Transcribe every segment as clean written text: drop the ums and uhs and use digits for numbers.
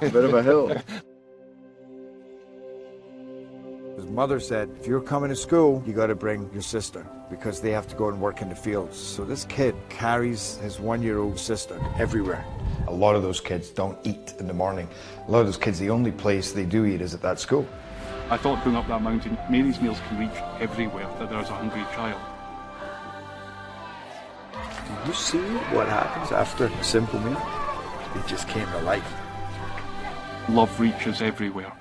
A bit of a hill. His mother said, if you're coming to school, you got to bring your sister because they have to go and work in the fields. So this kid carries his 1-year-old sister everywhere. A lot of those kids don't eat in the morning. A lot of those kids, the only place they do eat is at that school. I thought going up that mountain, Mary's meals can reach everywhere that there's a hungry child. Do you see what happens after a simple meal? It just came to life. Love reaches everywhere.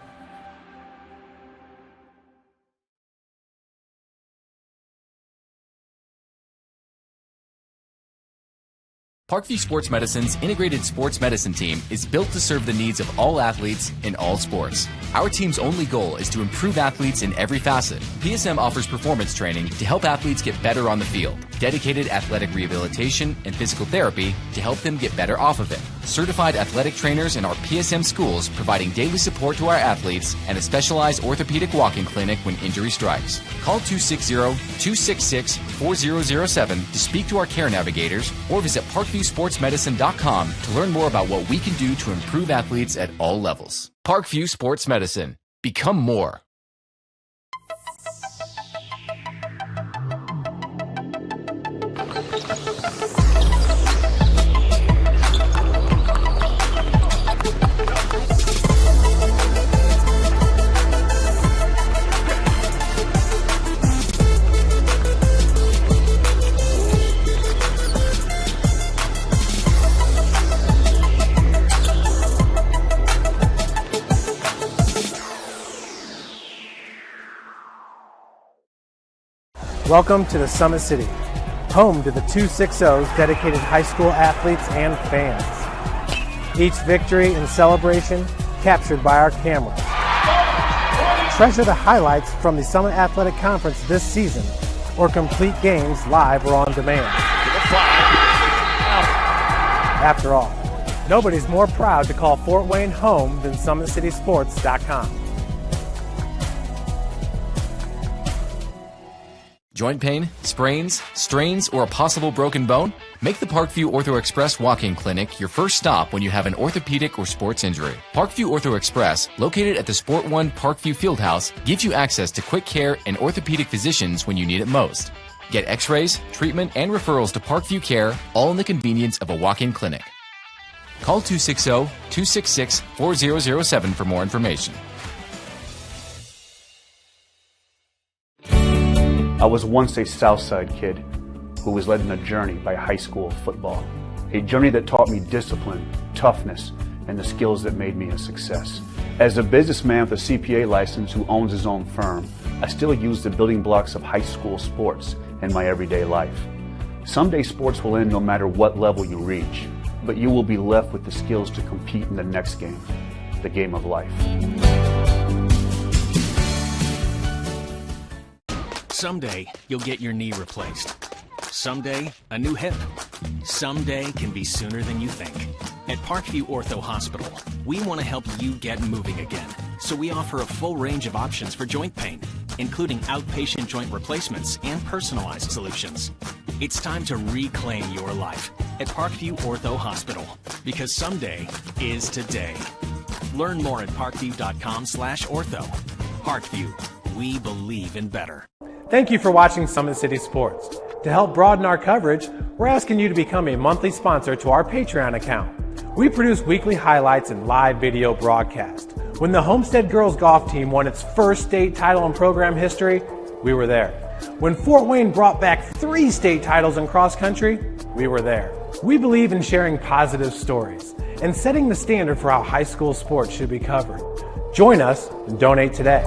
Parkview Sports Medicine's integrated sports medicine team is built to serve the needs of all athletes in all sports. Our team's only goal is to improve athletes in every facet. PSM offers performance training to help athletes get better on the field, dedicated athletic rehabilitation and physical therapy to help them get better off of it, certified athletic trainers in our PSM schools providing daily support to our athletes, and a specialized orthopedic walk-in clinic when injury strikes. Call 260-266-4007 to speak to our care navigators or visit ParkviewSportsMedicine.com to learn more about what we can do to improve athletes at all levels. Parkview Sports Medicine. Become more. Welcome to the Summit City, home to the 260's dedicated high school athletes and fans. Each victory and celebration captured by our cameras. Treasure the highlights from the Summit Athletic Conference this season, or complete games live or on demand. After all, nobody's more proud to call Fort Wayne home than SummitCitySports.com. Joint pain, sprains, strains, or a possible broken bone? Make the Parkview Ortho Express walk-in clinic your first stop when you have an orthopedic or sports injury. Parkview Ortho Express, located at the Sport One Parkview Fieldhouse, gives you access to quick care and orthopedic physicians when you need it most. Get x-rays, treatment, and referrals to Parkview Care, all in the convenience of a walk-in clinic. Call 260-266-4007 for more information. I was once a Southside kid who was led on a journey by high school football. A journey that taught me discipline, toughness, and the skills that made me a success. As a businessman with a CPA license who owns his own firm, I still use the building blocks of high school sports in my everyday life. Someday sports will end no matter what level you reach, but you will be left with the skills to compete in the next game, the game of life. Someday, you'll get your knee replaced. Someday, a new hip. Someday can be sooner than you think. At Parkview Ortho Hospital, we want to help you get moving again. So we offer a full range of options for joint pain, including outpatient joint replacements and personalized solutions. It's time to reclaim your life at Parkview Ortho Hospital, because someday is today. Learn more at parkview.com/ortho. Parkview, we believe in better. Thank you for watching Summit City Sports. To help broaden our coverage, we're asking you to become a monthly sponsor to our Patreon account. We produce weekly highlights and live video broadcast. When the Homestead girls golf team won its first state title in program history, we were there. When Fort Wayne brought back 3 state titles in cross country, we were there. We believe in sharing positive stories and setting the standard for how high school sports should be covered. Join us and donate today.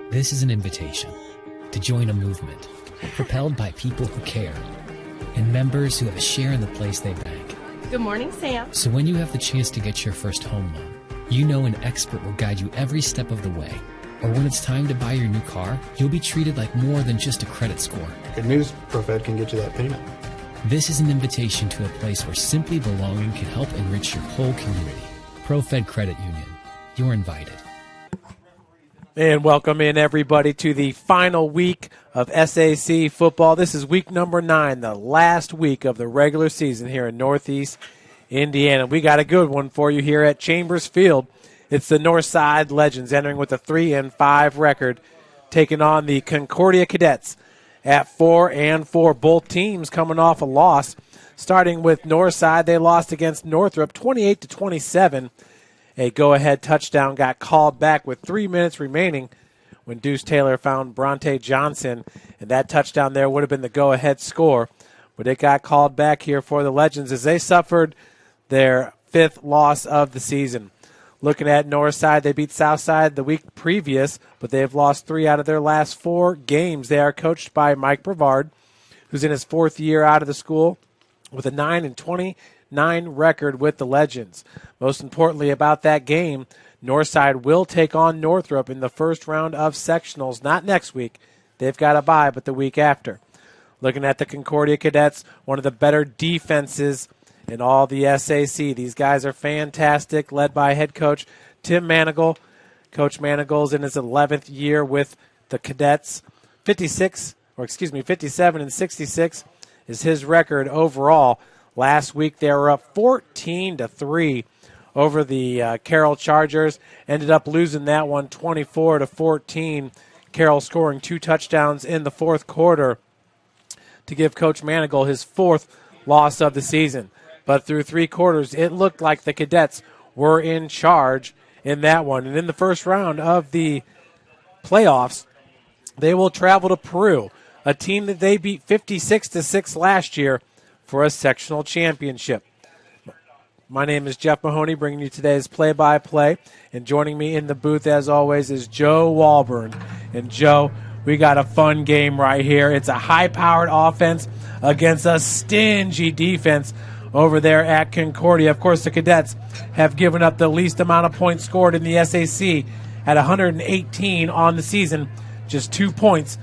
This is an invitation to join a movement propelled by people who care and members who have a share in the place they bank. Good morning, Sam. So when you have the chance to get your first home loan, you know an expert will guide you every step of the way. Or when it's time to buy your new car, you'll be treated like more than just a credit score. Good news, ProFed can get you that payment. This is an invitation to a place where simply belonging can help enrich your whole community. ProFed Credit Union. You're invited. And welcome in, everybody, to the final week of SAC football. This is week number 9, the last week of the regular season here in Northeast Indiana. We got a good one for you here at Chambers Field. It's the Northside Legends entering with a 3-5 record, taking on the Concordia Cadets at 4-4. Both teams coming off a loss. Starting with Northside, they lost against Northrop 28-27. A go-ahead touchdown got called back with 3 minutes remaining when Deuce Taylor found Bronte Johnson, and that touchdown there would have been the go-ahead score. But it got called back here for the Legends as they suffered their 5th loss of the season. Looking at Northside, they beat Southside the week previous, but they have lost 3 out of their last 4 games. They are coached by Mike Brevard, who's in his 4th year out of the school with a 9-29 record with the Legends. Most importantly about that game, Northside will take on Northrop in the first round of sectionals, not next week. They've got a bye, but the week after. Looking at the Concordia Cadets, one of the better defenses in all the SAC. These guys are fantastic, led by head coach Tim Manigal. Coach Manigal's in his 11th year with the Cadets. 57-66 is his record overall. Last week they were up 14-3 over the Carroll Chargers. Ended up losing that one 24-14. Carroll scoring 2 touchdowns in the 4th quarter to give Coach Manigal his 4th loss of the season. But through 3 quarters, it looked like the Cadets were in charge in that one. And in the first round of the playoffs, they will travel to Peru, a team that they beat 56-6 last year for a sectional championship. My name is Jeff Mahoney, bringing you today's play-by-play. And joining me in the booth, as always, is Joe Walburn. And, Joe, we got a fun game right here. It's a high-powered offense against a stingy defense over there at Concordia. Of course, the Cadets have given up the least amount of points scored in the SAC at 118 on the season, just 2 points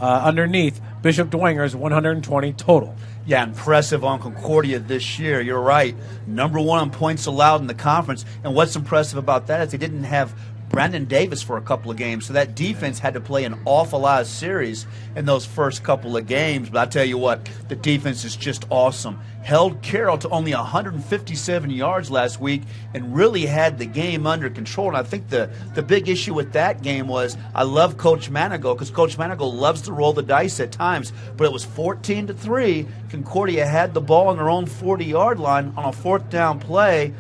underneath Bishop Dwenger's 120 total. Yeah, impressive on Concordia this year. You're right. Number 1 on points allowed in the conference. And what's impressive about that is they didn't have Brandon Davis for a couple of games. So that defense had to play an awful lot of series in those first couple of games. But I tell you what, the defense is just awesome. Held Carroll to only 157 yards last week and really had the game under control. And I think the big issue with that game was I love Coach Manigal because Coach Manigal loves to roll the dice at times. But it was 14-3. Concordia had the ball on their own 40-yard line on a 4th down play.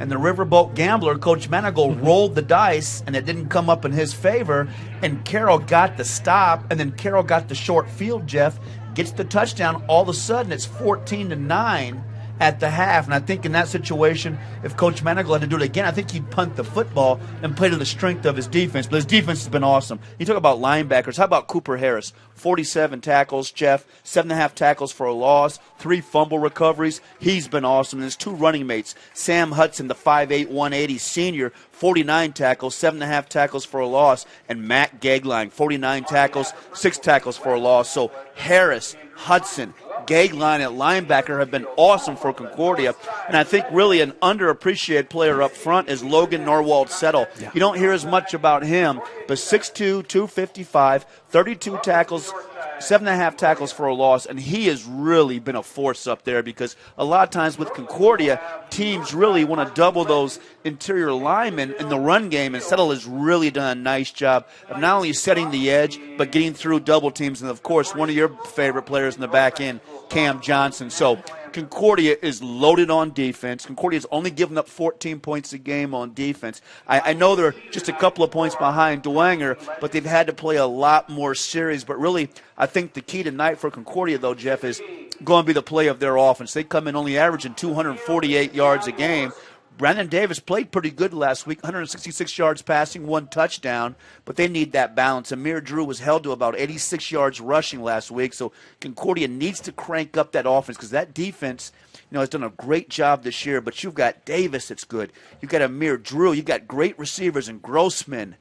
And the Riverboat Gambler, Coach Manigal, rolled the dice, and it didn't come up in his favor. And Carroll got the stop, and then Carroll got the short field, Jeff, gets the touchdown. All of a sudden, it's 14-9 at the half. And I think in that situation, if Coach Manigal had to do it again, I think he'd punt the football and play to the strength of his defense. But his defense has been awesome. You talk about linebackers. How about Cooper Harris? 47 tackles, Jeff, 7.5 tackles for a loss, 3 fumble recoveries. He's been awesome. And his 2 running mates, Sam Hudson, the 5'8", 180 senior, 49 tackles, 7.5 tackles for a loss, and Matt Gagline, 49 tackles, 6 tackles for a loss. So Harris, Hudson, Gagline at linebacker have been awesome for Concordia. And I think really an underappreciated player up front is Logan Norwald-Settle. Yeah. You don't hear as much about him, but 6'2", 255, 32 tackles, 7.5 tackles for a loss, and he has really been a force up there because a lot of times with Concordia, teams really want to double those interior linemen in the run game, and Settle has really done a nice job of not only setting the edge, but getting through double teams, and of course, one of your favorite players in the back end, Cam Johnson. So Concordia is loaded on defense. Concordia's only given up 14 points a game on defense. I know they're just a couple of points behind Dwenger, but they've had to play a lot more series. But really, I think the key tonight for Concordia, though, Jeff, is going to be the play of their offense. They come in only averaging 248 yards a game. Brandon Davis played pretty good last week, 166 yards passing, 1 touchdown, but they need that balance. Amir Drew was held to about 86 yards rushing last week, so Concordia needs to crank up that offense because that defense has done a great job this year, but you've got Davis that's good. You've got Amir Drew. You've got great receivers in Grossman,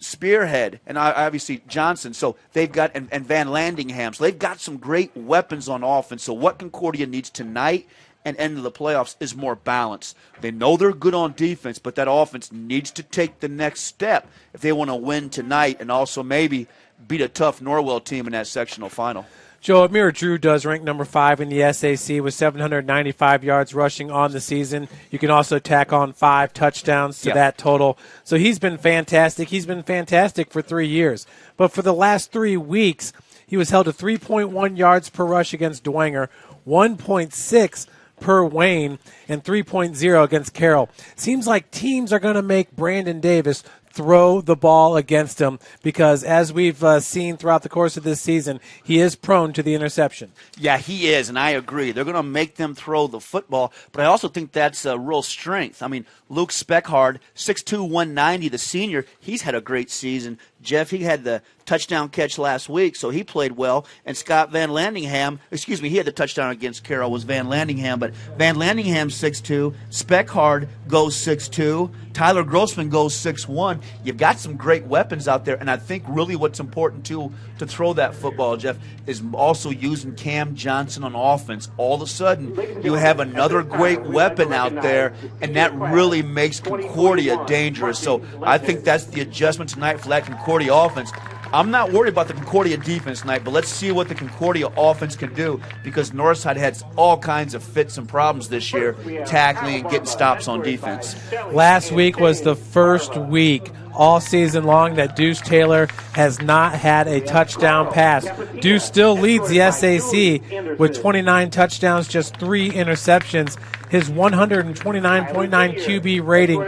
Spearhead, and obviously Johnson. So they've got, and Van Landingham. So they've got some great weapons on offense. So what Concordia needs tonight and end of the playoffs is more balance. They know they're good on defense, but that offense needs to take the next step if they want to win tonight and also maybe beat a tough Norwell team in that sectional final. Joe, Amir Drew does rank number 5 in the SAC with 795 yards rushing on the season. You can also tack on 5 touchdowns to that total. So he's been fantastic. He's been fantastic for 3 years. But for the last 3 weeks, he was held to 3.1 yards per rush against Dwenger, 1.6 per Wayne, and 3.0 against Carroll. Seems like teams are going to make Brandon Davis throw the ball against him because, as we've seen throughout the course of this season, he is prone to the interception. Yeah, he is, and I agree. They're going to make them throw the football, but I also think that's a real strength. I mean, Luke Speckhard, 6'2", 190, the senior, he's had a great season. Jeff, he had the touchdown catch last week, so he played well. And Scott Van Landingham, he had the touchdown against Carroll, was Van Landingham, but Van Landingham 6'2", Speckhard goes 6'2", Tyler Grossman goes 6'1". You've got some great weapons out there, and I think really what's important too to throw that football, Jeff, is also using Cam Johnson on offense. All of a sudden, you have another great weapon out there, and that really makes Concordia dangerous. So I think that's the adjustment tonight for that Concordia offense. I'm not worried about the Concordia defense tonight, but let's see what the Concordia offense can do because Northside had all kinds of fits and problems this year, tackling and getting stops on defense. Last week was the first week all season long that Deuce Taylor has not had a touchdown pass. Deuce still leads the SAC with 29 touchdowns, just 3 interceptions. His 129.9 QB rating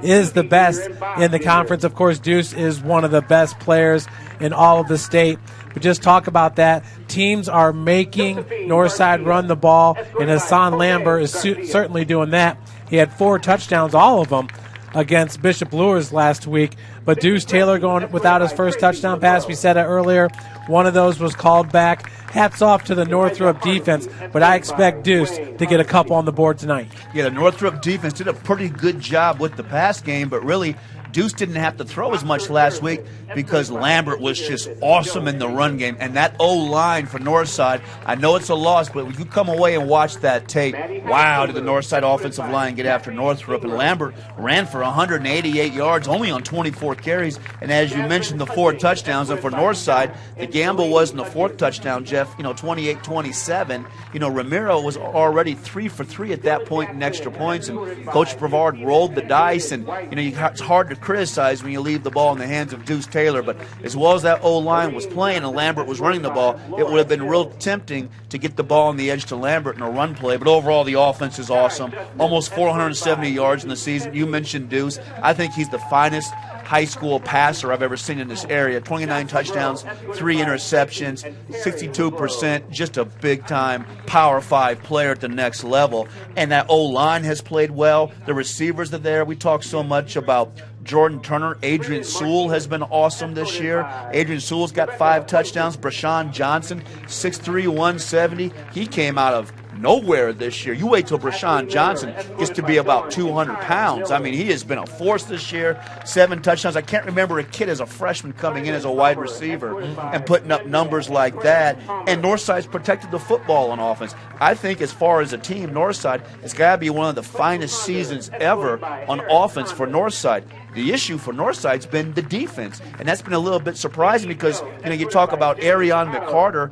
is the best in the conference. Of course, Deuce is one of the best players in all of the state. But just talk about that. Teams are making Northside run the ball, and Hassan Lambert is certainly doing that. He had 4 touchdowns, all of them, against Bishop Lures last week. But Deuce Taylor going without his first touchdown pass. We said it earlier. One of those was called back. Hats off to the Northrop defense, but I expect Deuce to get a couple on the board tonight. Yeah, the Northrop defense did a pretty good job with the pass game, but really Deuce didn't have to throw as much last week because Lambert was just awesome in the run game. And that O-line for Northside, I know it's a loss, but when you come away and watch that tape, wow, did the Northside offensive line get after Northrop. And Lambert ran for 188 yards, only on 24 carries. And as you mentioned, the 4 touchdowns. And for Northside, the gamble was in the 4th touchdown, Jeff, 28-27. Ramiro was already 3 for 3 at that point in extra points. And Coach Brevard rolled the dice. And, it's hard to criticize when you leave the ball in the hands of Deuce Taylor, but as well as that O-line was playing and Lambert was running the ball, it would have been real tempting to get the ball on the edge to Lambert in a run play, but overall the offense is awesome. Almost 470 yards in the season. You mentioned Deuce. I think he's the finest high school passer I've ever seen in this area. 29 touchdowns, 3 interceptions, 62%, just a big-time Power 5 player at the next level. And that O-line has played well. The receivers are there. We talk so much about Jordan Turner. Adrian Sewell has been awesome this year. Adrian Sewell's got 5 touchdowns. Brashawn Johnson, 6'3", 170. He came out of nowhere this year. You wait till Brashawn Johnson gets to be about 200 pounds. I mean, he has been a force this year. 7 touchdowns. I can't remember a kid as a freshman coming in as a wide receiver and putting up numbers like that. And Northside's protected the football on offense. I think as far as a team, Northside has got to be one of the finest seasons ever on offense for Northside. The issue for Northside's been the defense, and that's been a little bit surprising because, you talk about Arion McCarter,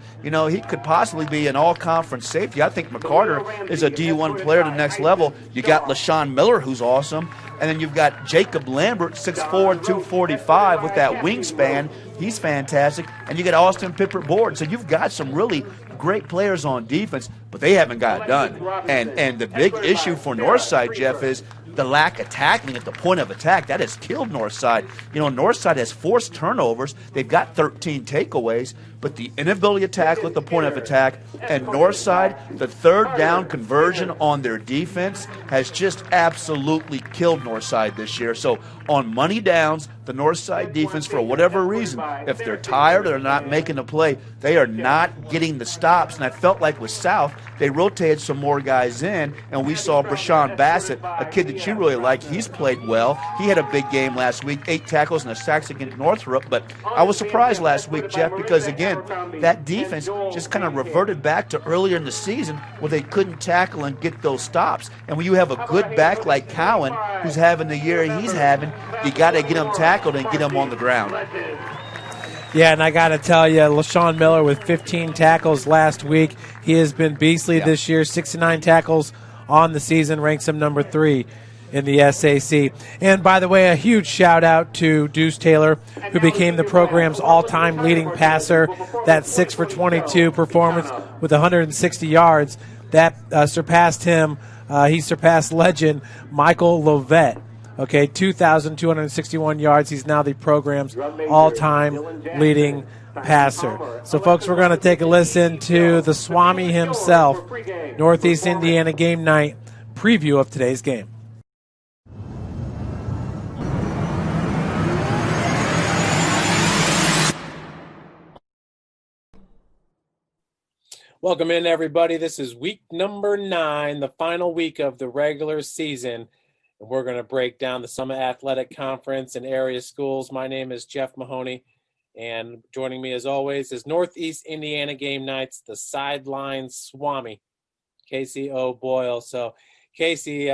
he could possibly be an all-conference safety. I think McCarter is a D1 player to the next level. You got LaShawn Miller, who's awesome, and then you've got Jacob Lambert, 6'4", 245 with that wingspan. He's fantastic. And you got Austin Pippert-Board. So you've got some really great players on defense, but they haven't got it done. And the big issue for Northside, Jeff, is the lack of tackling at the point of attack, that has killed Northside. Northside has forced turnovers. They've got 13 takeaways, but the inability to tackle at the point of attack, and Northside, the third down conversion on their defense has just absolutely killed Northside this year. So on money downs, the Northside defense, for whatever reason, if they're tired or not making the play, they are not getting the stops. And I felt like with South, they rotated some more guys in, and we saw Brashawn Bassett, a kid that you really like. He's played well. He had a big game last week, 8 tackles and a sack against Northrop. But I was surprised last week, Jeff, because, again, that defense just kind of reverted back to earlier in the season where they couldn't tackle and get those stops. And when you have a good back like Cowan, who's having the year he's having, you got to get him tackled and get him on the ground. Yeah, and I got to tell you, LaShawn Miller with 15 tackles last week. He has been beastly this year, 69 tackles on the season, ranks him number 3 in the SAC. And by the way, a huge shout-out to Deuce Taylor, who became the program's all-time leading passer. That 6 for 22 performance with 160 yards. That surpassed him. He surpassed legend Michael Lovett. Okay, 2,261 yards. He's now the program's all-time leading passer. So, folks, we're going to take a listen to the Swami himself, Northeast Indiana game night preview of today's game. Welcome in, everybody. This is week number 9, the final week of the regular season. And we're going to break down the Summit Athletic Conference and area schools. My name is Jeff Mahoney, and joining me as always is Northeast Indiana game nights, the sideline Swami, Casey O'Boyle. So, Casey,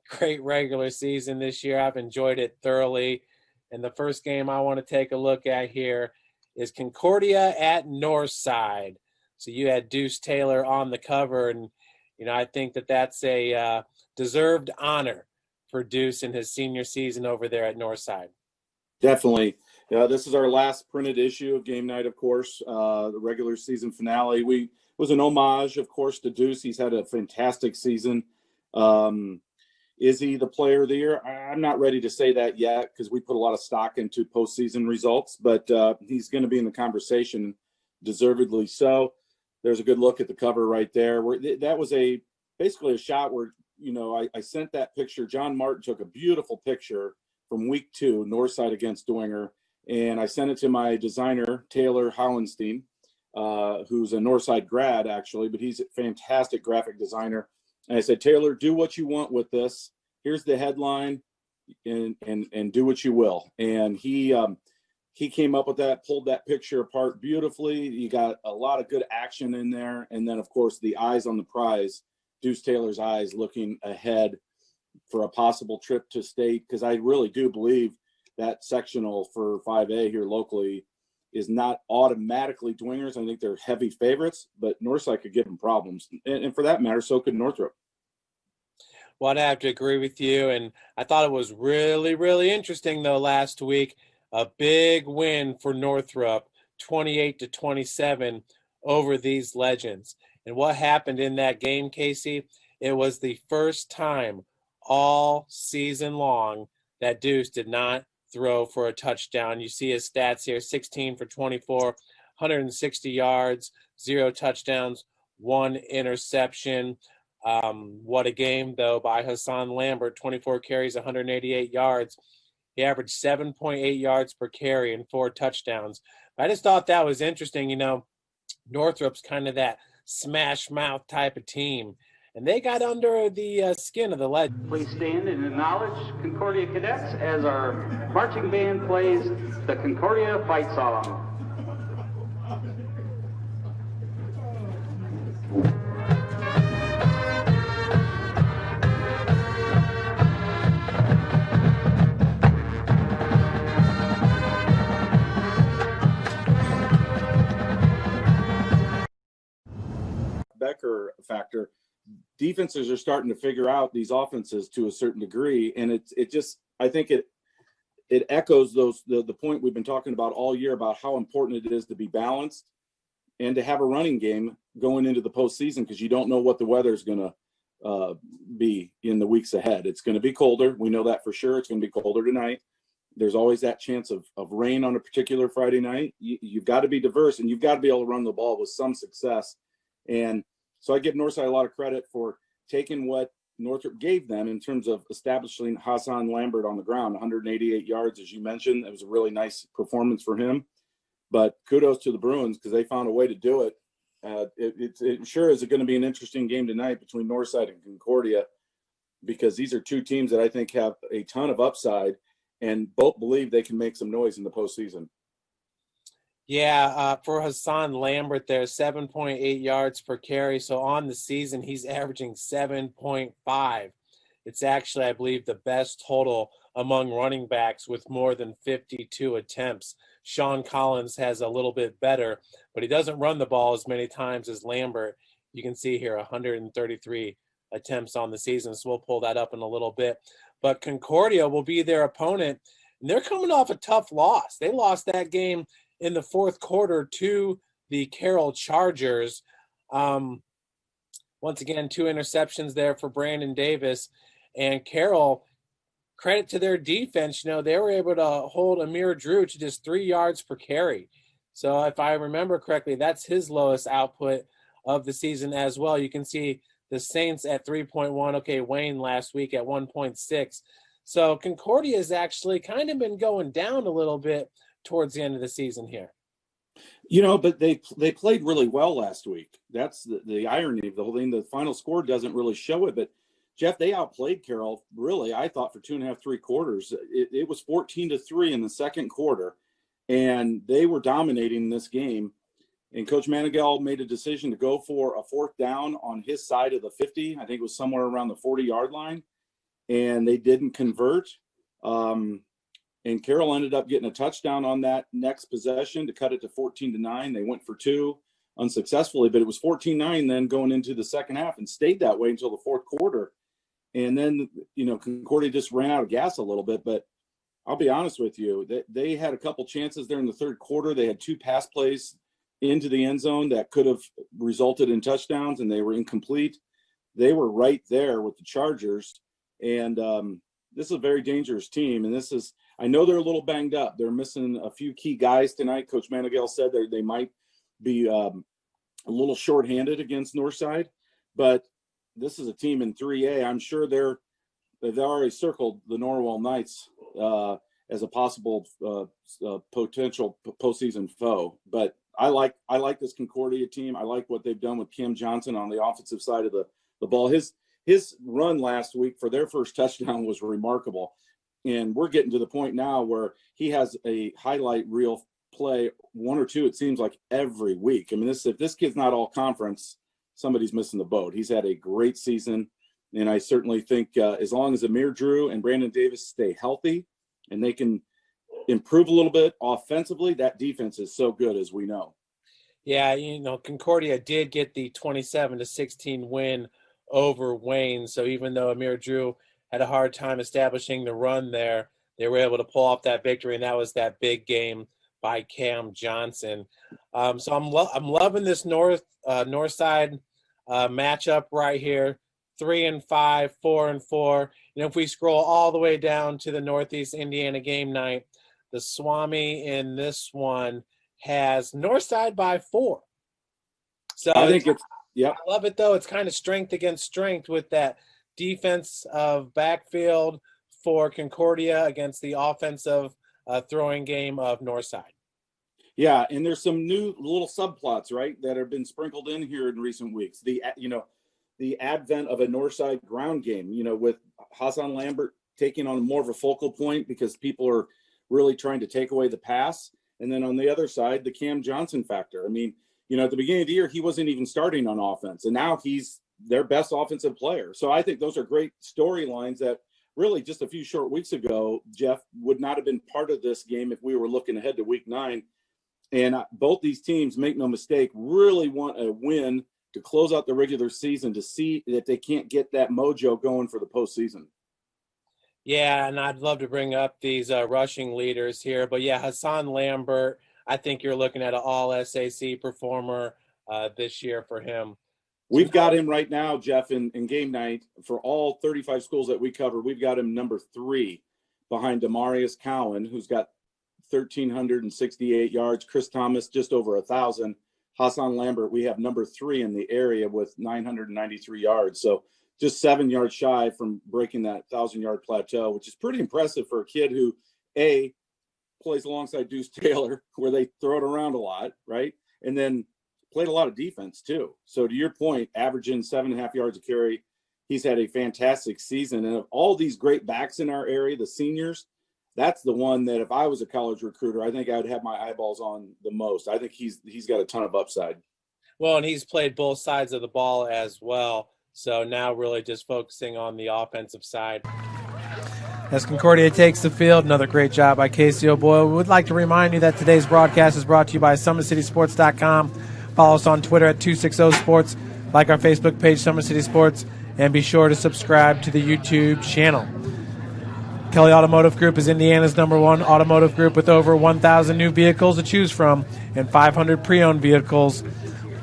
great regular season this year. I've enjoyed it thoroughly. And the first game I want to take a look at here is Concordia at Northside. So you had Deuce Taylor on the cover, and I think that's a deserved honor for Deuce in his senior season over there at Northside. Definitely. This is our last printed issue of Game Night, of course, the regular season finale. It was an homage, of course, to Deuce. He's had a fantastic season. Is he the player of the year? I'm not ready to say that yet because we put a lot of stock into postseason results, but he's going to be in the conversation, deservedly so. There's a good look at the cover right there. That was basically a shot where, I sent that picture. John Martin took a beautiful picture from week 2, Northside against Dwenger, and I sent it to my designer, Taylor Hollenstein, who's a Northside grad, actually, but he's a fantastic graphic designer. And I said, Taylor, do what you want with this. Here's the headline, and do what you will. And he came up with that, pulled that picture apart beautifully. You got a lot of good action in there. And then, of course, the eyes on the prize, Deuce Taylor's eyes looking ahead for a possible trip to state, because I really do believe that sectional for 5A here locally is not automatically Dwingers. I think they're heavy favorites, but Northside could give them problems. And for that matter, so could Northrop. Well, I'd have to agree with you. And I thought it was really, really interesting, though, last week. A big win for Northrop, 28-27 over these Legends. And what happened in that game, Casey? It was the first time all season long that Deuce did not throw for a touchdown. You see his stats here, 16 for 24, 160 yards, 0 touchdowns, 1 interception. What a game, though, by Hassan Lambert, 24 carries, 188 yards. He averaged 7.8 yards per carry and 4 touchdowns. I just thought that was interesting. Northrop's kind of that smash mouth type of team, and they got under the skin of the Legends. Please stand and acknowledge Concordia cadets as our marching band plays the Concordia fight song. Becker factor. Defenses are starting to figure out these offenses to a certain degree, and I think it echoes the point we've been talking about all year about how important it is to be balanced and to have a running game going into the postseason, because you don't know what the weather is going to be in the weeks ahead. It's going to be colder. We know that for sure. It's going to be colder tonight. There's always that chance of rain on a particular Friday night. You've got to be diverse, and you've got to be able to run the ball with some success. And so I give Northside a lot of credit for taking what Northrop gave them in terms of establishing Hassan Lambert on the ground, 188 yards, as you mentioned. It was a really nice performance for him. But kudos to the Bruins because they found a way to do it. It sure is going to be an interesting game tonight between Northside and Concordia because these are two teams that I think have a ton of upside and both believe they can make some noise in the postseason. Yeah, for Hassan Lambert there, 7.8 yards per carry. So on the season, he's averaging 7.5. It's actually, I believe, the best total among running backs with more than 52 attempts. Sean Collins has a little bit better, but he doesn't run the ball as many times as Lambert. You can see here 133 attempts on the season, so we'll pull that up in a little bit. But Concordia will be their opponent, and they're coming off a tough loss. They lost that game in the fourth quarter to the Carroll Chargers. Once again, 2 interceptions there for Brandon Davis. And Carroll, credit to their defense, they were able to hold Amir Drew to just 3 yards per carry. So if I remember correctly, that's his lowest output of the season as well. You can see the Saints at 3.1. Okay, Wayne last week at 1.6. So Concordia has actually kind of been going down a little bit towards the end of the season here. But they played really well last week. That's the irony of the whole thing. The final score doesn't really show it, but Jeff, they outplayed Carroll, really, I thought, for 2.5, 3 quarters. It was 14-3 in the second quarter, and they were dominating this game. And Coach Manigault made a decision to go for a 4th down on his side of the 50. I think it was somewhere around the 40-yard line, and they didn't convert. And Carroll ended up getting a touchdown on that next possession to cut it to 14-9. They went for 2 unsuccessfully, but it was 14-9 then going into the second half and stayed that way until the fourth quarter. And then, Concordia just ran out of gas a little bit. But I'll be honest with you, they had a couple chances there in the third quarter. They had 2 pass plays into the end zone that could have resulted in touchdowns, and they were incomplete. They were right there with the Chargers. And this is a very dangerous team. And I know they're a little banged up. They're missing a few key guys tonight. Coach Manigault said they might be a little shorthanded against Northside. But this is a team in 3A. I'm sure they've already circled the Norwell Knights as a possible potential postseason foe. But I like this Concordia team. I like what they've done with Cam Johnson on the offensive side of the ball. His run last week for their first touchdown was remarkable. And we're getting to the point now where he has a highlight reel play, 1 or 2, it seems like, every week. I mean, if this kid's not all conference, somebody's missing the boat. He's had a great season. And I certainly think as long as Amir Drew and Brandon Davis stay healthy and they can improve a little bit offensively, that defense is so good, as we know. Yeah, Concordia did get the 27-16 win over Wayne. So even though Amir Drew had a hard time establishing the run there, they were able to pull off that victory, and that was that big game by Cam Johnson. So I'm loving this north side matchup right here. 3-5, 4-4. If we scroll all the way down to the Northeast Indiana game night, the Swami in this one has Northside by 4. So I think I love it, though. It's kind of strength against strength with that defense of backfield for Concordia against the offensive throwing game of Northside. Yeah, and there's some new little subplots, right, that have been sprinkled in here in recent weeks. The advent of a Northside ground game, with Hassan Lambert taking on more of a focal point because people are really trying to take away the pass. And then on the other side, the Cam Johnson factor. I mean, at the beginning of the year, he wasn't even starting on offense, and now he's their best offensive player. So I think those are great storylines that really just a few short weeks ago, Jeff, would not have been part of this game if we were looking ahead to week 9. And both these teams, make no mistake, really want a win to close out the regular season to see that they can't get that mojo going for the postseason. Yeah, and I'd love to bring up these rushing leaders here. But, yeah, Hassan Lambert, I think you're looking at an all-SAC performer this year for him. We've got him right now, Jeff, in game night for all 35 schools that we cover. We've got him number 3 behind Demarius Cowan, who's got 1,368 yards. Chris Thomas, just over 1,000. Hassan Lambert, we have number 3 in the area with 993 yards. So just 7 yards shy from breaking that 1,000-yard plateau, which is pretty impressive for a kid who, A, plays alongside Deuce Taylor, where they throw it around a lot, right? And then played a lot of defense too. So to your point, averaging 7.5 yards a carry, he's had a fantastic season. And of all these great backs in our area, the seniors, that's the one that if I was a college recruiter, I think I would have my eyeballs on the most. I think he's got a ton of upside. Well, and he's played both sides of the ball as well. So now really just focusing on the offensive side. As Concordia takes the field, another great job by Casey O'Boyle. We would like to remind you that today's broadcast is brought to you by SummitCitySports.com. Follow us on Twitter at 260sports, like our Facebook page, Summit City Sports, and be sure to subscribe to the YouTube channel. Kelly Automotive Group is Indiana's #1 automotive group with over 1,000 new vehicles to choose from and 500 pre-owned vehicles.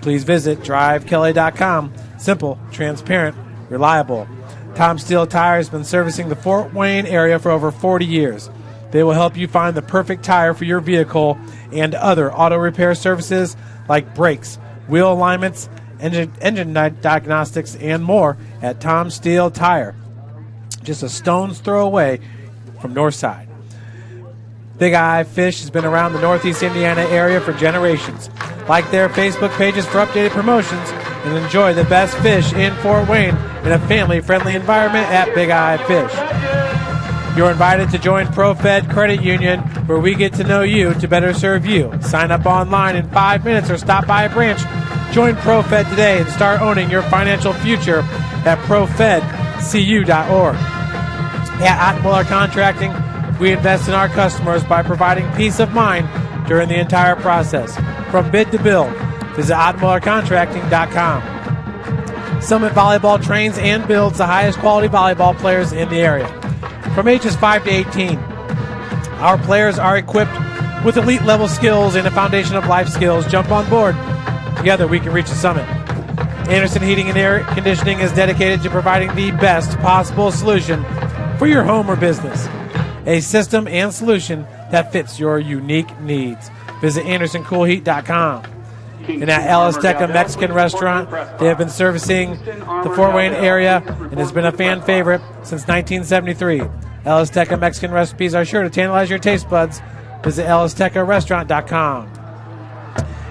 Please visit drivekelly.com. Simple, transparent, reliable. Tom Steele Tire has been servicing the Fort Wayne area for over 40 years. They will help you find the perfect tire for your vehicle and other auto repair services like brakes, wheel alignments, engine diagnostics, and more at Tom Steele Tire. Just a stone's throw away from Northside. Big Eye Fish has been around the Northeast Indiana area for generations. Like their Facebook pages for updated promotions and enjoy the best fish in Fort Wayne in a family-friendly environment at Big Eye Fish. You're invited to join ProFed Credit Union, where we get to know you to better serve you. Sign up online in 5 minutes or stop by a branch. Join ProFed today and start owning your financial future at profedcu.org. At Ottmuller Contracting, we invest in our customers by providing peace of mind during the entire process. From bid to build, visit ottmullercontracting.com. Summit Volleyball trains and builds the highest quality volleyball players in the area. From ages 5 to 18, our players are equipped with elite level skills and a foundation of life skills. Jump on board. Together we can reach the summit. Anderson Heating and Air Conditioning is dedicated to providing the best possible solution for your home or business. A system and solution that fits your unique needs. Visit AndersonCoolHeat.com. And at Alisteca Mexican Restaurant, they have been servicing the Fort Wayne area and has been a fan favorite since 1973. Alisteca Mexican recipes are sure to tantalize your taste buds. Visit AlistecaRestaurant.com.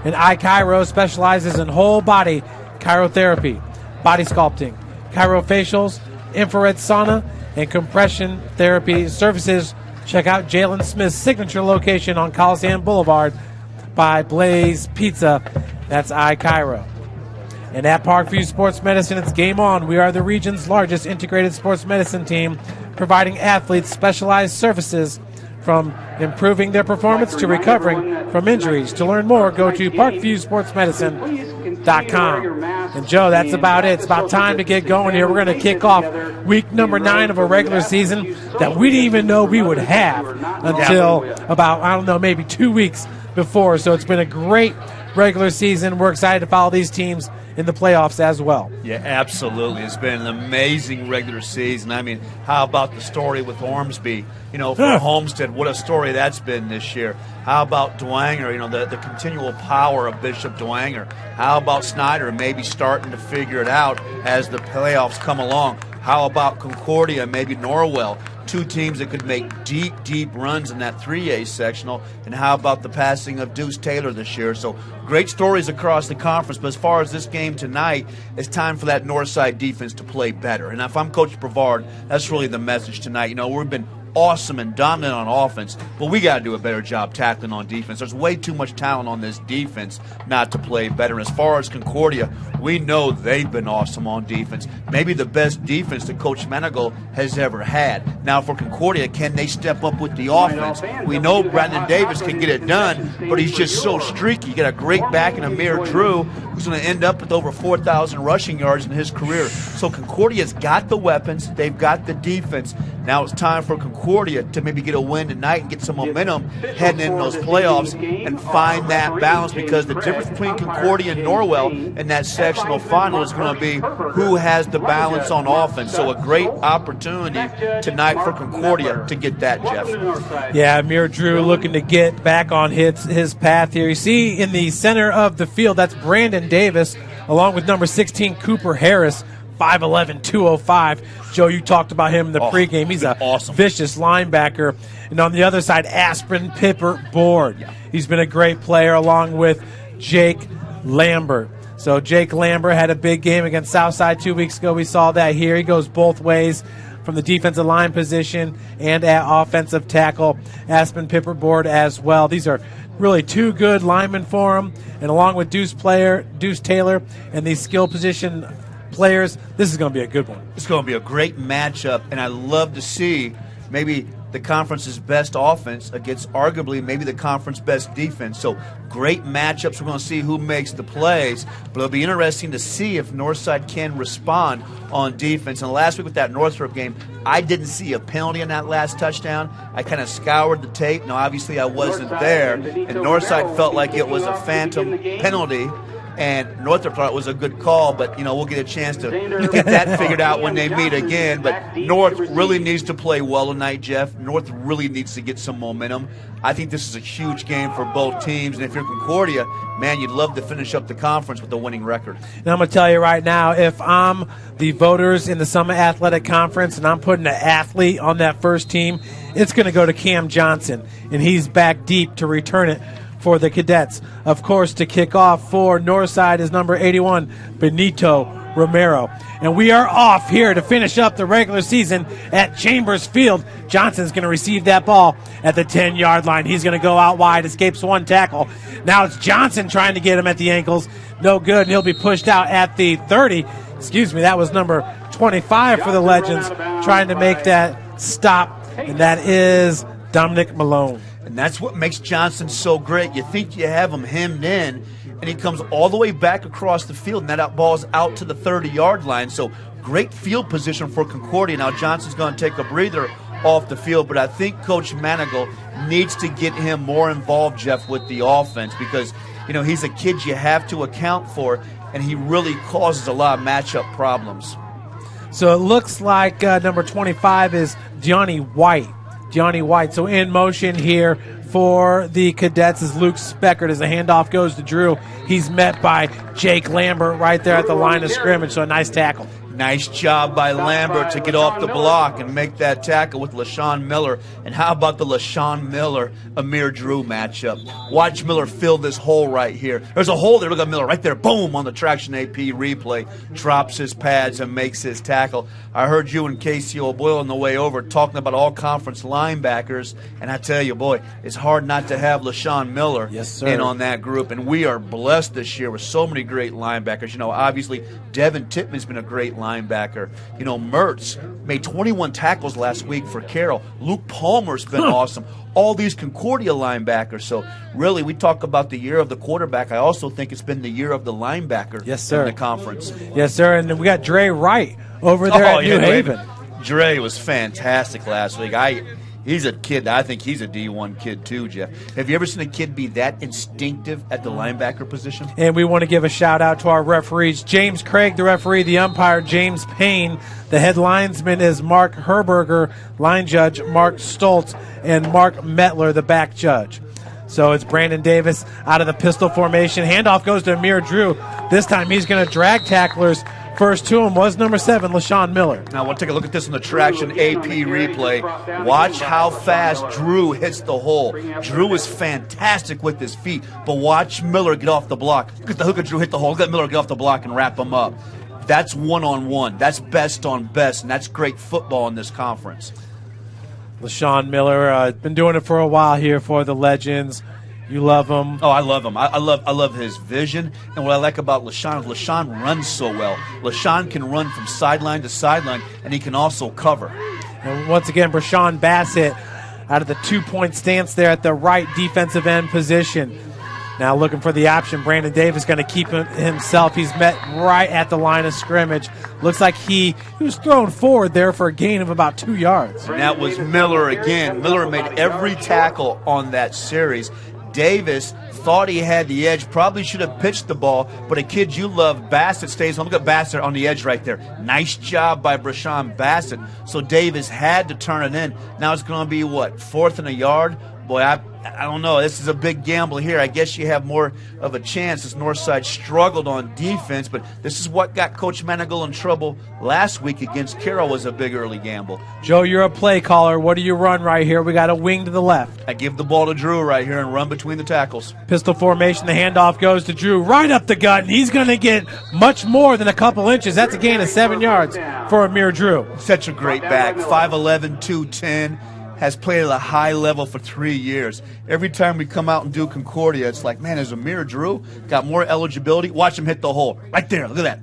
And iChiro specializes in whole body chirotherapy, body sculpting, chirofacials, infrared sauna, and compression therapy services. Check out Jalen Smith's signature location on Coliseum Boulevard by Blaze Pizza. That's iChiro. And at Parkview Sports Medicine, it's game on. We are the region's largest integrated sports medicine team, providing athletes specialized services from improving their performance to recovering from injuries. To learn more, go to parkviewsportsmedicine.com. And Joe, that's about it. It's about time to get going here. We're going to kick off week number 9 of a regular season that we didn't even know we would have until about, maybe 2 weeks before. So it's been a great regular season. We're excited to follow these teams in the playoffs as well. Yeah, absolutely. It's been an amazing regular season. I mean, how about the story with Ormsby? For Homestead, what a story that's been this year. How about Dwanger, the continual power of Bishop Dwanger? How about Snyder maybe starting to figure it out as the playoffs come along? How about Concordia, maybe Norwell? 2 teams that could make deep runs in that 3A sectional. And how about the passing of Deuce Taylor this year? So great stories across the conference. But as far as this game tonight, it's time for that Northside defense to play better. And if I'm Coach Brevard, that's really the message tonight. We've been awesome and dominant on offense, but we got to do a better job tackling on defense. There's way too much talent on this defense not to play better. As far as Concordia, we know they've been awesome on defense. Maybe the best defense that Coach Manigault has ever had. Now for Concordia, can they step up with the offense? We know Brandon Davis can get it done, but he's just so streaky. You got a great back in Amir Drew, who's going to end up with over 4,000 rushing yards in his career. So Concordia's got the weapons. They've got the defense. Now it's time for Concordia to maybe get a win tonight and get some momentum heading in those playoffs and find that balance, because the difference between Concordia and Norwell in that sectional final is going to be who has the balance on offense. So a great opportunity tonight for Concordia to get that, Jeff. Yeah, Amir Drew looking to get back on his path here. You see in the center of the field, that's Brandon Davis, along with number 16, Cooper Harris. 5'11", 205. Joe, you talked about him in the pregame. He's a awesome, vicious linebacker. And on the other side, Aspen Pippert Board. Yeah. He's been a great player along with Jake Lambert. So Jake Lambert had a big game against Southside 2 weeks ago. We saw that here. He goes both ways from the defensive line position and at offensive tackle. Aspen Pippert Board as well. These are really two good linemen for him. And along with Deuce Taylor and these skill position players, this is going to be a good one. It's going to be a great matchup, and I love to see maybe the conference's best offense against arguably maybe the conference best defense. So great matchups. We're going to see who makes the plays, but it'll be interesting to see if Northside can respond on defense. And last week with that Northrop game, I didn't see a penalty in that last touchdown. I kind of scoured the tape. Now, obviously, I wasn't there, and Northside felt like it was a phantom penalty. And Northrop thought it was a good call, but, we'll get a chance to get that figured out when they meet again. But North really needs to play well tonight, Jeff. North really needs to get some momentum. I think this is a huge game for both teams. And if you're Concordia, man, you'd love to finish up the conference with a winning record. And I'm going to tell you right now, if I'm the voters in the Summit Athletic Conference and I'm putting an athlete on that first team, it's going to go to Cam Johnson. And he's back deep to return it for the Cadets. Of course, to kick off for Northside is number 81, Benito Romero. And we are off here to finish up the regular season at Chambers Field. Johnson's going to receive that ball at the 10-yard line. He's going to go out wide, escapes one tackle. Now it's Johnson trying to get him at the ankles. No good, and he'll be pushed out at the 30. That was number 25 for the Legends, trying to make that stop, and that is Dominic Malone. And that's what makes Johnson so great. You think you have him hemmed in, and he comes all the way back across the field, and that ball's out to the 30-yard line. So great field position for Concordia. Now Johnson's going to take a breather off the field, but I think Coach Manigal needs to get him more involved, Jeff, with the offense, because, he's a kid you have to account for, and he really causes a lot of matchup problems. So it looks like number 25 is Johnny White. So in motion here for the Cadets is Luke Speckert as the handoff goes to Drew. He's met by Jake Lambert right there at the line of scrimmage, so a nice tackle. Nice job by Lambert to get off the block and make that tackle with LaShawn Miller. And how about the LaShawn Miller-Amir Drew matchup? Watch Miller fill this hole right here. There's a hole there. Look at Miller right there. Boom, on the Traction AP replay. Drops his pads and makes his tackle. I heard you and Casey O'Boyle on the way over talking about all-conference linebackers. And I tell you, boy, it's hard not to have LaShawn Miller in on that group. And we are blessed this year with so many great linebackers. Obviously, Devin Tippman's been a great linebacker. Mertz made 21 tackles last week for Carroll. Luke Palmer's been awesome. All these Concordia linebackers. So, really, we talk about the year of the quarterback. I also think it's been the year of the linebacker in the conference. Yes, sir. And we got Dre Wright over there at New Haven. Dre was fantastic last week. He's a kid. I think he's a D1 kid too, Jeff. Have you ever seen a kid be that instinctive at the linebacker position? And we want to give a shout-out to our referees. James Craig, the referee, the umpire, James Payne. The head linesman is Mark Herberger, line judge Mark Stoltz, and Mark Metler, the back judge. So it's Brandon Davis out of the pistol formation. Handoff goes to Amir Drew. This time he's going to drag tacklers. First to him was number 7, LaShawn Miller. Now we'll take a look at this on the Traction AP replay. Watch how fast Drew hits the hole. Drew is fantastic with his feet, but watch Miller get off the block. Look at the hook of Drew hit the hole. Look at Miller get off the block and wrap him up. That's one-on-one. That's best on best, and that's great football in this conference. LaShawn Miller, been doing it for a while here for the Legends. You love him. Oh, I love him. I love his vision. And what I like about LaShawn is LaShawn runs so well. LaShawn can run from sideline to sideline, and he can also cover. And once again, Brashawn Bassett out of the 2-point stance there at the right defensive end position. Now looking for the option. Brandon Davis going to keep himself. He's met right at the line of scrimmage. Looks like he was thrown forward there for a gain of about 2 yards. And that was Miller again. Miller made every tackle on that series. Davis thought he had the edge, probably should have pitched the ball, but a kid you love, Bassett, stays home. Look at Bassett on the edge right there. Nice job by Brashawn Bassett. So Davis had to turn it in. Now it's going to be, what, 4th and a yard? Boy, I don't know. This is a big gamble here. I guess you have more of a chance as Northside struggled on defense, but this is what got Coach Manigault in trouble last week against Carroll, was a big early gamble. Joe, you're a play caller. What do you run right here? We got a wing to the left. I give the ball to Drew right here and run between the tackles. Pistol formation. The handoff goes to Drew right up the gut, and he's going to get much more than a couple inches. That's a gain of 7 yards for Amir Drew. Such a great back. 5'11", 210. Has played at a high level for 3 years. Every time we come out and do Concordia, it's like, man, is Amir Drew got more eligibility? Watch him hit the hole. Right there, look at that.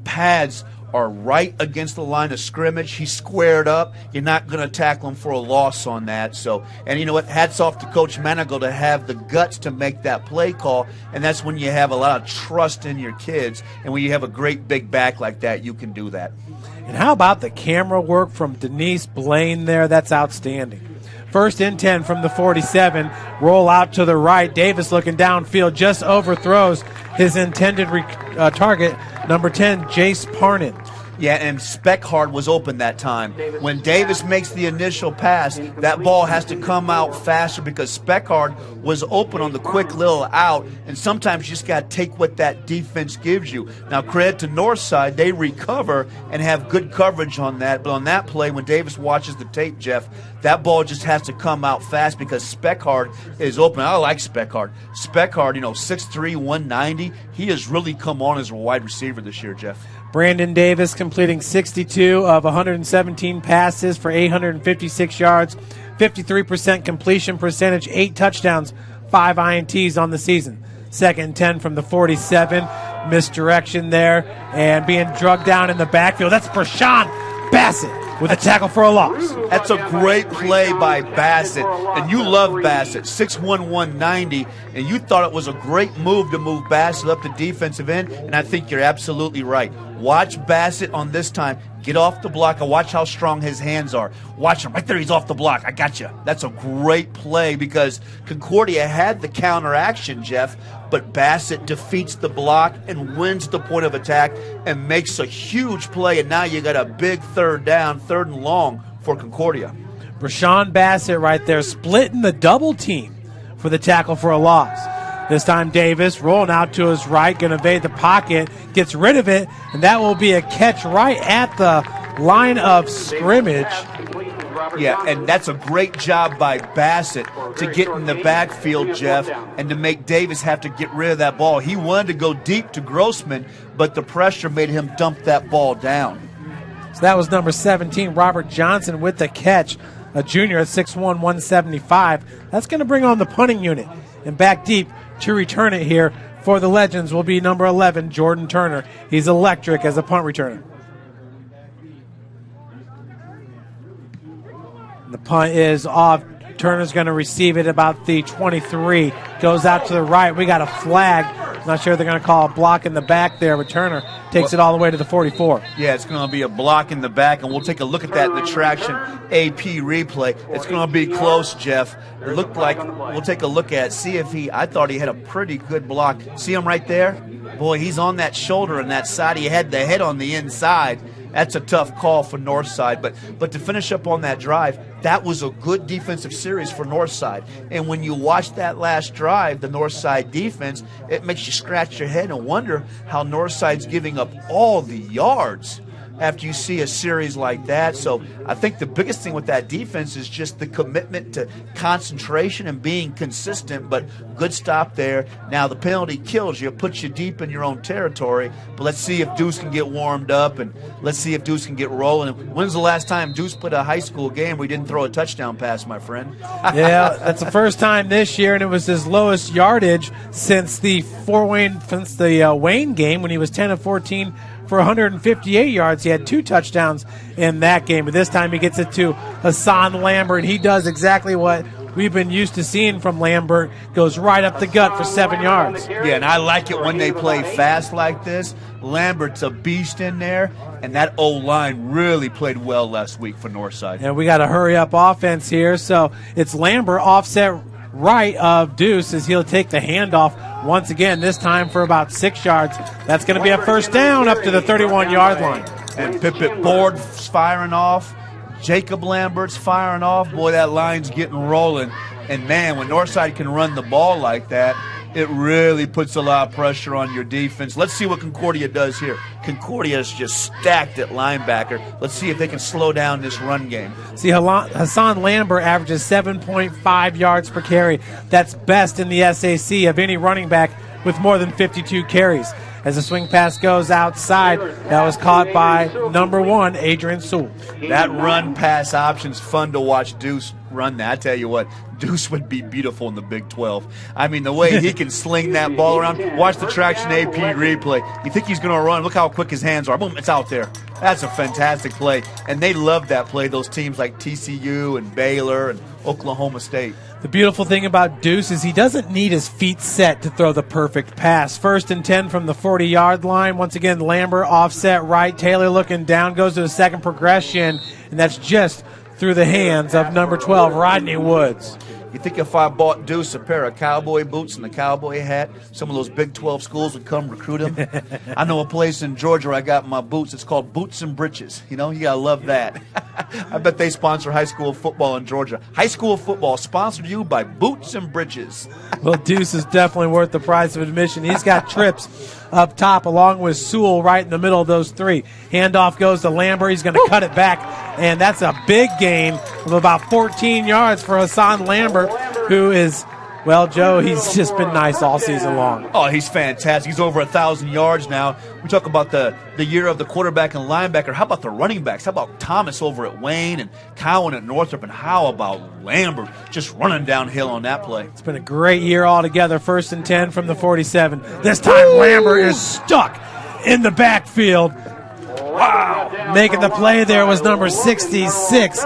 Pads are right against the line of scrimmage. He's squared up. You're not going to tackle him for a loss on that. So, and you know what? Hats off to Coach Manigault to have the guts to make that play call, and that's when you have a lot of trust in your kids, and when you have a great big back like that, you can do that. And how about the camera work from Denise Blaine there? That's outstanding. 1st and 10 from the 47. Roll out to the right. Davis looking downfield, just overthrows his intended target, number 10, Jace Parnin. Yeah, and Speckhard was open that time. When Davis makes the initial pass, that ball has to come out faster because Speckhard was open on the quick little out, and sometimes you just got to take what that defense gives you. Now, credit to Northside, they recover and have good coverage on that, but on that play, when Davis watches the tape, Jeff, that ball just has to come out fast because Speckhard is open. I like Speckhard. Speckhard, 6'3", 190, he has really come on as a wide receiver this year, Jeff. Brandon Davis completing 62 of 117 passes for 856 yards, 53% completion percentage, 8 touchdowns, 5 INTs on the season. 2nd and 10 from the 47. Misdirection there and being drugged down in the backfield. That's Brashawn Bassett with a tackle for a loss. That's a great play by Bassett, and you love Bassett, 6'1", 190, and you thought it was a great move to move Bassett up the defensive end, and I think you're absolutely right. Watch Bassett on this time. Get off the block and watch how strong his hands are. Watch him. Right there, he's off the block. I got you. That's a great play because Concordia had the counteraction, Jeff, but Bassett defeats the block and wins the point of attack and makes a huge play, and now you got a big 3rd down, 3rd and long for Concordia. Brashawn Bassett right there splitting the double team for the tackle for a loss. This time Davis rolling out to his right, going to evade the pocket, gets rid of it, and that will be a catch right at the line of scrimmage. Yeah, and that's a great job by Bassett to get in the backfield, Jeff, and to make Davis have to get rid of that ball. He wanted to go deep to Grossman, but the pressure made him dump that ball down. So that was number 17, Robert Johnson, with the catch, a junior at 6'1", 175. That's going to bring on the punting unit. And back deep to return it here for the Legends will be number 11, Jordan Turner. He's electric as a punt returner. The punt is off. Turner's going to receive it about the 23. Goes out to the right. We got a flag. Not sure they're going to call a block in the back there, but Turner takes it all the way to the 44. Yeah, it's going to be a block in the back, and we'll take a look at that in the Traction AP replay. It's going to be close, Jeff. It looked like we'll take a look at it, see if I thought he had a pretty good block. See him right there? Boy, he's on that shoulder and that side. He had the head on the inside. That's a tough call for Northside. But to finish up on that drive, that was a good defensive series for Northside. And when you watch that last drive, the Northside defense, it makes you scratch your head and wonder how Northside's giving up all the yards after you see a series like that. So I think the biggest thing with that defense is just the commitment to concentration and being consistent, but good stop there. Now the penalty kills you, puts you deep in your own territory, but let's see if Deuce can get warmed up, and let's see if Deuce can get rolling. When's the last time Deuce played a high school game where he didn't throw a touchdown pass, my friend? Yeah, that's the first time this year, and it was his lowest yardage since the Wayne game when he was 10 of 14 for 158 yards. He had 2 touchdowns in that game, but this time he gets it to Hassan Lambert, and he does exactly what we've been used to seeing from Lambert, goes right up the gut for 7 yards. Yeah, and I like it when they play fast like this. Lambert's a beast in there, and that O-line really played well last week for Northside. And we got a hurry-up offense here, so it's Lambert offset right of Deuce as he'll take the handoff once again, this time for about 6 yards. That's going to be a first down up to the 31-yard line. And Pippet Board's firing off. Jacob Lambert's firing off. Boy, that line's getting rolling. And, man, when Northside can run the ball like that, it really puts a lot of pressure on your defense. Let's see what Concordia does here. Concordia is just stacked at linebacker. Let's see if they can slow down this run game. See, Hassan Lambert averages 7.5 yards per carry. That's best in the SAC of any running back with more than 52 carries. As the swing pass goes outside, that was caught by number 1, Adrian Sewell. That run-pass option's fun to watch Deuce run that. I tell you what, Deuce would be beautiful in the Big 12. I mean, the way he can sling that ball around. Watch the traction AP replay. You think he's going to run. Look how quick his hands are. Boom, it's out there. That's a fantastic play. And they love that play, those teams like TCU and Baylor and Oklahoma State. The beautiful thing about Deuce is he doesn't need his feet set to throw the perfect pass. 1st and 10 from the 40-yard line. Once again, Lambert offset right. Taylor looking down, goes to the second progression, and that's just through the hands of number 12, Rodney Woods. You think if I bought Deuce a pair of cowboy boots and a cowboy hat, some of those Big 12 schools would come recruit him? I know a place in Georgia where I got my boots. It's called Boots and Britches. You know, you got to love that. I bet they sponsor high school football in Georgia. High school football sponsored you by Boots and Britches. Well, Deuce is definitely worth the price of admission. He's got trips up top along with Sewell right in the middle of those three. Handoff goes to Lambert. He's going to cut it back, and that's a big gain of about 14 yards for Hassan Lambert, who is, well, Joe, he's just been nice all season long. Oh, he's fantastic. He's over 1,000 yards now. We talk about the year of the quarterback and linebacker. How about the running backs? How about Thomas over at Wayne and Cowan at Northrop? And how about Lambert just running downhill on that play? It's been a great year altogether. 1st and 10 from the 47. This time Lambert is stuck in the backfield. Wow. Making the play there was number 66,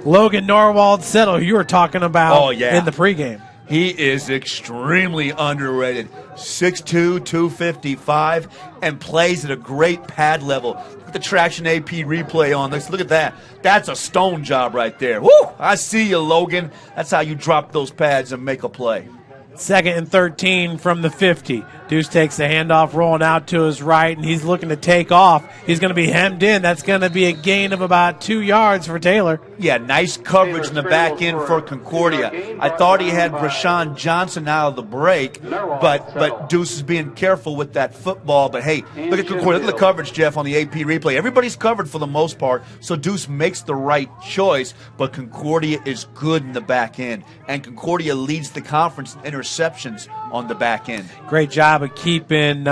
Logan Norwald Settle, who you were talking about in the pregame. He is extremely underrated. 6'2", 255, and plays at a great pad level. Look at the traction AP replay on this. Look at that. That's a stone job right there. Woo! I see you, Logan. That's how you drop those pads and make a play. 2nd and 13 from the 50. Deuce takes the handoff, rolling out to his right, and he's looking to take off. He's going to be hemmed in. That's going to be a gain of about 2 yards for Taylor. Yeah, nice coverage in the back end for Concordia. I thought he had Rashawn Johnson out of the break, but Deuce is being careful with that football. But, hey, look at Concordia. Look at the coverage, Jeff, on the AP replay. Everybody's covered for the most part, so Deuce makes the right choice, but Concordia is good in the back end, and Concordia leads the conference in interceptions on the back end. Great job of keeping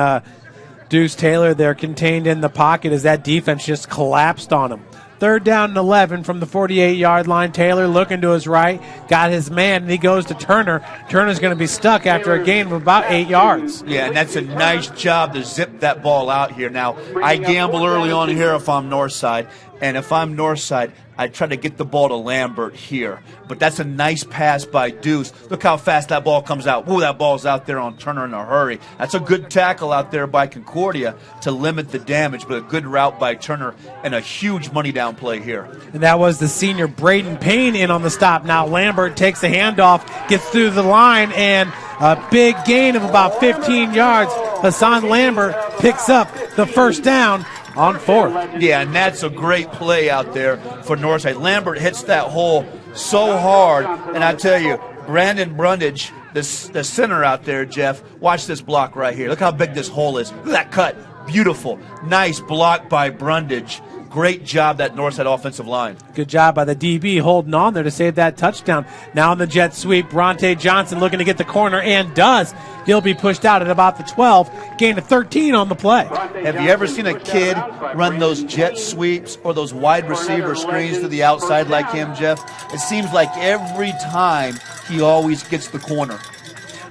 Deuce Taylor there contained in the pocket as that defense just collapsed on him. 3rd down and 11 from the 48-yard line. Taylor looking to his right, got his man, and he goes to Turner. Turner's going to be stuck after a gain of about 8 yards. Yeah, and that's a nice job to zip that ball out here. Now, I gamble early on here if I'm Northside, and if I'm Northside, I try to get the ball to Lambert here. But that's a nice pass by Deuce. Look how fast that ball comes out. Woo, that ball's out there on Turner in a hurry. That's a good tackle out there by Concordia to limit the damage, but a good route by Turner and a huge money down play here. And that was the senior Braden Payne in on the stop. Now Lambert takes the handoff, gets through the line, and a big gain of about 15 yards. Hassan Lambert picks up the first down on 4th. Yeah, and that's a great play out there for Northside. Lambert hits that hole so hard, and I tell you, Brandon Brundage, the center out there, Jeff, watch this block right here. Look how big this hole is. Look at that cut. Beautiful. Nice block by Brundage. Great job, that Northside offensive line. Good job by the DB holding on there to save that touchdown. Now on the jet sweep, Bronte Johnson looking to get the corner, and does. He'll be pushed out at about the 12, gain of 13 on the play. Have you ever seen a kid run those jet sweeps or those wide receiver screens to the outside like him, Jeff? It seems like every time he always gets the corner.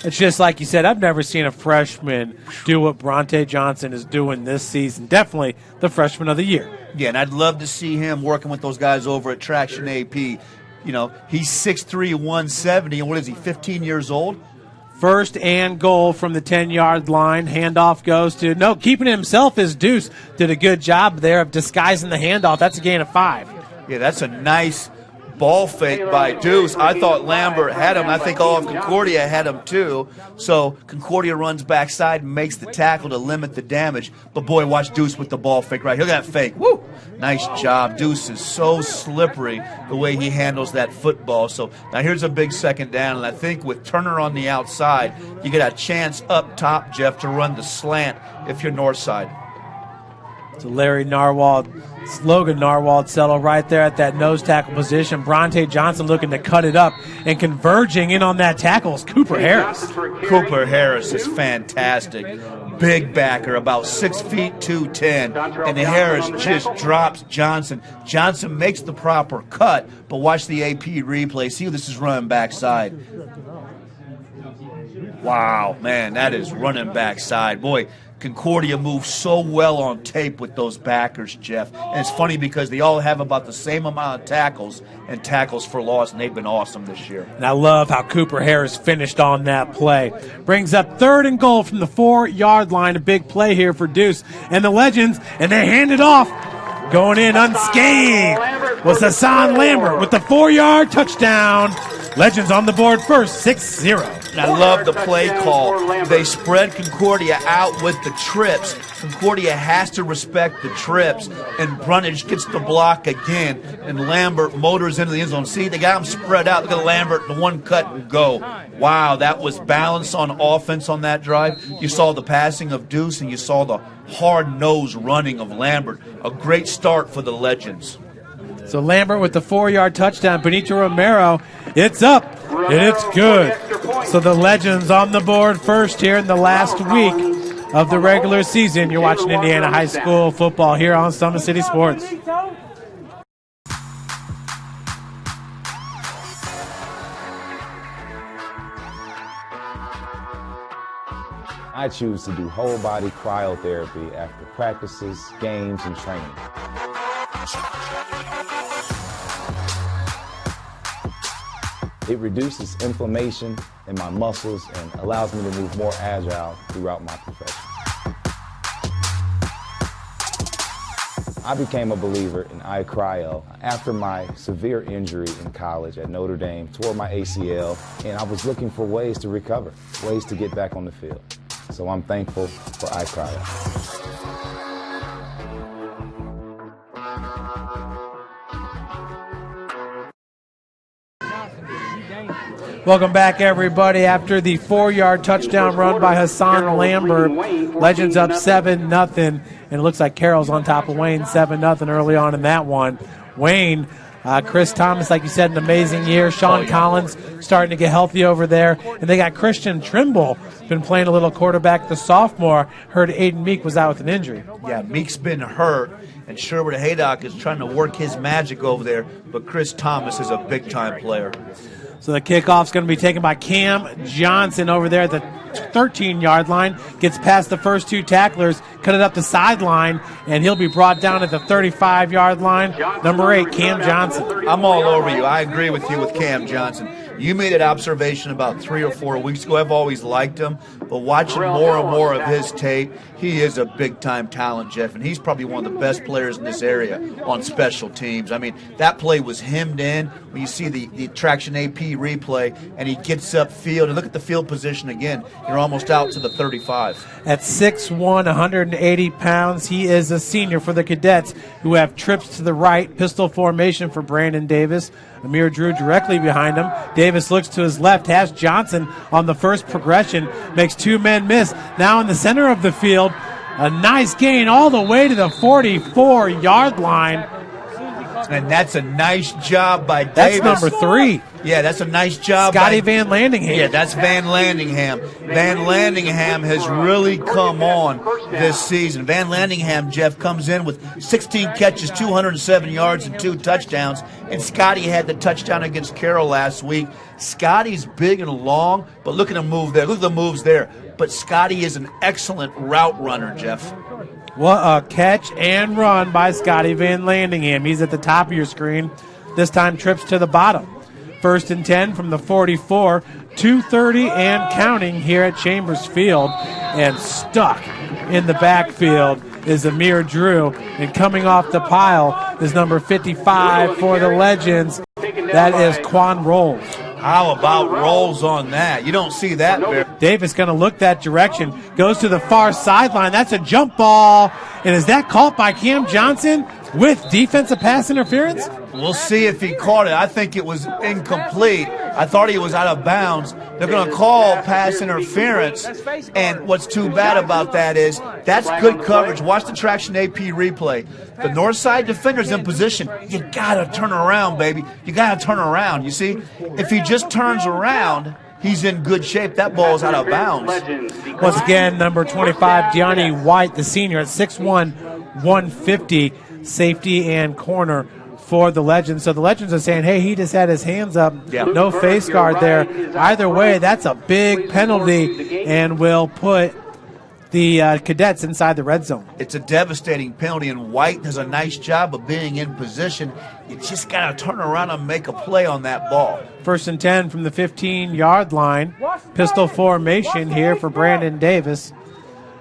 It's just like you said, I've never seen a freshman do what Bronte Johnson is doing this season. Definitely the freshman of the year. Yeah, and I'd love to see him working with those guys over at Traction AP. You know, he's 6'3", 170, and what is he, 15 years old? First and goal from the 10-yard line. Handoff goes to, no, keeping it himself is Deuce. Did a good job there of disguising the handoff. That's a gain of 5. Yeah, that's a nice ball fake by Deuce. I thought Lambert had him. I think all of Concordia had him too. So Concordia runs backside and makes the tackle to limit the damage. But boy, watch Deuce with the ball fake right here. Look at that fake. Woo! Nice job. Deuce is so slippery the way he handles that football. So now here's a big second down, and I think with Turner on the outside, you get a chance up top, Jeff, to run the slant if you're north side. So Larry Narwhal, Logan Narwhal settle right there at that nose tackle position. Bronte Johnson looking to cut it up, and converging in on that tackle is Cooper Harris. Cooper Harris is fantastic. Big backer, about 6 feet 210, and Harris just drops Johnson. Johnson makes the proper cut, but watch the AP replay. See, this is running backside. Wow, man, that is running backside. Boy, Concordia moves so well on tape with those backers, Jeff. And it's funny because they all have about the same amount of tackles and tackles for loss, and they've been awesome this year. And I love how Cooper Harris finished on that play. Brings up 3rd and goal from the 4-yard line. A big play here for Deuce and the Legends, and they hand it off. Going in unscathed was Hassan Lambert with the 4-yard touchdown. Legends on the board first, 6-0. And I love the play call. They spread Concordia out with the trips. Concordia has to respect the trips, and Brunage gets the block again, and Lambert motors into the end zone. See, they got him spread out. Look at Lambert, the one cut and go. Wow, that was balance on offense on that drive. You saw the passing of Deuce, and you saw the hard-nosed running of Lambert. A great start for the Legends. So Lambert with the 4-yard touchdown. Benito Romero, it's up, and it's good. So the Legends on the board first here in the last week of the regular season. You're watching Indiana High School football here on Summit City Sports. I choose to do whole body cryotherapy after practices, games, and training. It reduces inflammation in my muscles and allows me to move more agile throughout my profession. I became a believer in iCryo after my severe injury in college at Notre Dame, tore my ACL, and I was looking for ways to recover, ways to get back on the field. So I'm thankful for iCryo. Welcome back, everybody. After the 4-yard touchdown run by Hassan Lambert, Legends up 7-0, and it looks like Carroll's on top of Wayne 7-0 early on in that one. Wayne, Chris Thomas, like you said, an amazing year. Sean Collins starting to get healthy over there. And they got Christian Trimble, been playing a little quarterback, the sophomore. Heard Aiden Meek was out with an injury. Yeah, Meek's been hurt, and Sherwood Haydock is trying to work his magic over there, but Chris Thomas is a big-time player. So the kickoff's going to be taken by Cam Johnson over there at the 13-yard line. Gets past the first 2 tacklers, cut it up the sideline, and he'll be brought down at the 35-yard line. Number 8, Cam Johnson. I'm all over you. I agree with you with Cam Johnson. You made an observation about 3 or 4 weeks ago. I've always liked him, but watching more and more of his tape, he is a big-time talent, Jeff, and he's probably one of the best players in this area on special teams. I mean, that play was hemmed in. When you see the Traction AP replay, and he gets upfield, and look at the field position again. You're almost out to the 35. At 6'1", 180 pounds, he is a senior for the Cadets, who have trips to the right, pistol formation for Brandon Davis. Amir Drew directly behind him. Davis looks to his left, has Johnson on the first progression, makes 2 men miss. Now in the center of the field, a nice gain all the way to the 44-yard line. And that's a nice job by Davis. That's number 3. Yeah, that's a nice job. Scotty Van Landingham. Yeah, that's Van Landingham. Van Landingham has really come on this season. Van Landingham, Jeff, comes in with 16 catches, 207 yards, and 2 touchdowns. And Scotty had the touchdown against Carroll last week. Scotty's big and long, but look at him move there. Look at the moves there. But Scotty is an excellent route runner, Jeff. What a catch and run by Scotty Van Landingham. He's at the top of your screen. This time trips to the bottom. First and 10 from the 44, 2:30 and counting here at Chambers Field. And stuck in the backfield is Amir Drew. And coming off the pile is number 55 for the Legends. That is Quan Rolls. How about rolls on that? You don't see that very. Davis going to look that direction. Goes to the far sideline. That's a jump ball. And is that caught by Cam Johnson with defensive pass interference? We'll see if he caught it. I think it was incomplete. I thought he was out of bounds. They're going to call pass interference. And what's too bad about that is that's good coverage. Watch the traction AP replay. The north side defender's in position. You got to turn around, baby. You got to turn around. You see, if he just turns around, he's in good shape. That ball's out of bounds. Once again, number 25, Deani White, the senior, at 6'1", 150, safety and corner for the Legends. So the Legends are saying, hey, he just had his hands up. Yeah. No face guard there. Either way, that's a big penalty and will put the Cadets inside the red zone. It's a devastating penalty, and White does a nice job of being in position. You just got to turn around and make a play on that ball. First and 10 from the 15-yard line. Pistol formation here for Brandon Davis.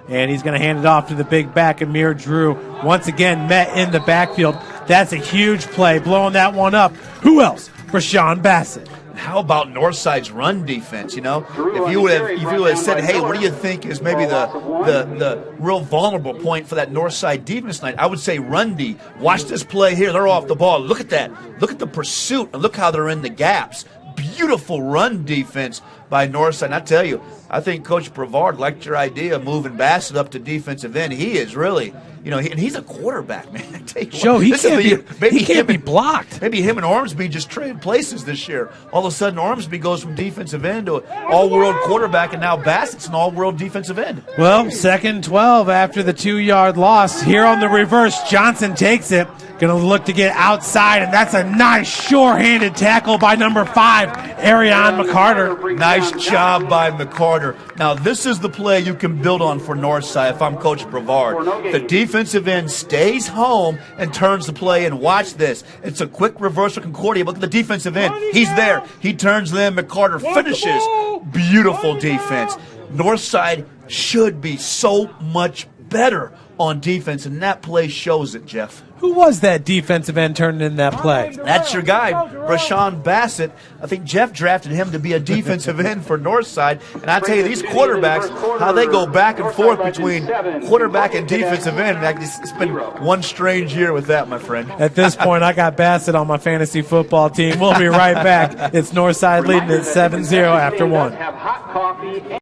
And he's going to hand it off to the big back, Amir Drew. Once again, met in the backfield. That's a huge play, blowing that one up. Who else? Rashawn Bassett. How about Northside's run defense? You know, if you would have said, "Hey, what do you think is maybe the real vulnerable point for that Northside defense tonight?" I would say run D. Watch this play here; they're off the ball. Look at that! Look at the pursuit, and look how they're in the gaps. Beautiful run defense by Northside. And I tell you, I think Coach Brevard liked your idea of moving Bassett up to defensive end. He is really, you know, and he's a quarterback, man. I tell you Joe, what, he can't be blocked. Maybe him and Ormsby just traded places this year. All of a sudden, Ormsby goes from defensive end to an all-world quarterback, and now Bassett's an all-world defensive end. Well, 2nd 12 after the 2-yard loss. Here on the reverse, Johnson takes it. Going to look to get outside, and that's a nice sure-handed tackle by number 5, Arion McCarter. Nice job by McCarter. Now, this is the play you can build on for Northside if I'm Coach Brevard. The defensive end stays home and turns the play, and watch this. It's a quick reverse for Concordia. Look at the defensive end. He's there. He turns them. McCarter finishes. Beautiful defense. Northside should be so much better on defense, and that play shows it, Jeff. Who was that defensive end turning in that play? That's your guy, Rashawn Bassett. I think Jeff drafted him to be a defensive end for Northside. And I tell you, these quarterbacks, how they go back and forth between quarterback and defensive end. It's been one strange year with that, my friend. At this point, I got Bassett on my fantasy football team. We'll be right back. It's Northside leading at 7-0 after 1.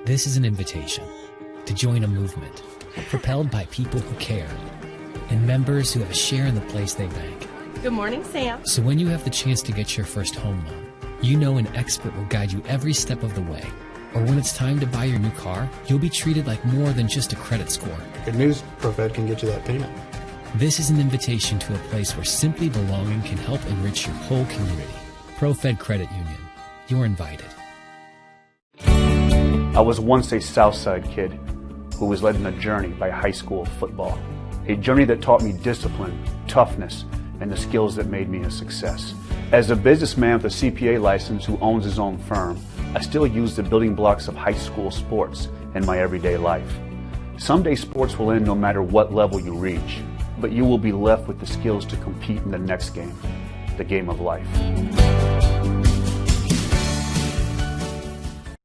This is an invitation to join a movement propelled by people who care and members who have a share in the place they bank. Good morning, Sam. So when you have the chance to get your first home loan, you know an expert will guide you every step of the way. Or when it's time to buy your new car, you'll be treated like more than just a credit score. Good news, ProFed can get you that payment. This is an invitation to a place where simply belonging can help enrich your whole community. ProFed Credit Union. You're invited. I was once a Southside kid who was led on a journey by high school football. A journey that taught me discipline, toughness, and the skills that made me a success. As a businessman with a CPA license who owns his own firm, I still use the building blocks of high school sports in my everyday life. Someday sports will end no matter what level you reach, but you will be left with the skills to compete in the next game, the game of life.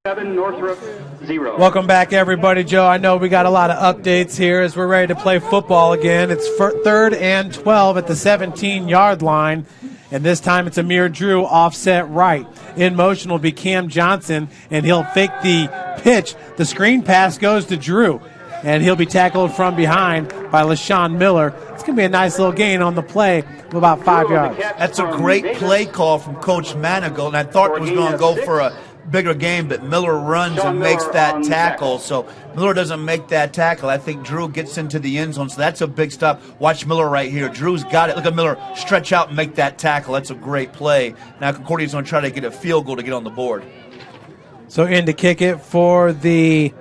7 Northrop 0. Welcome back, everybody. Joe, I know we got a lot of updates here as we're ready to play football again. It's 3rd and 12 at the 17-yard line, and this time it's Amir Drew offset right. In motion will be Cam Johnson, and he'll fake the pitch. The screen pass goes to Drew, and he'll be tackled from behind by LaShawn Miller. It's going to be a nice little gain on the play of about 5 yards. That's a great play call from Coach Manigault, and I thought it was going to go for a bigger game, but Miller runs and makes that tackle. So Miller doesn't make that tackle. I think Drew gets into the end zone, so that's a big stop. Watch Miller right here. Drew's got it. Look at Miller stretch out and make that tackle. That's a great play. Now Concordia's going to try to get a field goal to get on the board. So in to kick it for the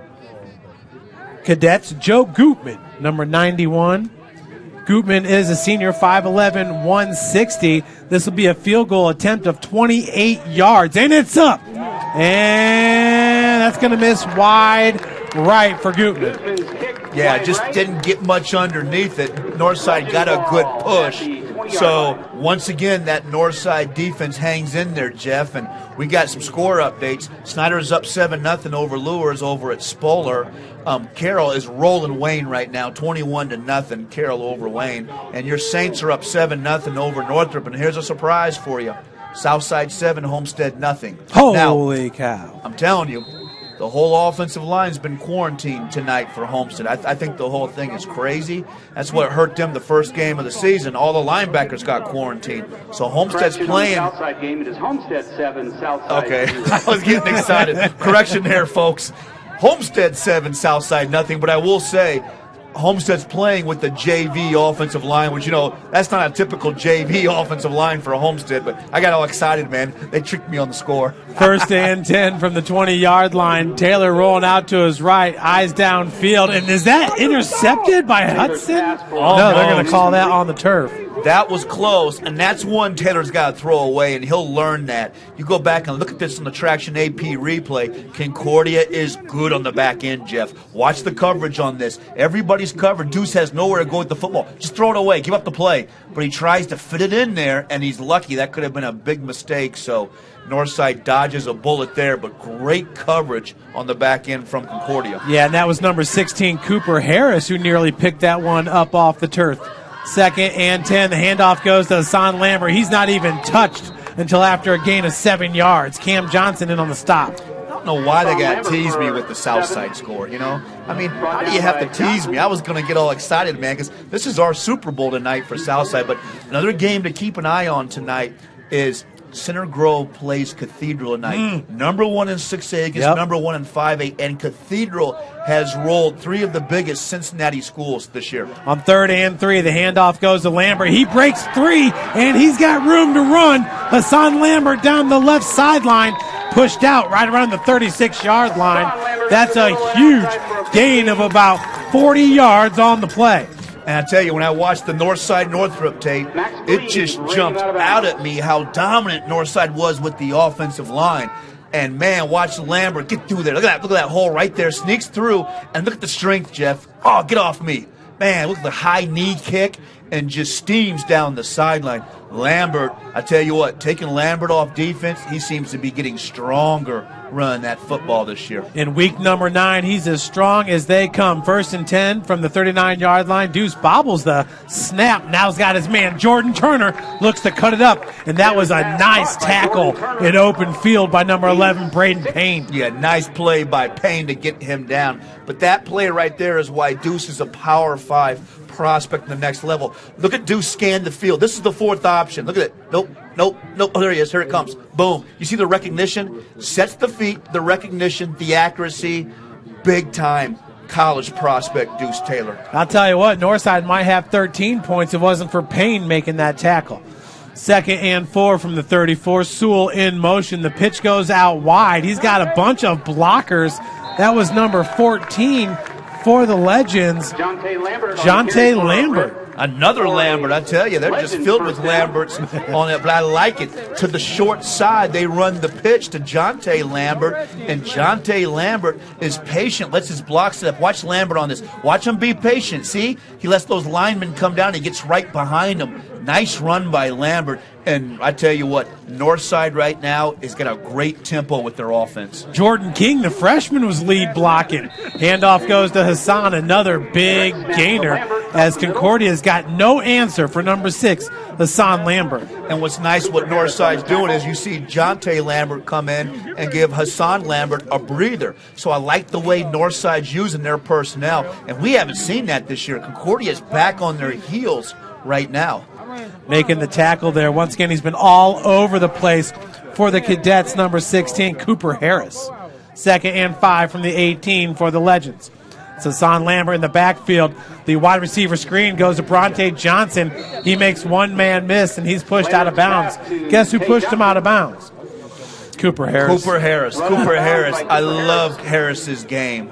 Cadets, Joe Gutman, number 91. Gutman is a senior, 5'11", 160. This will be a field goal attempt of 28 yards, and it's up. And that's going to miss wide right for Gutman. Yeah, just didn't get much underneath it. Northside got a good push. So, once again, that Northside defense hangs in there, Jeff, and we got some score updates. Snyder's up 7-0 over Lures over at Spoler. Carroll is rolling Wayne right now, 21-0, Carroll over Wayne. And your Saints are up 7-0 over Northrop, and here's a surprise for you. Southside 7, Homestead nothing. Holy cow. I'm telling you, the whole offensive line's been quarantined tonight for Homestead. I think the whole thing is crazy. That's what hurt them the first game of the season. All the linebackers got quarantined. So Homestead's playing. Southside game. It is Homestead 7, Southside. Okay, I was getting excited. Correction there, folks. Homestead 7, Southside nothing. But I will say, Homestead's playing with the JV offensive line, which, that's not a typical JV offensive line for a Homestead, but I got all excited, man. They tricked me on the score. First and 10 from the 20-yard line. Taylor rolling out to his right, eyes downfield. And is that intercepted by Hudson? No, they're going to call that on the turf. That was close, and that's one Taylor's got to throw away, and he'll learn that. You go back and look at this on the Traction AP replay. Concordia is good on the back end, Jeff. Watch the coverage on this. Everybody's covered. Deuce has nowhere to go with the football. Just throw it away. Give up the play. But he tries to fit it in there, and he's lucky. That could have been a big mistake, so Northside dodges a bullet there, but great coverage on the back end from Concordia. Yeah, and that was number 16, Cooper Harris, who nearly picked that one up off the turf. Second and 10. The handoff goes to Hassan Lambert. He's not even touched until after a gain of 7 yards. Cam Johnson in on the stop. I don't know why they got to tease me with the Southside score, I mean, how do you have to tease me? I was going to get all excited, man, because this is our Super Bowl tonight for Southside. But another game to keep an eye on tonight is Center Grove plays Cathedral tonight. Number 1 in 6A against number 1 in 5A, and Cathedral has rolled 3 of the biggest Cincinnati schools this year. On 3rd and 3, the handoff goes to Lambert. He breaks 3, and he's got room to run. Hassan Lambert down the left sideline, pushed out right around the 36-yard line. That's a huge gain of about 40 yards on the play. And I tell you, when I watched the Northside Northrop tape, it just jumped out at me how dominant Northside was with the offensive line. And, man, watch Lambert get through there. Look at that hole right there. Sneaks through. And look at the strength, Jeff. Oh, get off me. Man, look at the high knee kick and just steams down the sideline. Lambert, I tell you what, taking Lambert off defense, he seems to be getting stronger running that football this year. In week number 9, he's as strong as they come. 1st and 10 from the 39-yard line. Deuce bobbles the snap. Now he's got his man, Jordan Turner, looks to cut it up. And that was a nice tackle in open field by number 11, Braden Payne. Yeah, nice play by Payne to get him down. But that play right there is why Deuce is a Power 5 prospect in the next level. Look at Deuce scan the field. This is the 4th option. Look at it. Nope. Oh, there he is. Here it comes. Boom. You see the recognition? Sets the feet, the recognition, the accuracy. Big time college prospect Deuce Taylor. I'll tell you what, Northside might have 13 points if it wasn't for Payne making that tackle. 2nd and 4 from the 34. Sewell in motion. The pitch goes out wide. He's got a bunch of blockers. That was number 14 for the Legends, Jonte Lambert. Another Lambert, I tell you, they're just filled with Lamberts on it, but I like it. To the short side, they run the pitch to Jonte Lambert, and Jonte Lambert is patient, lets his block set up. Watch Lambert on this. Watch him be patient. See? He lets those linemen come down. He gets right behind them. Nice run by Lambert. And I tell you what, Northside right now has got a great tempo with their offense. Jordan King, the freshman, was lead blocking. Handoff goes to Hassan, another big gainer, as Concordia's got no answer for number 6, Hassan Lambert. And what's nice what Northside's doing is you see Jonte Lambert come in and give Hassan Lambert a breather. So I like the way Northside's using their personnel. And we haven't seen that this year. Concordia's back on their heels right now. Making the tackle there. Once again, he's been all over the place for the Cadets, number 16, Cooper Harris. 2nd and 5 from the 18 for the Legends. It's Hassan Lambert in the backfield. The wide receiver screen goes to Bronte Johnson. He makes one man miss, and he's pushed out of bounds. Guess who pushed him out of bounds? Cooper Harris. Cooper Harris. I love Harris's game.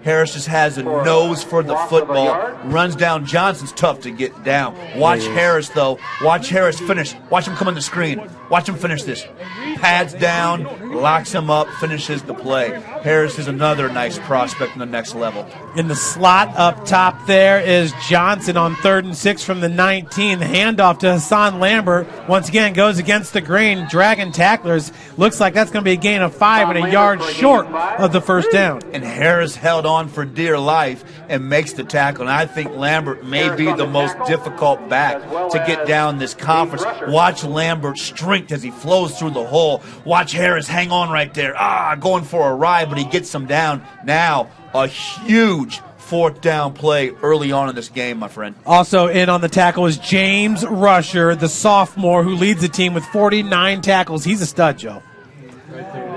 Harris just has a nose for the football. Runs down Johnson's tough to get down. Watch Harris, though. Watch Harris finish. Watch him come on the screen. Watch him finish this. Pads down, locks him up, finishes the play. Harris is another nice prospect on the next level. In the slot up top there is Johnson on 3rd and 6 from the 19. The handoff to Hassan Lambert. Once again, goes against the grain. Dragging tacklers. Looks like that's going to be a gain of 5 and a yard short of the first down. And Harris held on for dear life and makes the tackle. And I think Lambert may be the most difficult back to get down this conference. Watch Lambert's strength as he flows through the hole. Watch Harris hang on right there. Going for a ride, but he gets him down. Now, a huge 4th down play early on in this game, my friend. Also in on the tackle is James Rusher, the sophomore who leads the team with 49 tackles. He's a stud, Joe.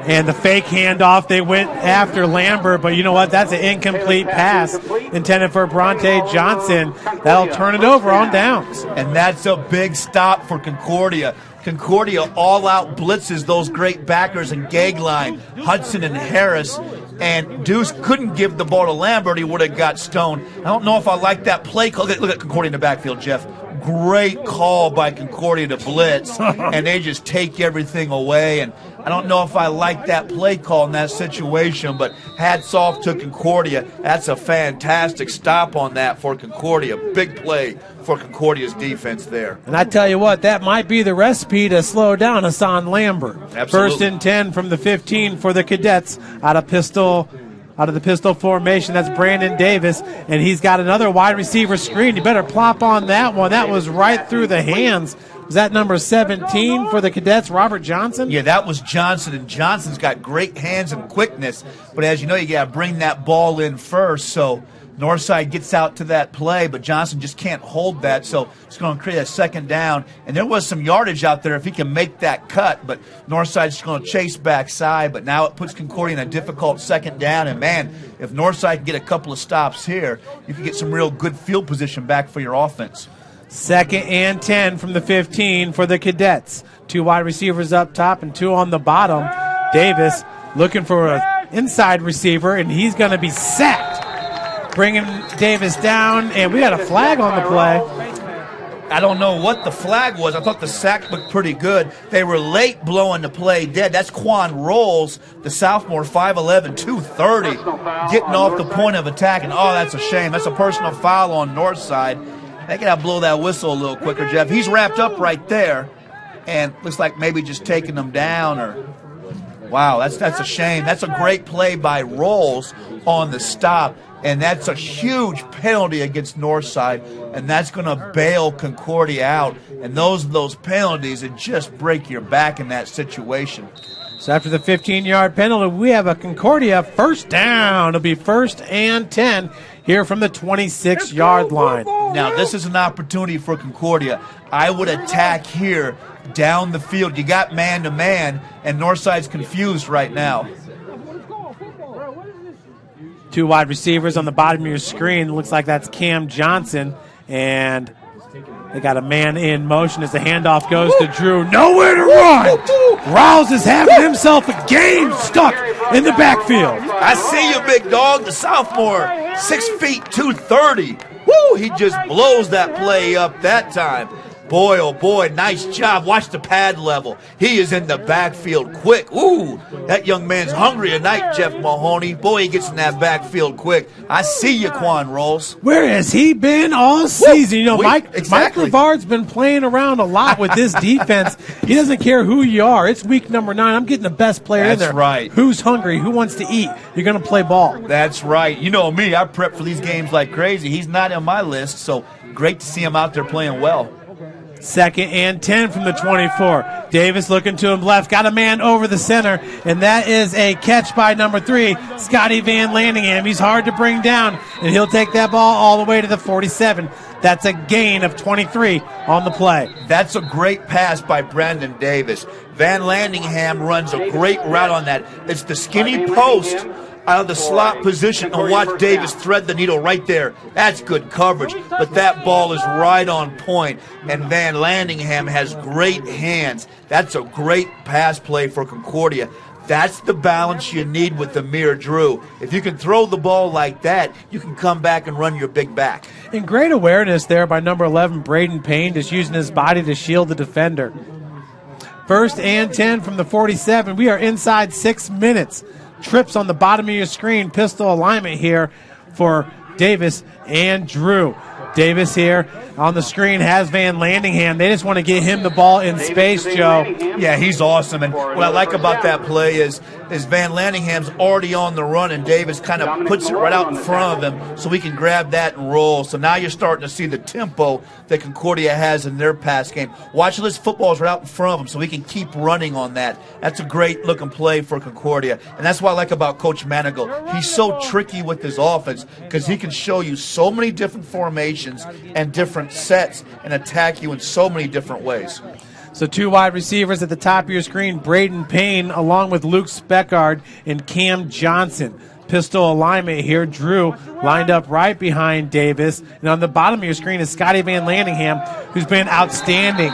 And the fake handoff, they went after Lambert, but you know what? That's an incomplete pass intended for Bronte Johnson. That'll turn it over on downs. And that's a big stop for Concordia. Concordia all-out blitzes those great backers in gag line, Hudson and Harris, and Deuce couldn't give the ball to Lambert. He would have got stoned. I don't know if I like that play call. Look at Concordia in the backfield, Jeff. Great call by Concordia to blitz, and they just take everything away. And I don't know if I like that play call in that situation, but hats off to Concordia. That's a fantastic stop on that for Concordia. Big play for Concordia's defense there. And I tell you what, that might be the recipe to slow down Hassan Lambert. Absolutely. 1st and 10 from the 15 for the Cadets out of the pistol formation. That's Brandon Davis, and he's got another wide receiver screen. You better plop on that one. That was right through the hands. Was that number 17 for the Cadets, Robert Johnson? Yeah, that was Johnson, and Johnson's got great hands and quickness. But as you know, you got to bring that ball in first. So Northside gets out to that play, but Johnson just can't hold that, so it's going to create a 2nd down. And there was some yardage out there if he can make that cut, but Northside's just going to chase backside. But now it puts Concordia in a difficult 2nd down. And, man, if Northside can get a couple of stops here, you can get some real good field position back for your offense. 2nd and 10 from the 15 for the Cadets. 2 wide receivers up top and 2 on the bottom. Davis looking for an inside receiver, and he's going to be sacked. Bringing Davis down, and we got a flag on the play. I don't know what the flag was. I thought the sack looked pretty good. They were late blowing the play dead. That's Quan Rolls, the sophomore, 5'11", 230, getting off the point of attack. And, that's a shame. That's a personal foul on Northside. They got to blow that whistle a little quicker, Jeff. He's wrapped up right there, and looks like maybe just taking them down. Wow, that's a shame. That's a great play by Rolls on the stop. And that's a huge penalty against Northside, and that's going to bail Concordia out. And those penalties that just break your back in that situation. So after the 15-yard penalty, we have a Concordia 1st down. It'll be 1st and 10 here from the 26-yard line. Now, this is an opportunity for Concordia. I would attack here down the field. You got man-to-man, and Northside's confused right now. 2 wide receivers on the bottom of your screen. Looks like that's Cam Johnson, and they got a man in motion as the handoff goes to Drew. Nowhere to run. Rawls is having himself a game stuck in the backfield. I see you, big dog. The sophomore, 6 feet, 230. Woo! He just blows that play up that time. Boy, oh boy, nice job. Watch the pad level. He is in the backfield quick. Ooh, that young man's hungry tonight, Jeff Mahoney. Boy, he gets in that backfield quick. I see you, Quan Rolls. Where has he been all season? You know, Mike Rivard's been playing around a lot with this defense. He doesn't care who you are. It's week number 9. I'm getting the best player in there. That's right. Who's hungry? Who wants to eat? You're going to play ball. That's right. You know me. I prep for these games like crazy. He's not on my list, so great to see him out there playing well. 2nd and 10 from the 24. Davis looking to him left. Got a man over the center, and that is a catch by number 3, Scotty Van Landingham. He's hard to bring down, and he'll take that ball all the way to the 47. That's a gain of 23 on the play. That's a great pass by Brandon Davis. Van Landingham runs a great route on that. It's the skinny post out of the slot position, and watch Davis thread the needle right there. That's good coverage, but that ball is right on point, and Van Landingham has great hands. That's a great pass play for Concordia. That's the balance you need with Amir Drew. If you can throw the ball like that, you can come back and run your big back. And great awareness there by number 11, Braden Payne, just using his body to shield the defender. 1st and 10 from the 47. We are inside 6 minutes. Trips on the bottom of your screen. Pistol alignment here for Davis and Drew. Davis here on the screen has Van Landingham. They just want to get him the ball in space, Joe. Yeah, he's awesome. And what I like about that play is Van Landingham's already on the run, and Davis kind of puts it right out in front of him so we can grab that and roll. So now you're starting to see the tempo that Concordia has in their pass game. Watch this football's right out in front of him so we can keep running on that. That's a great-looking play for Concordia. And that's what I like about Coach Manigault. He's so tricky with his offense because he can show you so many different formations and different sets and attack you in so many different ways. So 2 wide receivers at the top of your screen, Braden Payne along with Luke Speckard and Cam Johnson. Pistol alignment here. Drew lined up right behind Davis. And on the bottom of your screen is Scotty Van Landingham, who's been outstanding.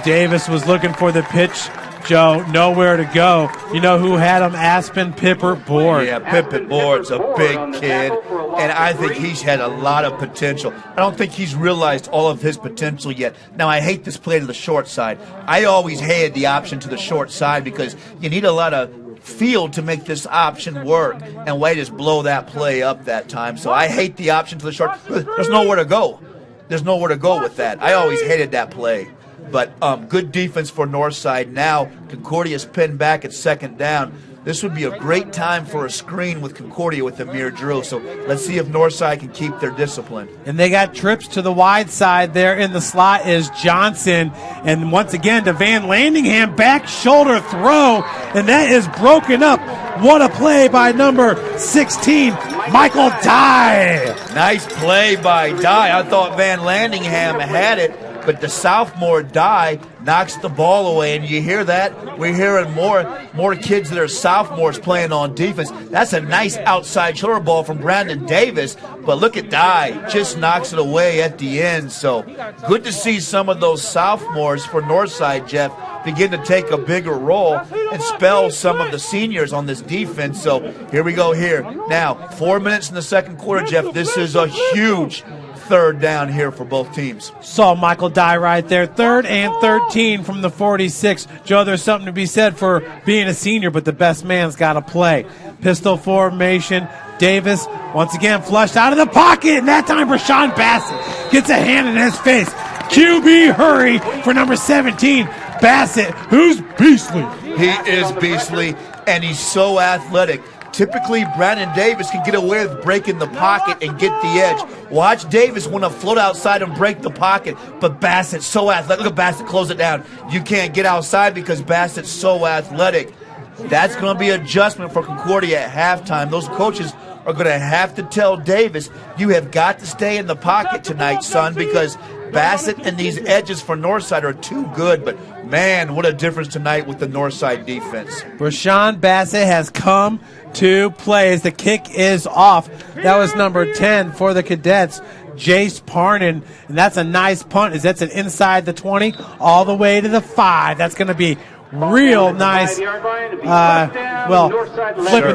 Davis was looking for the pitch, Joe, nowhere to go. You know who had him? Aspen Pippert Board. Yeah, Pippert Board's a big kid, and I think he's had a lot of potential. I don't think he's realized all of his potential yet. Now, I hate this play to the short side. I always hated the option to the short side because you need a lot of field to make this option work, and Wade just blow that play up that time. So I hate the option to the short. There's nowhere to go. There's nowhere to go with that. I always hated that play. But good defense for Northside. Now Concordia's pinned back at 2nd down. This would be a great time for a screen with Concordia with Amir Drew. So let's see if Northside can keep their discipline. And they got trips to the wide side there. In the slot is Johnson. And once again to Van Landingham, back shoulder throw. And that is broken up. What a play by number 16, Michael Dye. Nice play by Dye. I thought Van Landingham had it, but the sophomore Dye knocks the ball away, and you hear that? We're hearing more kids that are sophomores playing on defense. That's a nice outside shoulder ball from Brandon Davis, but look at Dye, just knocks it away at the end. So good to see some of those sophomores for Northside, Jeff, begin to take a bigger role and spell some of the seniors on this defense. So here we go here. Now, 4 minutes in the second quarter, Jeff. This is a huge 3rd down here for both teams. Saw Michael Dye right there. 3rd and 13 from the 46. Joe, there's something to be said for being a senior, but the best man's got to play. Pistol formation. Davis once again flushed out of the pocket, and that time Rashawn Bassett gets a hand in his face. QB hurry for number 17, Bassett, who's beastly. He is beastly, and he's so athletic. Typically, Brandon Davis can get away with breaking the pocket and get the edge. Watch Davis want to float outside and break the pocket, but Bassett's so athletic. Look at Bassett close it down. You can't get outside because Bassett's so athletic. That's going to be an adjustment for Concordia at halftime. Those coaches are going to have to tell Davis, you have got to stay in the pocket tonight, son, because Bassett and these edges for Northside are too good. But, man, what a difference tonight with the Northside defense. Rashawn Bassett has come to play as the kick is off. That was number 10 for the Cadets, Jace Parnan, and that's a nice punt. That's an inside the 20 all the way to the 5. That's going to be real nice, flipping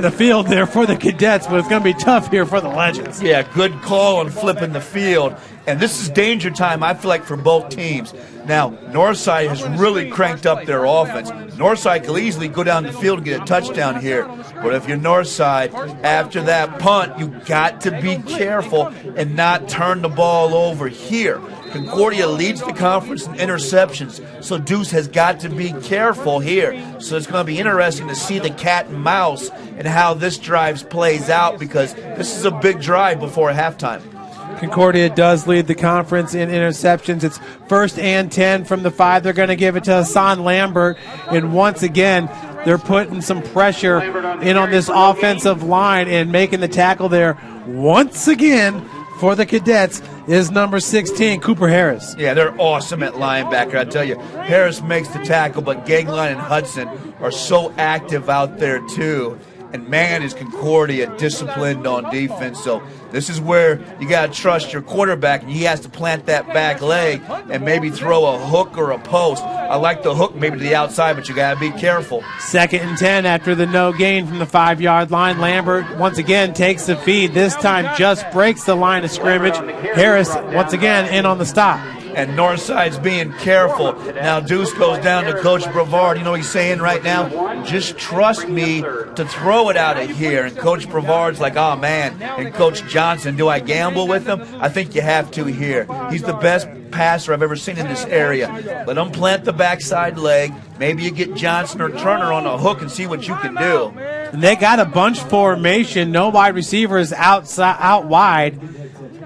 the field there for the Cadets, but it's going to be tough here for the Legends. Yeah, good call on flipping the field. And this is danger time, I feel like, for both teams. Now, Northside has really cranked up their offense. Northside could easily go down the field and get a touchdown here. But if you're Northside, after that punt, you got to be careful and not turn the ball over here. Concordia leads the conference in interceptions, so Deuce has got to be careful here. So it's going to be interesting to see the cat and mouse and how this drive plays out, because this is a big drive before halftime. Concordia does lead the conference in interceptions. It's 1st and 10 from the 5. They're going to give it to Hassan Lambert, and once again, they're putting some pressure in on this offensive line and making the tackle there once again for the Cadets is number 16, Cooper Harris. Yeah, they're awesome at linebacker, I tell you. Harris makes the tackle, but Gagline and Hudson are so active out there too. And man, is Concordia disciplined on defense. So this is where you got to trust your quarterback, and he has to plant that back leg and maybe throw a hook or a post. I like the hook maybe to the outside, but you got to be careful. 2nd and 10 after the no gain from the 5-yard line. Lambert once again takes the feed. This time just breaks the line of scrimmage. Harris once again in on the stop. And Northside's being careful. Now Deuce goes down to Coach Brevard. You know what he's saying right now? Just trust me to throw it out of here. And Coach Brevard's like, oh, man. And Coach Johnson, do I gamble with him? I think you have to here. He's the best passer I've ever seen in this area. Let him plant the backside leg. Maybe you get Johnson or Turner on a hook and see what you can do. And they got a bunch formation. No wide receivers out wide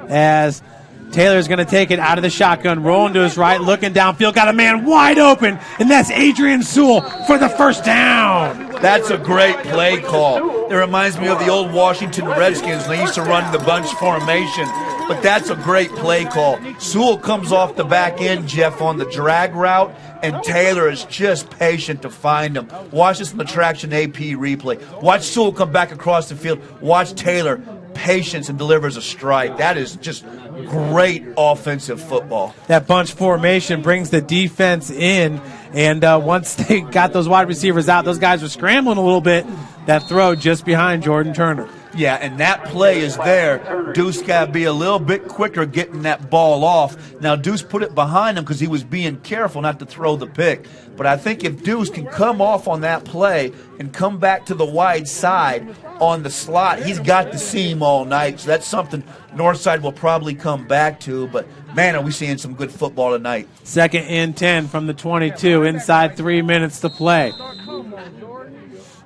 as Taylor's going to take it out of the shotgun, rolling to his right, looking downfield, got a man wide open, and that's Adrian Sewell for the first down. That's a great play call. It reminds me of the old Washington Redskins when they used to run the bunch formation, but that's a great play call. Sewell comes off the back end, Jeff, on the drag route, and Taylor is just patient to find him. Watch this in the Traction AP replay. Watch Sewell come back across the field. Watch Taylor. Patience and delivers a strike. That is just great offensive football. That bunch formation brings the defense in, and once they got those wide receivers out, those guys were scrambling a little bit. That throw just behind Jordan Turner. Yeah, and that play is there. Deuce got to be a little bit quicker getting that ball off. Now, Deuce put it behind him because he was being careful not to throw the pick. But I think if Deuce can come off on that play and come back to the wide side on the slot, he's got the seam all night. So that's something Northside will probably come back to. But, man, are we seeing some good football tonight. 2nd and 10 from the 22, inside 3 minutes to play.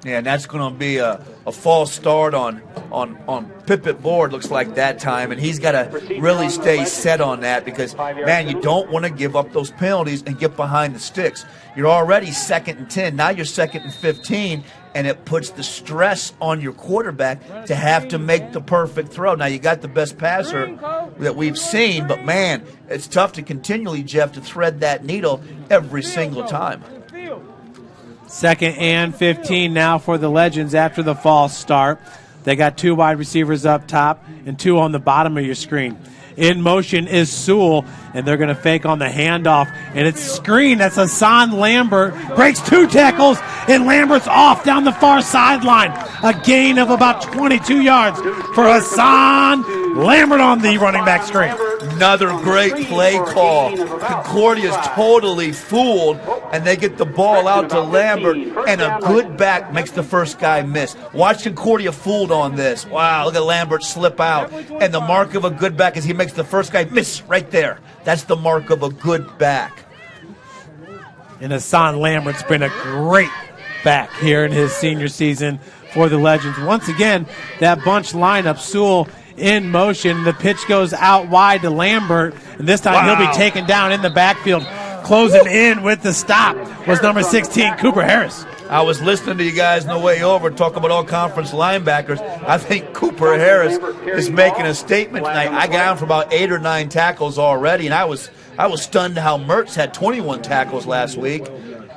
Yeah, and that's going to be a false start on Pippet Board, looks like that time, and he's got to really stay set on that because, man, you don't want to give up those penalties and get behind the sticks. You're already 2nd and 10. Now you're 2nd and 15, and it puts the stress on your quarterback to have to make the perfect throw. Now, you got the best passer that we've seen, but, man, it's tough to continually, Jeff, to thread that needle every single time. 2nd and 15 now for the Legends after the false start. They got 2 wide receivers up top and 2 on the bottom of your screen. In motion is Sewell, and they're going to fake on the handoff. And it's screen. That's Hassan Lambert. Breaks 2 tackles, and Lambert's off down the far sideline. A gain of about 22 yards for Hassan Lambert on the running back screen. Another great play call. Concordia's totally fooled, and they get the ball out to Lambert, and a good back makes the first guy miss. Watch Concordia fooled on this. Wow, look at Lambert slip out. And the mark of a good back is he makes the first guy miss right there. That's the mark of a good back. And Hassan Lambert's been a great back here in his senior season for the Legends. Once again, that bunch lineup, Sewell in motion. The pitch goes out wide to Lambert, and this time he'll be taken down in the backfield. Closing in with the stop was number 16, Cooper Harris. I was listening to you guys on the way over talk about all conference linebackers. I think Cooper Harris is making a statement tonight. I got him for about 8 or 9 tackles already, and I was stunned how Mertz had 21 tackles last week.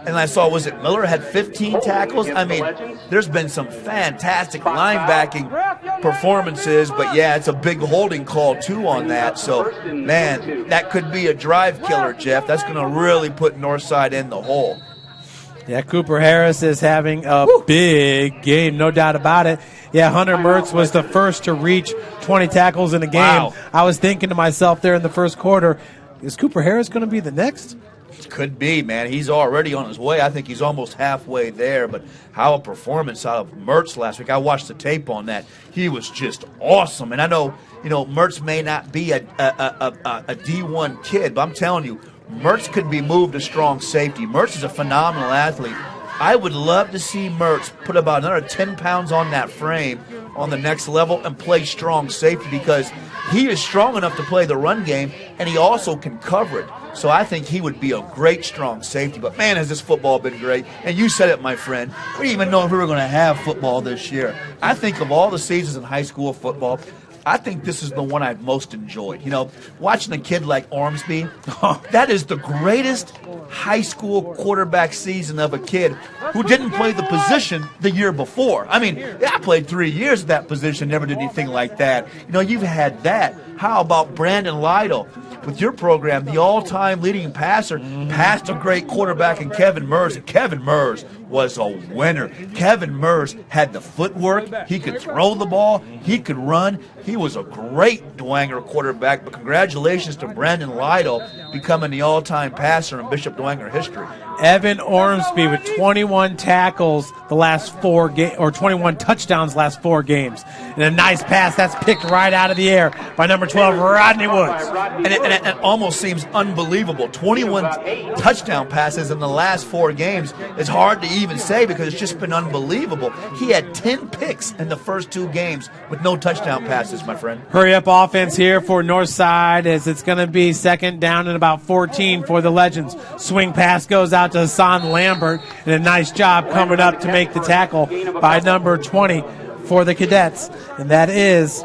And I saw, was it Miller had 15 tackles? I mean, there's been some fantastic linebacking performances, but yeah, it's a big holding call too on that. So, man, that could be a drive killer, Jeff. That's going to really put Northside in the hole. Yeah, Cooper Harris is having a big game, no doubt about it. Yeah, Hunter Mertz was the first to reach 20 tackles in a game. Wow. I was thinking to myself there in the first quarter, is Cooper Harris going to be the next? Could be, man. He's already on his way. I think he's almost halfway there. But how a performance out of Mertz last week. I watched the tape on that. He was just awesome. And I know, Mertz may not be a D1 kid, but I'm telling you, Mertz could be moved to strong safety. Mertz is a phenomenal athlete. I would love to see Mertz put about another 10 pounds on that frame on the next level and play strong safety because he is strong enough to play the run game, and he also can cover it. So I think he would be a great strong safety. But, man, has this football been great. And you said it, my friend. We didn't even know if we were going to have football this year. I think of all the seasons in high school football, I think this is the one I've most enjoyed. You know, watching a kid like Ormsby, that is the greatest high school quarterback season of a kid who didn't play the position the year before. I mean, I played 3 years at that position, never did anything like that. You know, you've had that. How about Brandon Lytle? With your program, the all-time leading passer, passed a great quarterback in Kevin Mers. And Kevin Mers was a winner. Kevin Mers had the footwork. He could throw the ball. He could run. He was a great Dwenger quarterback. But congratulations to Brandon Lytle becoming the all-time passer in Bishop Dwenger history. Evan Ormsby with 21 tackles the last 4 games, or 21 touchdowns last 4 games. And a nice pass that's picked right out of the air by number 12, Rodney Woods. And it almost seems unbelievable. 21 touchdown passes in the last 4 games. It's hard to even say because it's just been unbelievable. He had 10 picks in the first 2 games with no touchdown passes, my friend. Hurry up offense here for Northside as it's going to be second down and about 14 for the Legends. Swing pass goes out to Hassan Lambert, and a nice job coming up to make the tackle by number 20 for the Cadets, and that is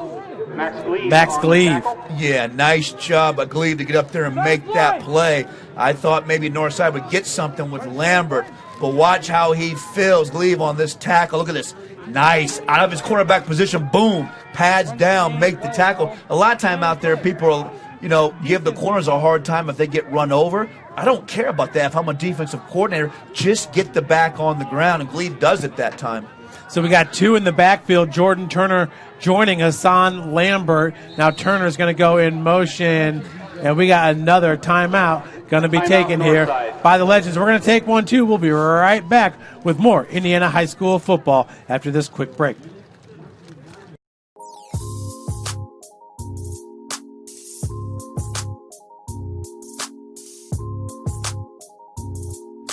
Max Gleave. Yeah, nice job by Gleave to get up there and make that play. I thought maybe Northside would get something with Lambert, but watch how he fills Gleave on this tackle. Look at this. Nice. Out of his quarterback position, boom, pads down, make the tackle. A lot of time out there, people give the corners a hard time if they get run over. I don't care about that. If I'm a defensive coordinator, just get the back on the ground, and Gleave does it that time. So we got 2 in the backfield. Jordan Turner joining Hassan Lambert. Now Turner's going to go in motion, and we got another timeout going to be taken here by the Legends. We're going to take one, too. We'll be right back with more Indiana High School football after this quick break.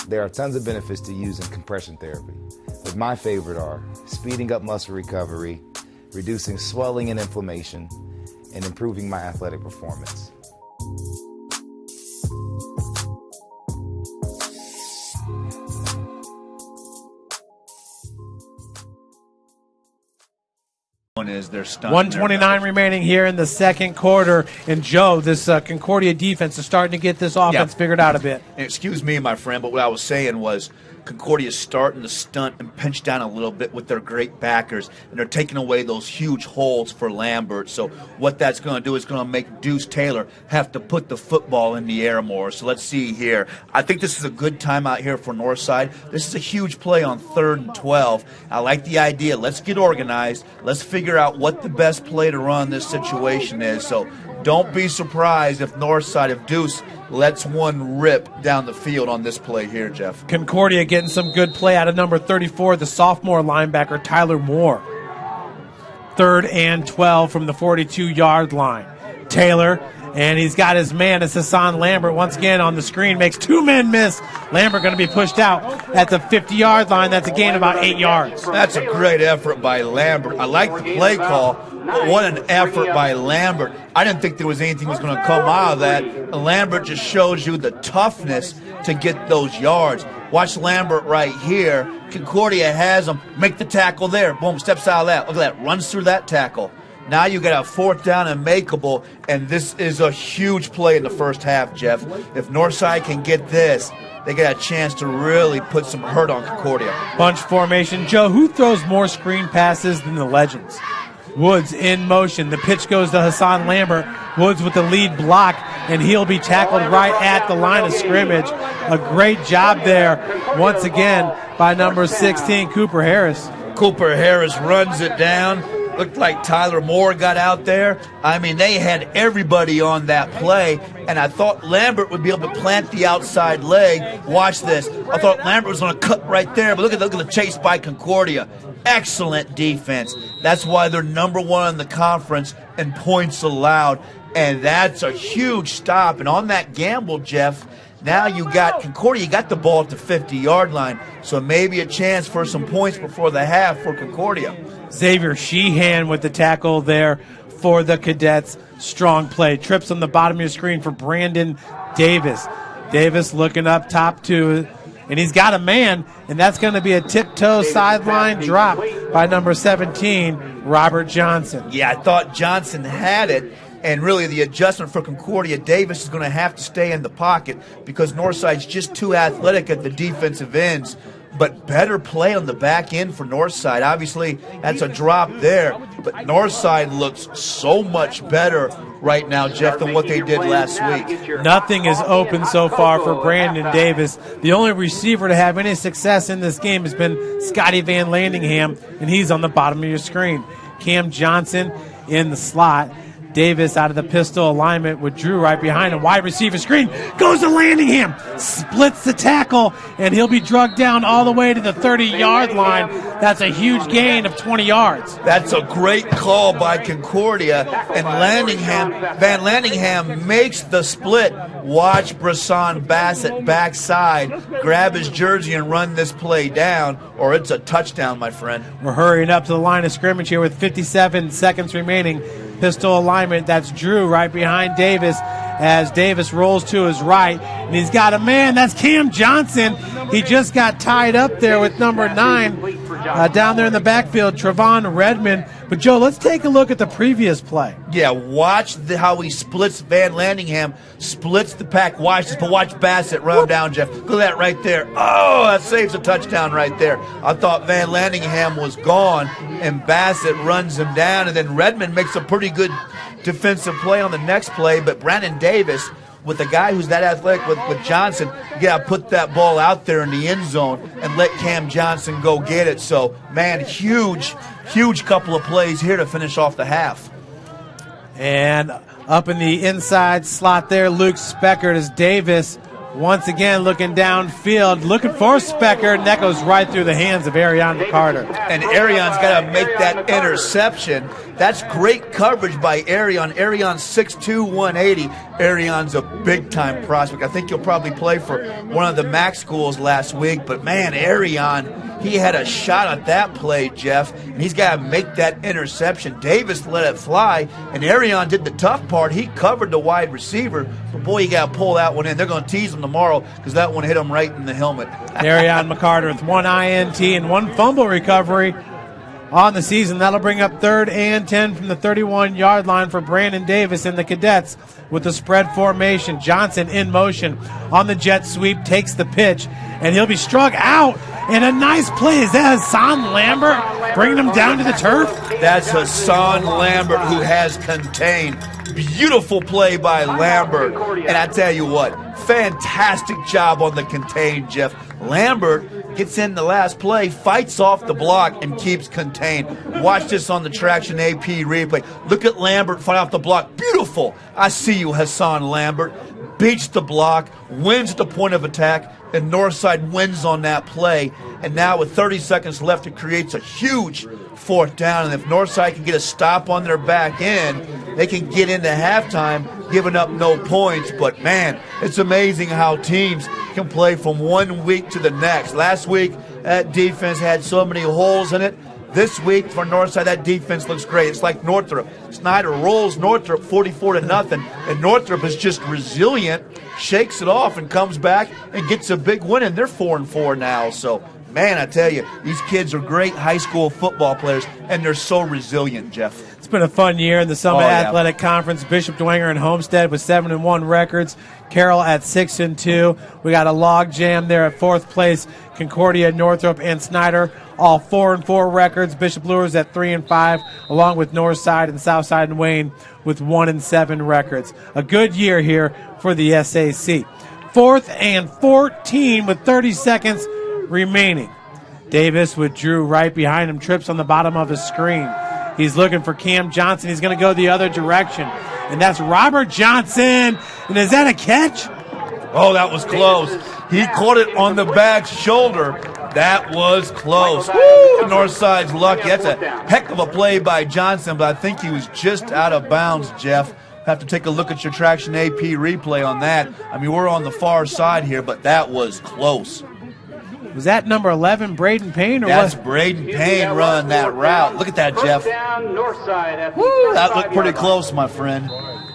There are tons of benefits to using compression therapy, but my favorite are speeding up muscle recovery, reducing swelling and inflammation, and improving my athletic performance. Is they're stunned. 1:29 remaining here in the second quarter. And Joe, this Concordia defense is starting to get this offense figured out a bit. Excuse me, my friend, but what I was saying was Concordia's starting to stunt and pinch down a little bit with their great backers, and they're taking away those huge holes for Lambert. So what that's going to do is going to make Deuce Taylor have to put the football in the air more. So let's see here. I think this is a good time out here for Northside. This is a huge play on 3rd and 12. I like the idea. Let's get organized. Let's figure out what the best play to run this situation is. So don't be surprised if Northside, if Deuce lets one rip down the field on this play here, Jeff. Concordia getting some good play out of number 34, the sophomore linebacker, Tyler Moore. 3rd and 12 from the 42-yard line. Taylor, and he's got his man, it's Hassan Lambert once again on the screen, makes 2 men miss. Lambert going to be pushed out at the 50-yard line. That's a gain of about 8 yards. That's a great effort by Lambert. I like the play call, but what an effort by Lambert. I didn't think there was anything was going to come out of that. Lambert just shows you the toughness to get those yards. Watch Lambert right here. Concordia has him. Make the tackle there. Boom, steps out of that. Look at that. Runs through that tackle. Now you got a 4th down and makeable, and this is a huge play in the first half, Jeff. If Northside can get this, they got a chance to really put some hurt on Concordia. Bunch formation. Joe, who throws more screen passes than the Legends? Woods in motion. The pitch goes to Hassan Lambert. Woods with the lead block, and he'll be tackled right at the line of scrimmage. A great job there, once again, by number 16, Cooper Harris. Cooper Harris runs it down. Looked like Tyler Moore got out there. I mean, they had everybody on that play, and I thought Lambert would be able to plant the outside leg. Watch this. I thought Lambert was going to cut right there, but look at the chase by Concordia. Excellent defense. That's why they're number 1 in the conference in points allowed, and that's a huge stop. And on that gamble, Jeff, now you got Concordia, you got the ball at the 50-yard line, so maybe a chance for some points before the half for Concordia. Xavier Sheehan with the tackle there for the Cadets. Strong play. Trips on the bottom of your screen for Brandon Davis. Davis looking up top to, and he's got a man, and that's going to be a tiptoe sideline drop by number 17, Robert Johnson. Yeah, I thought Johnson had it. And really, the adjustment for Concordia, Davis is going to have to stay in the pocket because Northside's just too athletic at the defensive ends. But better play on the back end for Northside. Obviously, that's a drop there. But Northside looks so much better right now, Jeff, than what they did last week. Nothing is open so far for Brandon Davis. The only receiver to have any success in this game has been Scotty Van Landingham, and he's on the bottom of your screen. Cam Johnson in the slot. Davis out of the pistol alignment with Drew right behind him. Wide receiver screen. Goes to Landingham. Splits the tackle, and he'll be drugged down all the way to the 30-yard line. That's a huge gain of 20 yards. That's a great call by Concordia. And Van Landingham makes the split. Watch Brisson Bassett backside, grab his jersey and run this play down, or it's a touchdown, my friend. We're hurrying up to the line of scrimmage here with 57 seconds remaining. Pistol alignment, that's Drew right behind Davis as Davis rolls to his right, and he's got a man, that's Cam Johnson. He just got tied up there with number 9 down there in the backfield, Trevon Redmond. But, Joe, let's take a look at the previous play. Yeah, watch how he splits Van Landingham, splits the pack. Watch this, but watch Bassett run down, Jeff. Look at that right there. Oh, that saves a touchdown right there. I thought Van Landingham was gone, and Bassett runs him down, and then Redmond makes a pretty good defensive play on the next play, but Brandon Davis, with a guy who's that athletic with Johnson, you got to put that ball out there in the end zone and let Cam Johnson go get it. So, man, huge couple of plays here to finish off the half. And up in the inside slot there, Luke Speckert as Davis once again looking downfield, looking for Speckert, and that goes right through the hands of Arion Carter. And Arion's got to make that interception. That's great coverage by Arion. Arion's 6'2", 180. Arion's a big-time prospect. I think he'll probably play for one of the MAC schools last week. But, man, Arion, he had a shot at that play, Jeff, and he's got to make that interception. Davis let it fly, and Arion did the tough part. He covered the wide receiver, but, boy, you got to pull that one in. They're going to tease him tomorrow because that one hit him right in the helmet. Arion McCarter with 1 INT and 1 fumble recovery on the season. That'll bring up 3rd and 10 from the 31-yard line for Brandon Davis and the Cadets with the spread formation. Johnson in motion on the jet sweep, takes the pitch, and he'll be struck out. And a nice play. Is that Hassan Lambert bringing him down to the turf? That's Hassan Lambert who has contained. Beautiful play by Lambert. And I tell you what, fantastic job on the contain, Jeff. Lambert gets in the last play, fights off the block, and keeps contained. Watch this on the Traction AP replay. Look at Lambert fight off the block. Beautiful. I see you, Hassan Lambert. Beats the block, wins at the point of attack, and Northside wins on that play. And now with 30 seconds left, it creates a huge 4th down. And if Northside can get a stop on their back end, they can get into halftime giving up no points. But, man, it's amazing how teams can play from one week to the next. Last week, that defense had so many holes in it. This week for Northside, that defense looks great. It's like Northrop. Snyder rolls Northrop 44-0, and Northrop is just resilient, shakes it off, and comes back and gets a big win, and they're 4-4 now. So, man, I tell you, these kids are great high school football players, and they're so resilient, Jeff. It's been a fun year in the Summit Athletic Conference. Bishop Dwenger and Homestead with 7-1 records. Carroll at 6-2. We got a log jam there at 4th place. Concordia, Northrop, and Snyder all 4-4 records. Bishop Luers at 3-5, along with Northside and Southside and Wayne with 1-7 records. A good year here for the SAC. 4th and 14 with 30 seconds remaining. Davis with Drew right behind him, trips on the bottom of his screen. He's looking for Cam Johnson. He's going to go the other direction. And that's Robert Johnson. And is that a catch? Oh, that was close. He caught it on the back shoulder. That was close. Woo! Northside's lucky. That's a heck of a play by Johnson, but I think he was just out of bounds, Jeff. Have to take a look at your Traction AP replay on that. I mean, we're on the far side here, but that was close. Was that number 11, Braden Payne? Or That's what? Braden Payne running that route. Look at that, Jeff. Woo, that looked pretty close, my friend.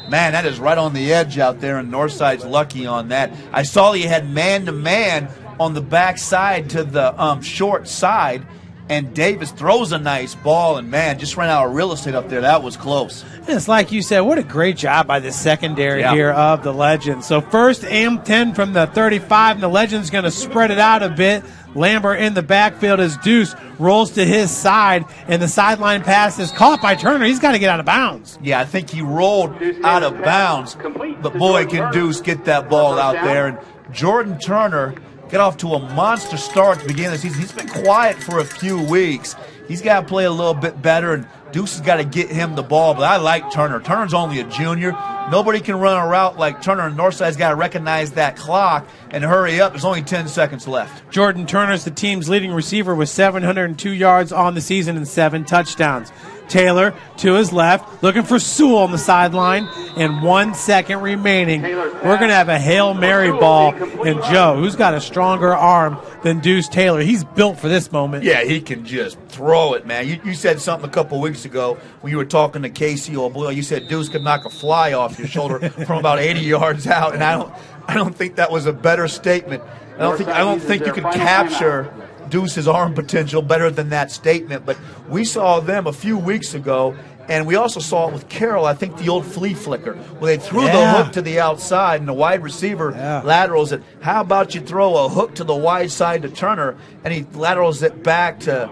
Man, that is right on the edge out there, and Northside's lucky on that. I saw he had man-to-man on the back side to the short side, and Davis throws a nice ball, and, man, just ran out of real estate up there. That was close. It's like you said, what a great job by the secondary here of the Legends. So first and 10 from the 35, and the Legends going to spread it out a bit. Lambert in the backfield as Deuce rolls to his side, and the sideline pass is caught by Turner. He's got to get out of bounds. Yeah, I think he rolled out of bounds, but boy, can Deuce get that ball out there. And Jordan Turner got off to a monster start at the beginning of the season. He's been quiet for a few weeks. He's got to play a little bit better, and Deuce has got to get him the ball. But I like Turner. Turner's only a junior. Nobody can run a route like Turner, and Northside's got to recognize that clock and hurry up. There's only 10 seconds left. Jordan Turner's the team's leading receiver with 702 yards on the season and 7 touchdowns. Taylor to his left, looking for Sewell on the sideline, and 1 second remaining. We're going to have a Hail Mary ball, and Joe, who's got a stronger arm than Deuce Taylor. He's built for this moment. Yeah, he can just throw it, man. You said something a couple weeks ago when you were talking to Casey O'Boyle. You said Deuce could knock a fly off your shoulder from about 80 yards out, and I don't think that was a better statement. I don't think you could capture Deuce's arm potential better than that statement. But we saw them a few weeks ago, and we also saw it with Carroll, I think the old flea flicker, where they threw the hook to the outside and the wide receiver laterals it. How about you throw a hook to the wide side to Turner, and he laterals it back to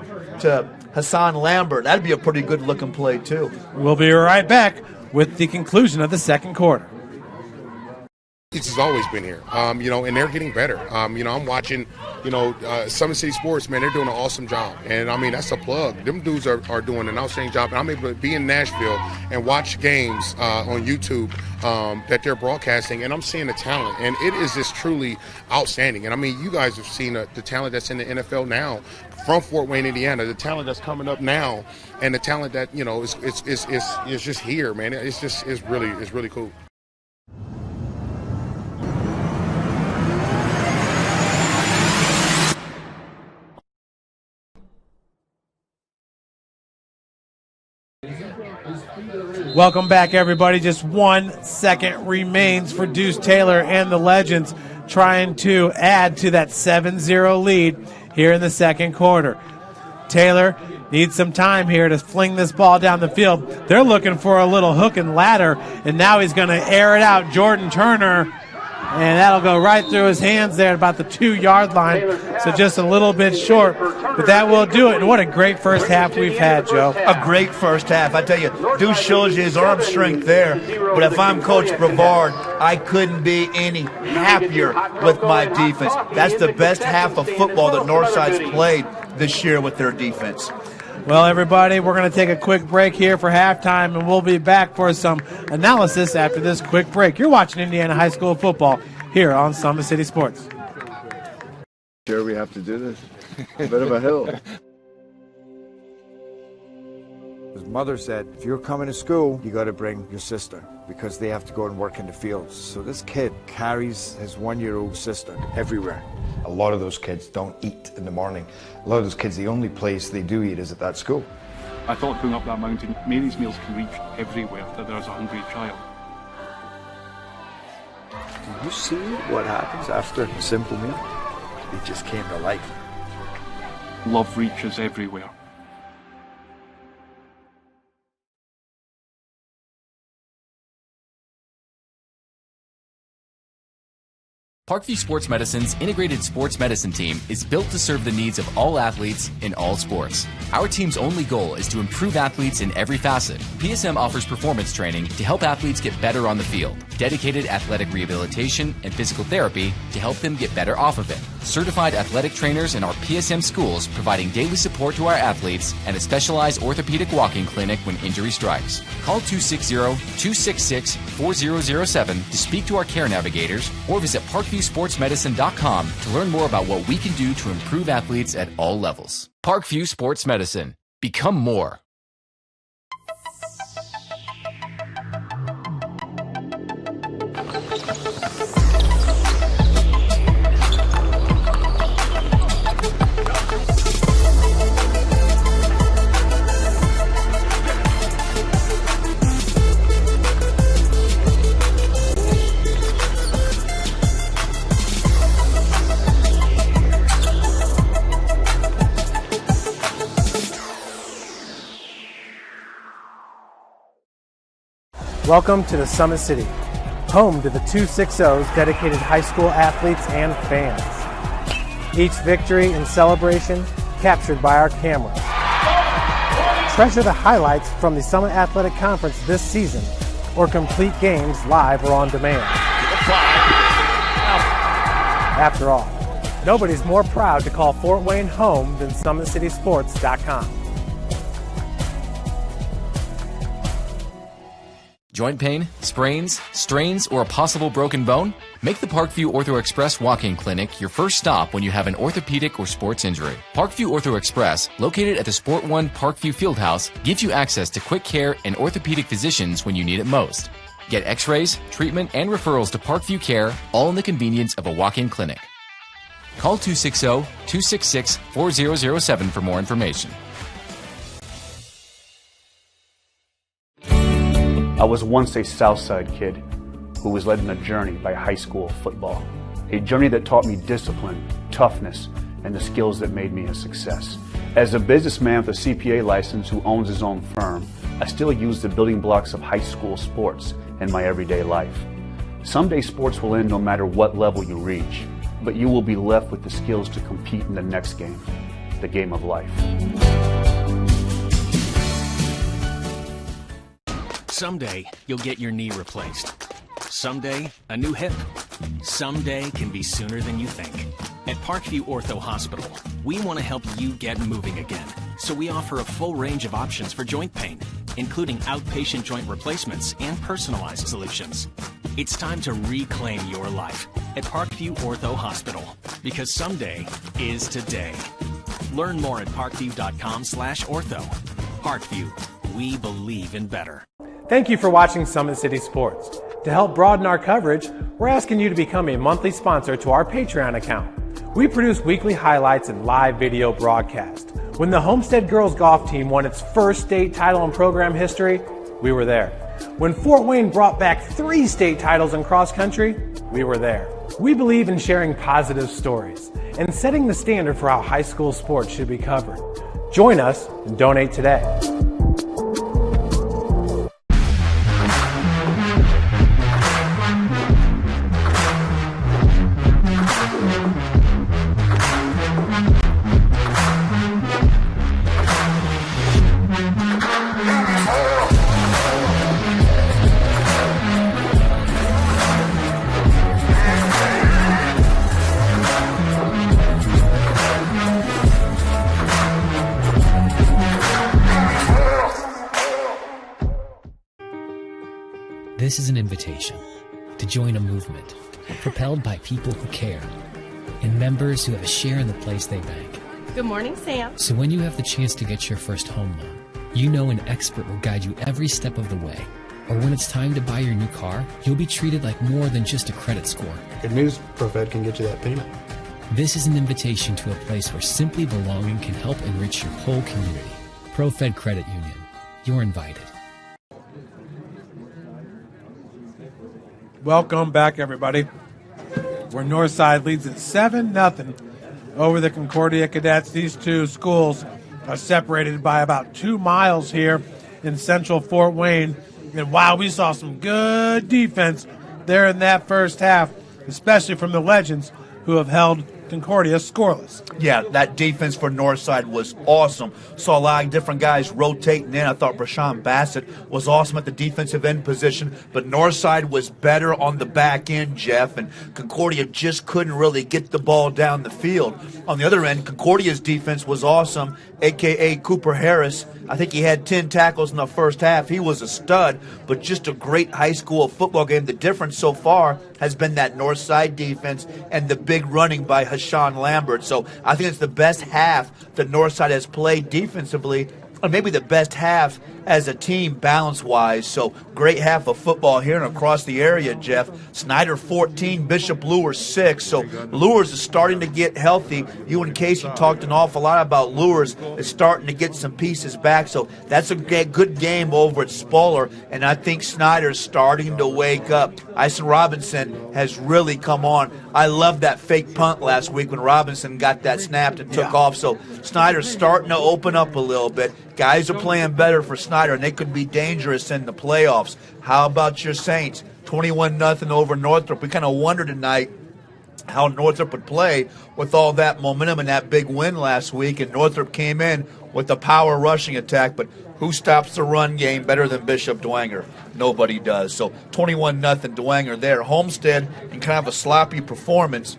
Hassan Lambert? That'd be a pretty good-looking play, too. We'll be right back with the conclusion of the second quarter. It's always been here, and they're getting better. I'm watching, Summit City Sports, man, they're doing an awesome job. And, that's a plug. Them dudes are doing an outstanding job. And I'm able to be in Nashville and watch games on YouTube that they're broadcasting, and I'm seeing the talent. And it is just truly outstanding. And, you guys have seen the talent that's in the NFL now from Fort Wayne, Indiana, the talent that's coming up now, and the talent that, is just here, man. It's really cool. Welcome back, everybody. Just 1 second remains for Deuce Taylor and the Legends trying to add to that 7-0 lead here in the second quarter. Taylor needs some time here to fling this ball down the field. They're looking for a little hook and ladder, and now he's going to air it out. Jordan Turner, and that'll go right through his hands there at about the 2-yard line, so just a little bit short, but that will do it. And what a great first half we've had, Joe. A great first half. I tell you, Deuce shows you his arm strength there, but if I'm Coach Brevard, I couldn't be any happier with my defense. That's the best half of football that Northside's played this year with their defense. Well, everybody, we're going to take a quick break here for halftime, and we'll be back for some analysis after this quick break. You're watching Indiana High School football here on Summit City Sports. Sure, we have to do this. A bit of a hill. His mother said, if you're coming to school, you got to bring your sister because they have to go and work in the fields. So this kid carries his 1-year-old sister everywhere. A lot of those kids don't eat in the morning. A lot of those kids, the only place they do eat is at that school. I thought going up that mountain, Mary's meals can reach everywhere that there's a hungry child. Do you see what happens after a simple meal? It just came to life. Love reaches everywhere. Parkview Sports Medicine's integrated sports medicine team is built to serve the needs of all athletes in all sports. Our team's only goal is to improve athletes in every facet. PSM offers performance training to help athletes get better on the field, dedicated athletic rehabilitation and physical therapy to help them get better off of it, certified athletic trainers in our PSM schools providing daily support to our athletes, and a specialized orthopedic walking clinic when injury strikes. Call 260-266-4007 to speak to our care navigators or visit ParkviewSportsMedicine.com to learn more about what we can do to improve athletes at all levels. Parkview Sports Medicine. Become more. Welcome to the Summit City, home to the 260's dedicated high school athletes and fans. Each victory and celebration captured by our cameras. Treasure the highlights from the Summit Athletic Conference this season, or complete games live or on demand. After all, nobody's more proud to call Fort Wayne home than SummitCitySports.com. Joint pain, sprains, strains, or a possible broken bone? Make the Parkview Ortho Express walk-in clinic your first stop when you have an orthopedic or sports injury. Parkview Ortho Express, located at the Sport One Parkview Fieldhouse, gives you access to quick care and orthopedic physicians when you need it most. Get x-rays, treatment, and referrals to Parkview Care, all in the convenience of a walk-in clinic. Call 260-266-4007 for more information. I was once a Southside kid who was led on a journey by high school football. A journey that taught me discipline, toughness, and the skills that made me a success. As a businessman with a CPA license who owns his own firm, I still use the building blocks of high school sports in my everyday life. Someday sports will end no matter what level you reach, but you will be left with the skills to compete in the next game, the game of life. Someday, you'll get your knee replaced. Someday, a new hip. Someday can be sooner than you think. At Parkview Ortho Hospital, we want to help you get moving again. So we offer a full range of options for joint pain, including outpatient joint replacements and personalized solutions. It's time to reclaim your life at Parkview Ortho Hospital, because someday is today. Learn more at parkview.com/ortho. Parkview, we believe in better. Thank you for watching Summit City Sports. To help broaden our coverage, we're asking you to become a monthly sponsor to our Patreon account. We produce weekly highlights and live video broadcast. When the Homestead Girls Golf Team won its first state title in program history, we were there. When Fort Wayne brought back 3 state titles in cross country, we were there. We believe in sharing positive stories and setting the standard for how high school sports should be covered. Join us and donate today. This is an invitation to join a movement propelled by people who care and members who have a share in the place they bank. Good morning, Sam. So when you have the chance to get your first home loan, you know an expert will guide you every step of the way. Or when it's time to buy your new car, you'll be treated like more than just a credit score. Good news, ProFed can get you that payment. This is an invitation to a place where simply belonging can help enrich your whole community. ProFed Credit Union. You're invited. Welcome back, everybody. Where Northside leads at 7-0 over the Concordia Cadets. These two schools are separated by about 2 miles here in central Fort Wayne. And wow, we saw some good defense there in that first half, especially from the legends who have held Concordia scoreless. Yeah, that defense for Northside was awesome. Saw a lot of different guys rotating in. I thought Brashawn Bassett was awesome at the defensive end position, but Northside was better on the back end, Jeff, and Concordia just couldn't really get the ball down the field. On the other end, Concordia's defense was awesome, a.k.a. Cooper Harris. I think he had 10 tackles in the first half. He was a stud, but just a great high school football game. The difference so far has been that Northside defense and the big running by Hashawn Lambert. So I think it's the best half that Northside has played defensively, or maybe the best half as a team balance-wise. So great half of football here and across the area, Jeff. Snyder 14, Bishop Lures 6. So Lures is starting to get healthy. You and Casey talked an awful lot about Lures. It's starting to get some pieces back. So that's a good game over at Spoller. And I think Snyder's starting to wake up. Ison Robinson has really come on. I loved that fake punt last week when Robinson got that snapped and took off. So Snyder's starting to open up a little bit. Guys are playing better for Snyder, and they could be dangerous in the playoffs. How about your Saints? 21-0 over Northrop. We kind of wondered tonight how Northrop would play with all that momentum and that big win last week, and Northrop came in with a power rushing attack, but who stops the run game better than Bishop Dwenger? Nobody does. So 21-0 Dwenger there. Homestead in kind of a sloppy performance.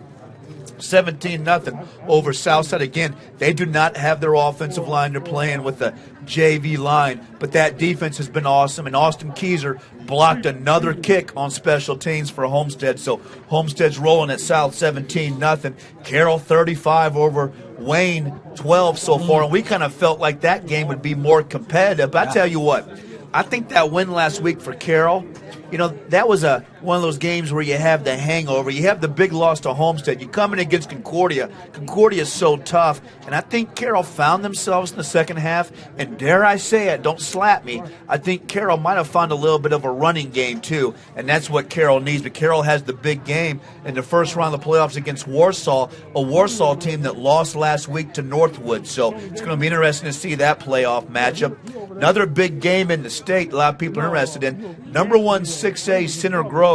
17-0 over Southside. Again, they do not have their offensive line. They're playing with the JV line, but that defense has been awesome, and Austin Keyser blocked another kick on special teams for Homestead. So Homestead's rolling at South 17-0. Carroll 35 over Wayne 12 so far, and we kind of felt like that game would be more competitive. But I tell you what, I think that win last week for Carroll, that was one of those games where you have the hangover. You have the big loss to Homestead. You come in against Concordia. Concordia is so tough. And I think Carroll found themselves in the second half. And dare I say it, don't slap me, I think Carroll might have found a little bit of a running game too. And that's what Carroll needs. But Carroll has the big game in the first round of the playoffs against Warsaw, a Warsaw team that lost last week to Northwood. So it's going to be interesting to see that playoff matchup. Another big game in the state a lot of people are interested in. Number 1 6A Center Grove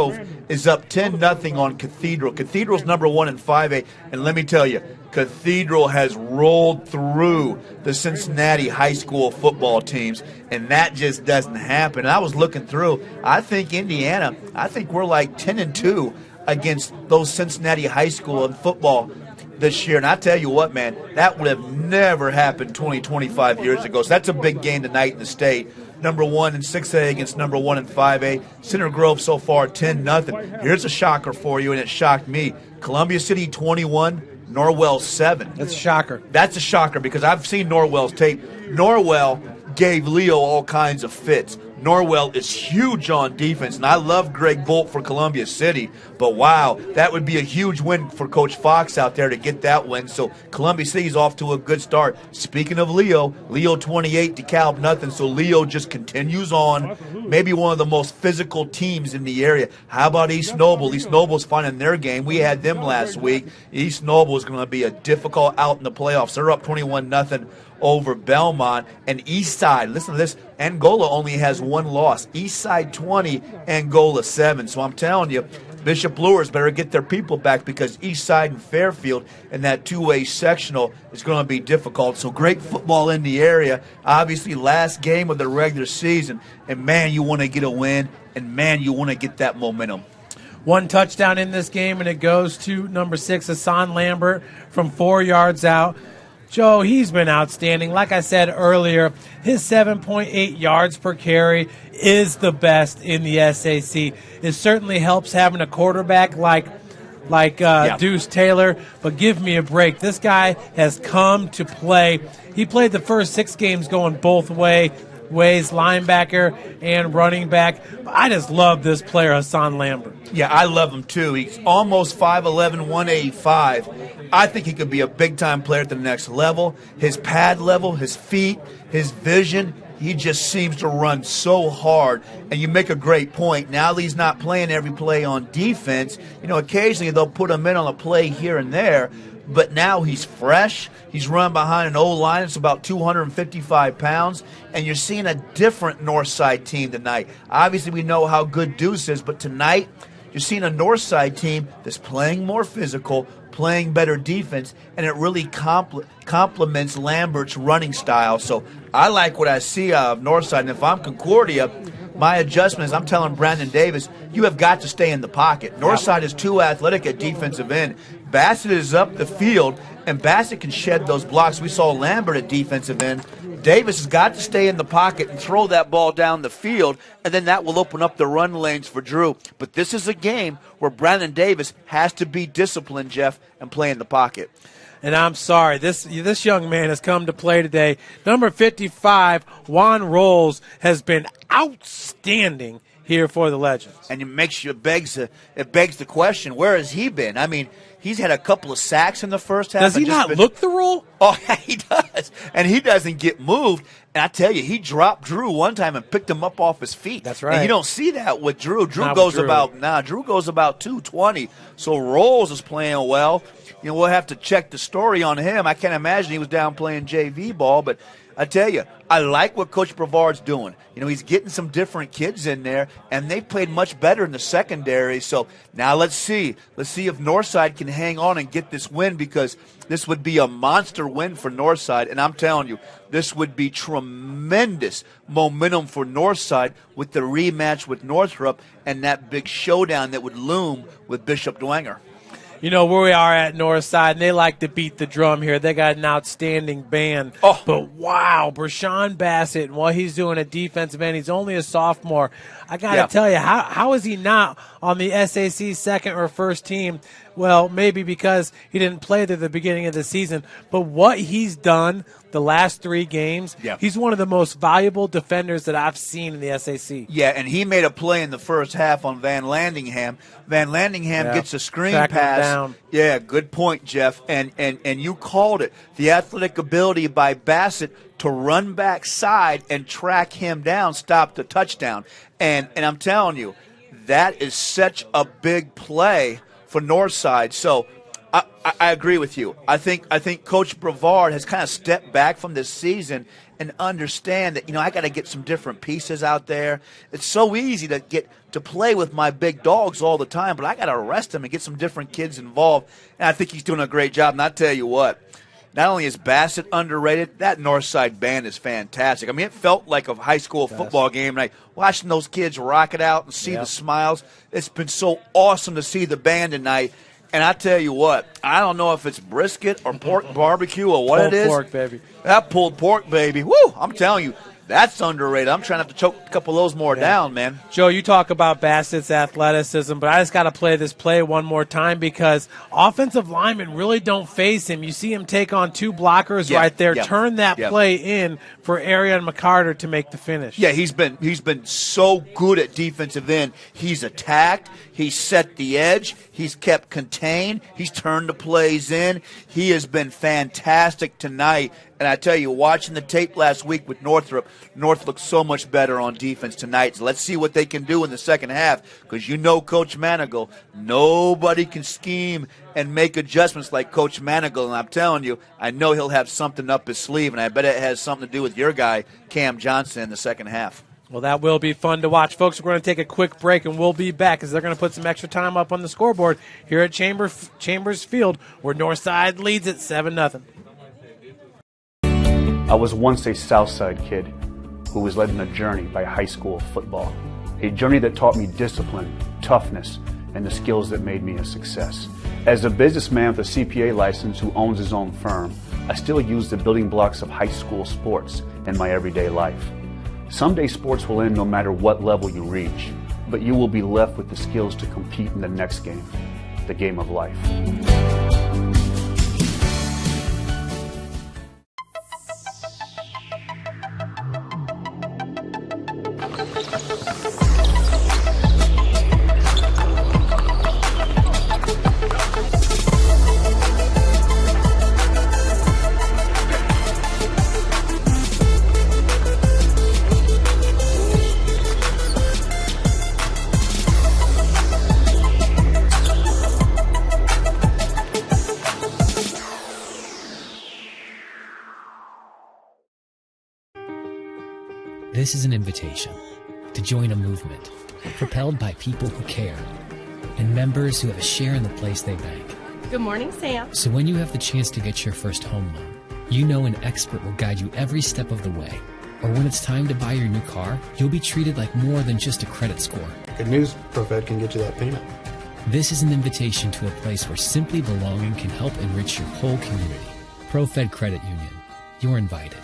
is up 10-0 on Cathedral. Cathedral's number 1 in 5A, and let me tell you, Cathedral has rolled through the Cincinnati high school football teams, and that just doesn't happen. And I was looking through. I think Indiana, we're like 10-2 against those Cincinnati high school and football this year. And I tell you what, man, that would have never happened 20, 25 years ago. So that's a big game tonight in the state. Number 1 in 6A against number 1 in 5A. Center Grove so far 10-0. Here's a shocker for you, and it shocked me. Columbia City 21, Norwell 7. That's a shocker. That's a shocker because I've seen Norwell's tape. Norwell gave Leo all kinds of fits. Norwell is huge on defense, and I love Greg Bolt for Columbia City, but wow, that would be a huge win for Coach Fox out there to get that win. So Columbia City's off to a good start. Speaking of Leo 28, DeKalb nothing, so Leo just continues on. Maybe one of the most physical teams in the area. How about East Noble? East Noble's finding their game. We had them last week. East Noble is going to be a difficult out in the playoffs. They're up 21-0 over Belmont. And Eastside, listen to this, Angola only has 1 loss. Eastside 20, Angola 7. So I'm telling you, Bishop Lures better get their people back because Eastside and Fairfield in that 2A sectional is going to be difficult. So great football in the area. Obviously, last game of the regular season. And, man, you want to get a win. And, man, you want to get that momentum. 1 touchdown in this game, and it goes to number 6, Hassan Lambert, from 4 yards out. Joe, he's been outstanding. Like I said earlier, his 7.8 yards per carry is the best in the SAC. It certainly helps having a quarterback like Deuce Taylor, but give me a break. This guy has come to play. He played the first 6 games going both ways, linebacker and running back. I just love this player, Hassan Lambert. Yeah, I love him too. He's almost 5'11", 185. I think he could be a big-time player at the next level. His pad level, his feet, his vision, he just seems to run so hard. And you make a great point. Now that he's not playing every play on defense, occasionally they'll put him in on a play here and there, but now he's fresh. He's run behind an O-line. It's about 255 pounds, and you're seeing a different Northside team tonight. Obviously, we know how good Deuce is, but tonight you're seeing a Northside team that's playing more physical, playing better defense, and it really complements Lambert's running style. So I like what I see of Northside, and if I'm Concordia, my adjustment is I'm telling Brandon Davis, you have got to stay in the pocket. Northside is too athletic at defensive end. Bassett is up the field, and Bassett can shed those blocks. We saw Lambert at defensive end. Davis has got to stay in the pocket and throw that ball down the field, and then that will open up the run lanes for Drew. But this is a game where Brandon Davis has to be disciplined, Jeff, and play in the pocket. And I'm sorry, this young man has come to play today. Number 55, Juan Rolls, has been outstanding here for the Legends. And it begs the question, where has he been? I mean, he's had a couple of sacks in the first half. Does he not look the role? Oh, he does. And he doesn't get moved. And I tell you, he dropped Drew one time and picked him up off his feet. That's right. And you don't see that with Drew. Drew goes about 220. So Rolls is playing well. We'll have to check the story on him. I can't imagine he was down playing JV ball, but I tell you, I like what Coach Brevard's doing. You know, he's getting some different kids in there, and they played much better in the secondary. So now let's see. Let's see if Northside can hang on and get this win, because this would be a monster win for Northside. And I'm telling you, this would be tremendous momentum for Northside with the rematch with Northrop and that big showdown that would loom with Bishop Dwenger. You know where we are at Northside, and they like to beat the drum here. They got an outstanding band. Oh. But, wow, Brashawn Bassett, and what he's doing at defensive end, he's only a sophomore. I got to tell you, how is he not on the SAC second or first team? Well, maybe because he didn't play there at the beginning of the season. But what he's done the last 3 games, he's one of the most valuable defenders that I've seen in the SAC. Yeah, and he made a play in the first half on Van Landingham. Van Landingham gets a screen pass. Down. Yeah, good point, Jeff. And you called it. The athletic ability by Bassett to run back side and track him down stopped the touchdown. And I'm telling you, that is such a big play for Northside. So I agree with you. I think Coach Brevard has kind of stepped back from this season and understand that, I got to get some different pieces out there. It's so easy to get to play with my big dogs all the time, but I got to arrest them and get some different kids involved. And I think he's doing a great job. And I tell you what, not only is Bassett underrated, that Northside band is fantastic. I mean, it felt like a high school football game night. Watching those kids rock it out and see the smiles, it's been so awesome to see the band tonight. And I tell you what, I don't know if it's brisket or pork barbecue or what it is. Pulled pork, baby. That pulled pork, baby. Woo! I'm telling you, that's underrated. I'm trying to choke a couple of those more down, man. Joe, you talk about Bassett's athleticism, but I just got to play this play one more time because offensive linemen really don't face him. You see him take on 2 blockers right there, turn that play in for Arian McCarter to make the finish. Yeah, he's been so good at defensive end. He's attacked. He's set the edge. He's kept contained. He's turned the plays in. He has been fantastic tonight. And I tell you, watching the tape last week with North looked so much better on defense tonight. So let's see what they can do in the second half, because Coach Manigal, nobody can scheme and make adjustments like Coach Manigal. And I'm telling you, I know he'll have something up his sleeve, and I bet it has something to do with your guy, Cam Johnson, in the second half. Well, that will be fun to watch. Folks, we're going to take a quick break, and we'll be back as they're going to put some extra time up on the scoreboard here at Chambers Field, where Northside leads at 7-0. I was once a Southside kid who was led on a journey by high school football. A journey that taught me discipline, toughness, and the skills that made me a success. As a businessman with a CPA license who owns his own firm, I still use the building blocks of high school sports in my everyday life. Someday sports will end no matter what level you reach, but you will be left with the skills to compete in the next game, the game of life. This is an invitation to join a movement propelled by people who care and members who have a share in the place they bank. Good morning, Sam. So when you have the chance to get your first home loan, an expert will guide you every step of the way. Or when it's time to buy your new car, you'll be treated like more than just a credit score. Good news, ProFed can get you that payment. This is an invitation to a place where simply belonging can help enrich your whole community. ProFed Credit Union. You're invited.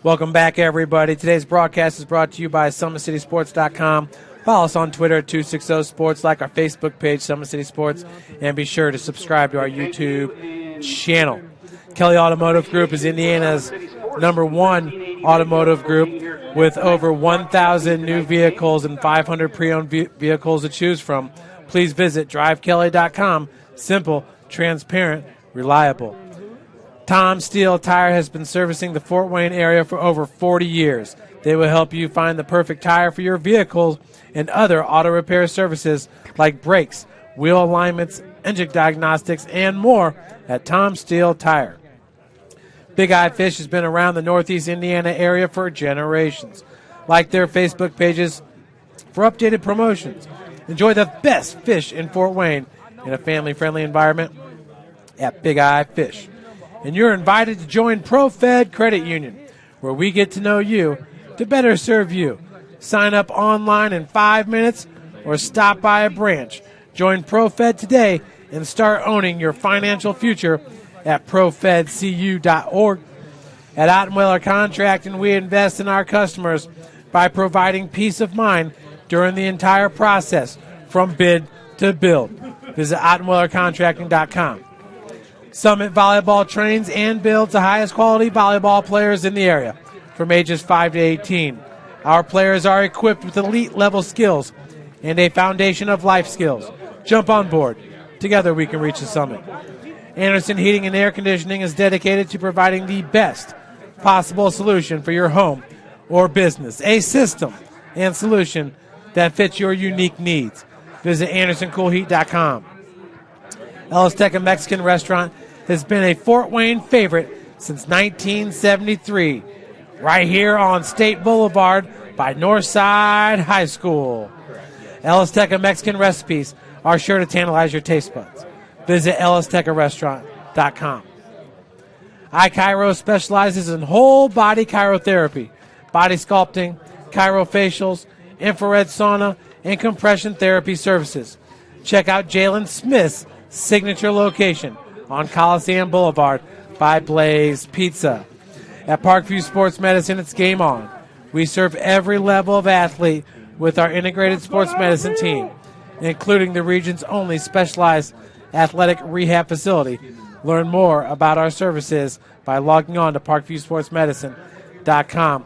Welcome back, everybody. Today's broadcast is brought to you by SummitCitySports.com. Follow us on Twitter at 260sports, like our Facebook page, Summit City Sports, and be sure to subscribe to our YouTube channel. Kelly Automotive Group is Indiana's #1 automotive group with over 1,000 new vehicles and 500 pre-owned vehicles to choose from. Please visit drivekelly.com. Simple, transparent, reliable. Tom Steele Tire has been servicing the Fort Wayne area for over 40 years. They will help you find the perfect tire for your vehicle and other auto repair services like brakes, wheel alignments, engine diagnostics, and more at Tom Steele Tire. Big Eye Fish has been around the Northeast Indiana area for generations. Like their Facebook pages for updated promotions. Enjoy the best fish in Fort Wayne in a family-friendly environment at Big Eye Fish. And you're invited to join ProFed Credit Union, where we get to know you to better serve you. Sign up online in 5 minutes or stop by a branch. Join ProFed today and start owning your financial future at profedcu.org. At Ottenweiler Contracting, we invest in our customers by providing peace of mind during the entire process, from bid to build. Visit OttenweilerContracting.com. Summit Volleyball trains and builds the highest quality volleyball players in the area from ages 5 to 18. Our players are equipped with elite level skills and a foundation of life skills. Jump on board. Together we can reach the summit. Anderson Heating and Air Conditioning is dedicated to providing the best possible solution for your home or business. A system and solution that fits your unique needs. Visit AndersonCoolHeat.com. Ellis Teca Mexican Restaurant has been a Fort Wayne favorite since 1973, right here on State Boulevard by Northside High School. Ellis Teca Mexican recipes are sure to tantalize your taste buds. Visit EllisTecaRestaurant.com. iChiro specializes in whole body chirotherapy, body sculpting, chirofacials, infrared sauna, and compression therapy services. Check out Jalen Smith's signature location on Coliseum Boulevard by Blaze Pizza. At Parkview Sports Medicine, it's game on. We serve every level of athlete with our integrated sports medicine team, including the region's only specialized athletic rehab facility. Learn more about our services by logging on to parkviewsportsmedicine.com.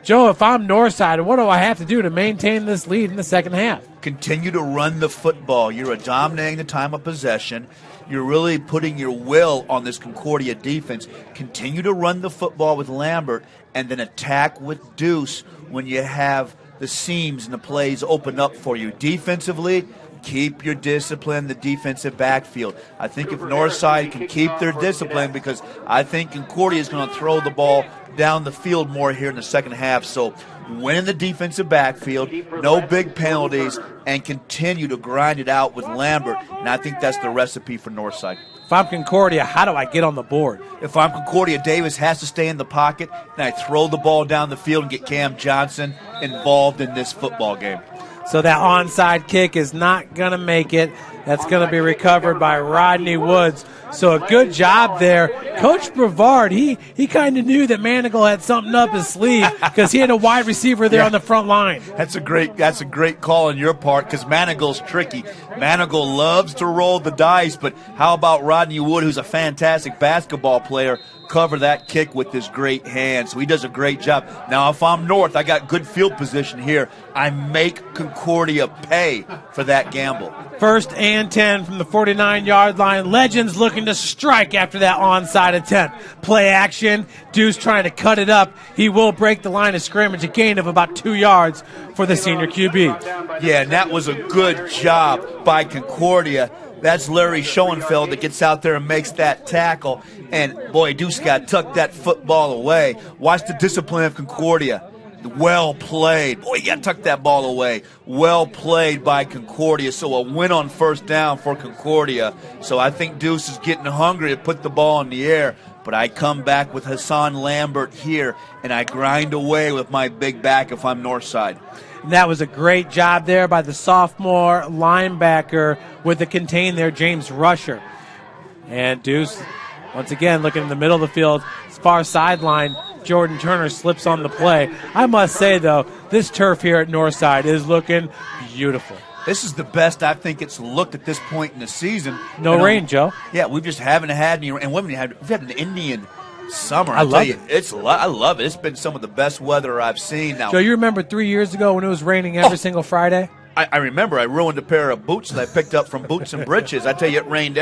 Joe, if I'm Northside, what do I have to do to maintain this lead in the second half? Continue to run the football. You're dominating the time of possession. You're really putting your will on this Concordia defense. Continue to run the football with Lambert and then attack with Deuce when you have the seams and the plays open up for you. Defensively, keep your discipline, the defensive backfield. I think if Northside can keep their discipline, because I think Concordia is going to throw the ball down the field more here in the second half. So win in the defensive backfield, no big penalties, and continue to grind it out with Lambert. And I think that's the recipe for Northside. If I'm Concordia, how do I get on the board? If I'm Concordia, Davis has to stay in the pocket, and I throw the ball down the field and get Cam Johnson involved in this football game. So that onside kick is not going to make it. That's going to be recovered by Rodney Woods. So a good job there. Coach Brevard, he kind of knew that Manigal had something up his sleeve because he had a wide receiver there on the front line. That's a great call on your part, because Manigal's tricky. Manigal loves to roll the dice, but how about Rodney Wood, who's a fantastic basketball player, cover that kick with his great hands. So he does a great job. Now, if I'm North, I got good field position here. I make Concordia pay for that gamble. 1st and 10 from the 49-yard line. Legends looking to strike after that onside attempt. Play action. Deuce trying to cut it up. He will break the line of scrimmage, a gain of about 2 yards for the senior QB. Yeah, and that was a good job by Concordia. That's Larry Schoenfeld that gets out there and makes that tackle. And, boy, Deuce got tucked that football away. Watch the discipline of Concordia. Well played. Boy, you got to tuck that ball away. Well played by Concordia. So a win on 1st down for Concordia. So I think Deuce is getting hungry to put the ball in the air. But I come back with Hassan Lambert here, and I grind away with my big back if I'm Northside. And that was a great job there by the sophomore linebacker with the contain there, James Rusher. And Deuce, once again, looking in the middle of the field, far sideline. Jordan Turner slips on the play. I must say, though, this turf here at Northside is looking beautiful. This is the best I think it's looked at this point in the season. No rain, Joe. Yeah, we just haven't had any, and we've had an Indian summer. I love it. I love it. It's been some of the best weather I've seen. Now, Joe, you remember 3 years ago when it was raining every single Friday? I remember I ruined a pair of boots that I picked up from Boots and Britches. I tell you, it rained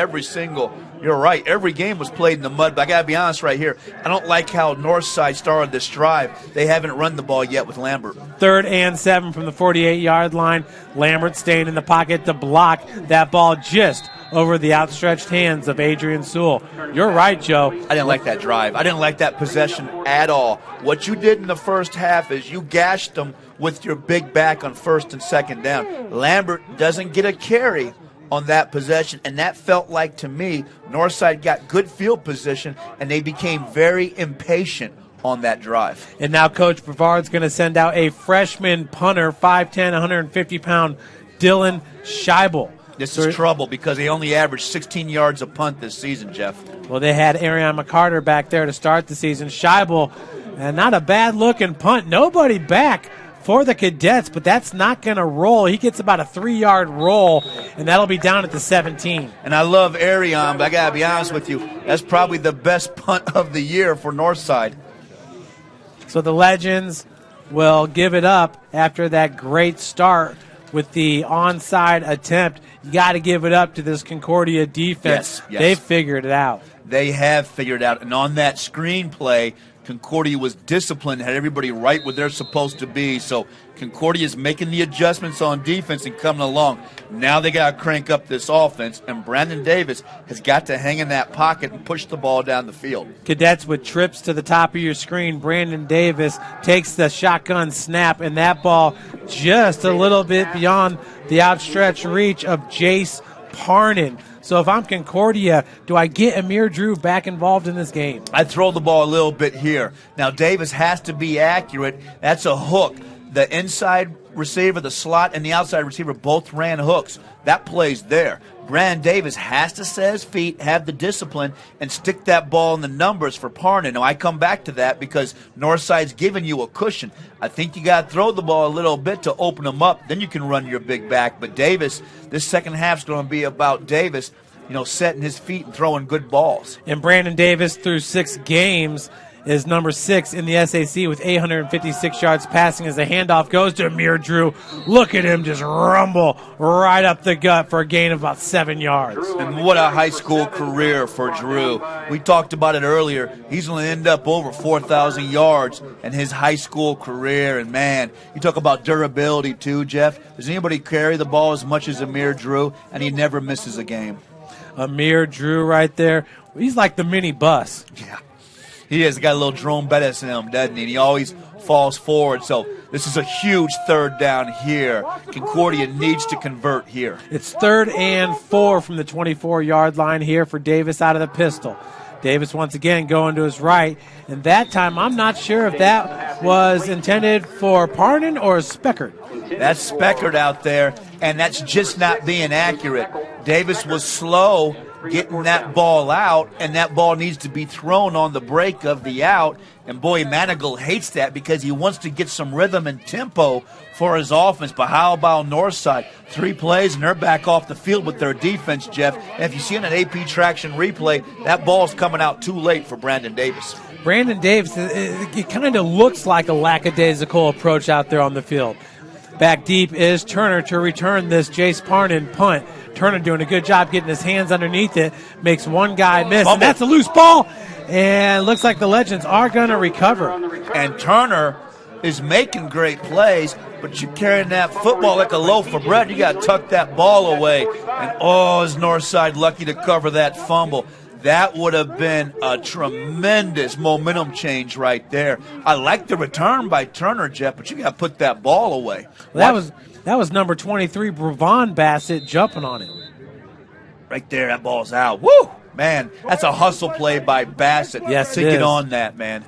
you're right, every game was played in the mud, but I got to be honest right here. I don't like how Northside started this drive. They haven't run the ball yet with Lambert. 3rd and 7 from the 48-yard line. Lambert staying in the pocket to block that ball just over the outstretched hands of Adrian Sewell. You're right, Joe. I didn't like that drive. I didn't like that possession at all. What you did in the first half is you gashed them with your big back on 1st and 2nd down. Lambert doesn't get a carry on that possession, and that felt like, to me, Northside got good field position, and they became very impatient on that drive. And now Coach Brevard's going to send out a freshman punter, 5'10", 150-pound Dylan Scheibel. This is trouble because they only averaged 16 yards a punt this season, Jeff. Well, they had Arion McCarter back there to start the season. Scheibel, and not a bad-looking punt. Nobody back for the Cadets, but that's not going to roll. He gets about a 3-yard roll, and that'll be down at the 17. And I love Arion, but I got to be honest with you, that's probably the best punt of the year for Northside. So the Legends will give it up after that great start with the onside attempt. You got to give it up to this Concordia defense. Yes. They've figured it out. They have figured it out. And on that screenplay, Concordia was disciplined, had everybody right where they're supposed to be. So Concordia is making the adjustments on defense and coming along. Now they got to crank up this offense, and Brandon Davis has got to hang in that pocket and push the ball down the field. Cadets with trips to the top of your screen. Brandon Davis takes the shotgun snap, and that ball just a little bit beyond the outstretched reach of Jace Parnan. So if I'm Concordia, do I get Amir Drew back involved in this game? I'd throw the ball a little bit here. Now, Davis has to be accurate. That's a hook. The inside receiver, the slot, and the outside receiver both ran hooks. That plays there. Brandon Davis has to set his feet, have the discipline, and stick that ball in the numbers for Parnan. Now, I come back to that because Northside's giving you a cushion. I think you got to throw the ball a little bit to open them up. Then you can run your big back. But Davis, this second half's going to be about Davis, setting his feet and throwing good balls. And Brandon Davis, through 6 games, is number 6 in the SAC with 856 yards passing as the handoff goes to Amir Drew. Look at him just rumble right up the gut for a gain of about 7 yards. And what a high school career for Drew. We talked about it earlier. He's going to end up over 4,000 yards in his high school career. And, man, you talk about durability too, Jeff. Does anybody carry the ball as much as Amir Drew? And he never misses a game. Amir Drew right there. He's like the mini bus. Yeah. He has got a little Jerome Bettis in him, doesn't he? And he always falls forward. So this is a huge 3rd down here. Concordia needs to convert here. It's 3rd and 4 from the 24-yard line here for Davis out of the pistol. Davis once again going to his right. And that time I'm not sure if that was intended for Parnan or Speckert. That's Speckert out there, and that's just not being accurate. Davis was slow getting that ball out, and that ball needs to be thrown on the break of the out. And boy, Manigault hates that because he wants to get some rhythm and tempo for his offense. But how about Northside? 3 plays, and they're back off the field with their defense, Jeff. And if you see in an AP traction replay, that ball's coming out too late for Brandon Davis. Brandon Davis, it kind of looks like a lackadaisical approach out there on the field. Back deep is Turner to return this Jace Parnan punt. Turner doing a good job getting his hands underneath it. Makes one guy miss, and that's a loose ball. And looks like the Legends are going to recover. And Turner is making great plays, but you're carrying that football like a loaf of bread. You got to tuck that ball away. And, is Northside lucky to cover that fumble. That would have been a tremendous momentum change right there. I like the return by Turner, Jeff, but you got to put that ball away. That was number 23, Brevon Bassett, jumping on it. Right there, that ball's out. Woo! Man, that's a hustle play by Bassett. Yes, to get on that, man.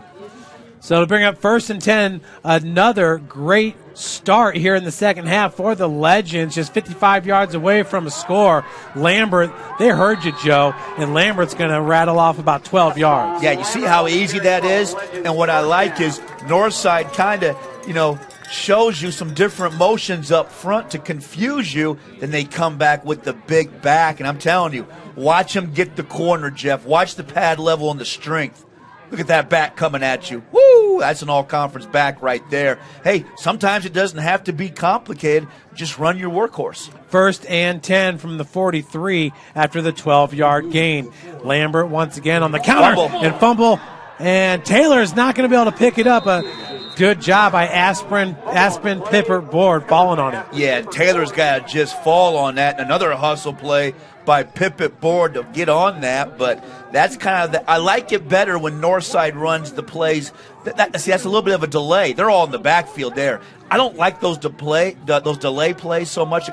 So to bring up 1st and 10, another great start here in the second half for the Legends, just 55 yards away from a score. Lambert, they heard you, Joe, and Lambert's going to rattle off about 12 yards. Yeah, you see how easy that is? And what I like is Northside kind of, shows you some different motions up front to confuse you. Then they come back with the big back. And I'm telling you, watch him get the corner, Jeff. Watch the pad level and the strength. Look at that back coming at you. Woo! That's an all-conference back right there. Hey, sometimes it doesn't have to be complicated. Just run your workhorse. 1st and 10 from the 43 after the 12-yard gain. Lambert once again on the counter and fumble. And Taylor's not going to be able to pick it up. A good job by Aspen Pippert Board falling on it. Yeah, Taylor's got to just fall on that. Another hustle play by Pippet Board to get on that, but that's kind of I like it better when Northside runs the plays. See, that's a little bit of a delay. They're all in the backfield there. I don't like those delay plays so much,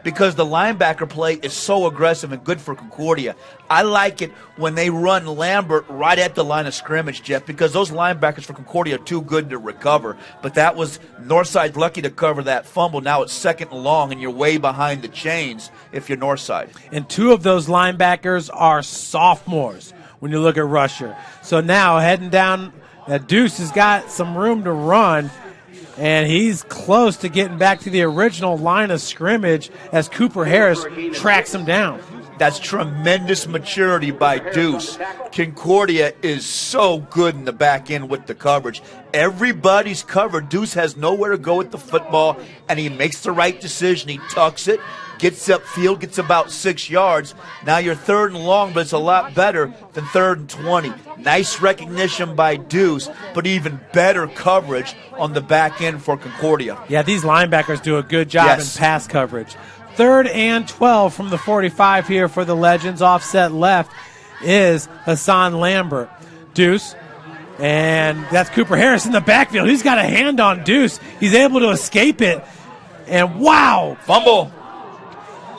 because the linebacker play is so aggressive and good for Concordia. I like it when they run Lambert right at the line of scrimmage, Jeff, because those linebackers for Concordia are too good to recover. But that was Northside's lucky to cover that fumble. Now it's 2nd and long, and you're way behind the chains if you're Northside. And 2 of those linebackers are sophomores when you look at Rusher. So now heading down, Deuce has got some room to run. And he's close to getting back to the original line of scrimmage as Cooper Harris tracks him down. That's tremendous maturity by Deuce. Concordia is so good in the back end with the coverage. Everybody's covered. Deuce has nowhere to go with the football, and he makes the right decision. He tucks it, gets upfield, gets about 6 yards. Now you're 3rd and long, but it's a lot better than 3rd and 20. Nice recognition by Deuce, but even better coverage on the back end for Concordia. Yeah, these linebackers do a good job in pass coverage. 3rd and 12 from the 45 here for the Legends. Offset left is Hassan Lambert. Deuce, and that's Cooper Harris in the backfield. He's got a hand on Deuce. He's able to escape it. And wow! Fumble.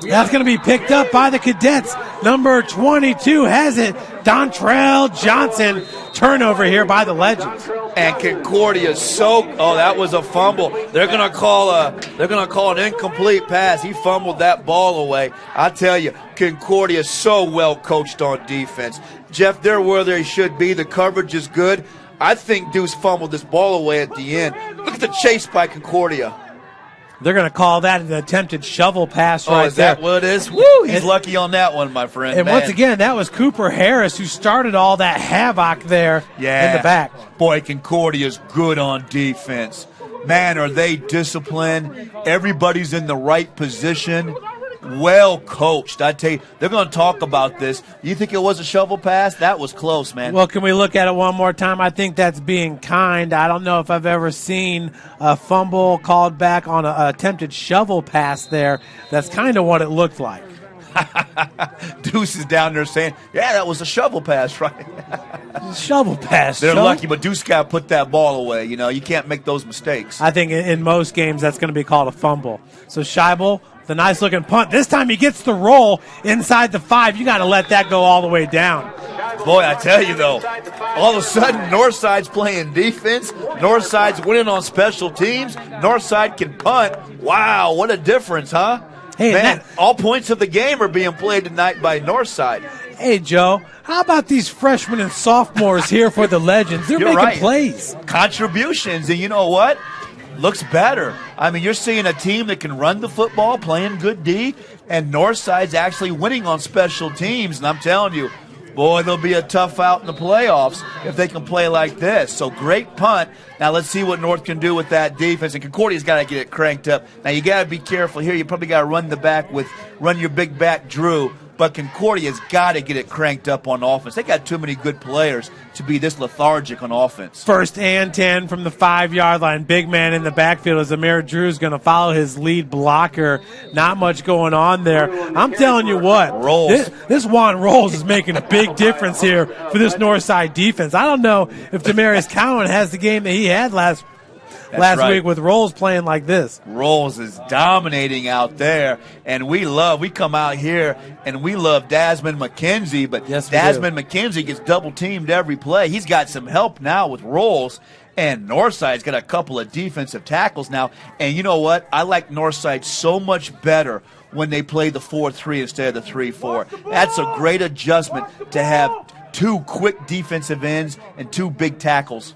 That's going to be picked up by the Cadets. Number 22 has it. Dontrell Johnson. Turnover here by the Legends. And Concordia that was a fumble. They're going to call an incomplete pass. He fumbled that ball away. I tell you, Concordia is so well coached on defense. Jeff, they're where they should be. The coverage is good. I think Deuce fumbled this ball away at the end. Look at the chase by Concordia. They're going to call that an attempted shovel pass right there. Is that what it is? Woo! He's lucky on that one, my friend. And once again, that was Cooper Harris who started all that havoc there in the back. Boy, Concordia's good on defense. Man, are they disciplined. Everybody's in the right position. Well coached. I tell you, they're going to talk about this. You think it was a shovel pass? That was close, man. Well, can we look at it one more time? I think that's being kind. I don't know if I've ever seen a fumble called back on an attempted shovel pass there. That's kind of what it looked like. Deuce is down there saying, yeah, that was a shovel pass, right? Shovel pass. They're lucky, but Deuce got to put that ball away. You know, you can't make those mistakes. I think in most games that's going to be called a fumble. So Scheibel, the nice-looking punt. This time he gets the roll inside the 5. You got to let that go all the way down. Boy, I tell you, though, all of a sudden Northside's playing defense. Northside's winning on special teams. Northside can punt. Wow, what a difference, huh? Hey, man, all points of the game are being played tonight by Northside. Hey, Joe, how about these freshmen and sophomores here for the Legends? They're making plays. Contributions, and you know what? Looks better. I mean, you're seeing a team that can run the football, playing good D, and Northside's actually winning on special teams. And I'm telling you, boy, they'll be a tough out in the playoffs if they can play like this. So great punt. Now let's see what North can do with that defense. And Concordia's got to get it cranked up. Now you got to be careful here. You probably got to run your big back Drew. But Concordia's got to get it cranked up on offense. They got too many good players to be this lethargic on offense. 1st and 10 from the 5-yard line. Big man in the backfield as Amir Drew's going to follow his lead blocker. Not much going on there. I'm telling you what, this Juan Rolls is making a big difference here for this Northside defense. I don't know if Demarius Cowan has the game that he had last week with Rolls playing like this. Rolls is dominating out there, and we come out here and we love Desmond McKenzie, but Desmond McKenzie gets double-teamed every play. He's got some help now with Rolls, and Northside's got a couple of defensive tackles now. And you know what? I like Northside so much better when they play the 4-3 instead of the 3-4. That's a great adjustment to have 2 quick defensive ends and 2 big tackles.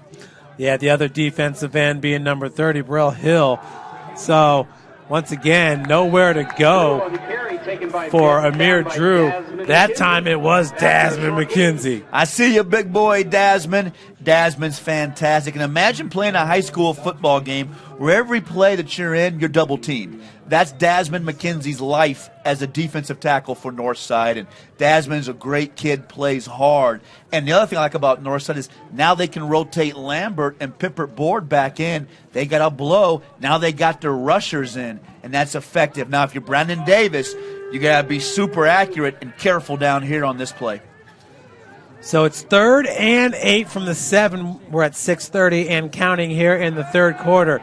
Yeah, the other defensive end being number 30, Brill Hill. So, once again, nowhere to go for Amir Drew. That time it was Desmond McKenzie. I see you, big boy Desmond. Desmond's fantastic. And imagine playing a high school football game where every play that you're in, you're double teamed. That's Desmond McKenzie's life as a defensive tackle for Northside. And Desmond's a great kid, plays hard. And the other thing I like about Northside is now they can rotate Lambert and Pippert Board back in. They got a blow. Now they got their rushers in, and that's effective. Now, if you're Brandon Davis, you got to be super accurate and careful down here on this play. So it's 3rd and 8 from the 7. We're at 6:30 and counting here in the third quarter.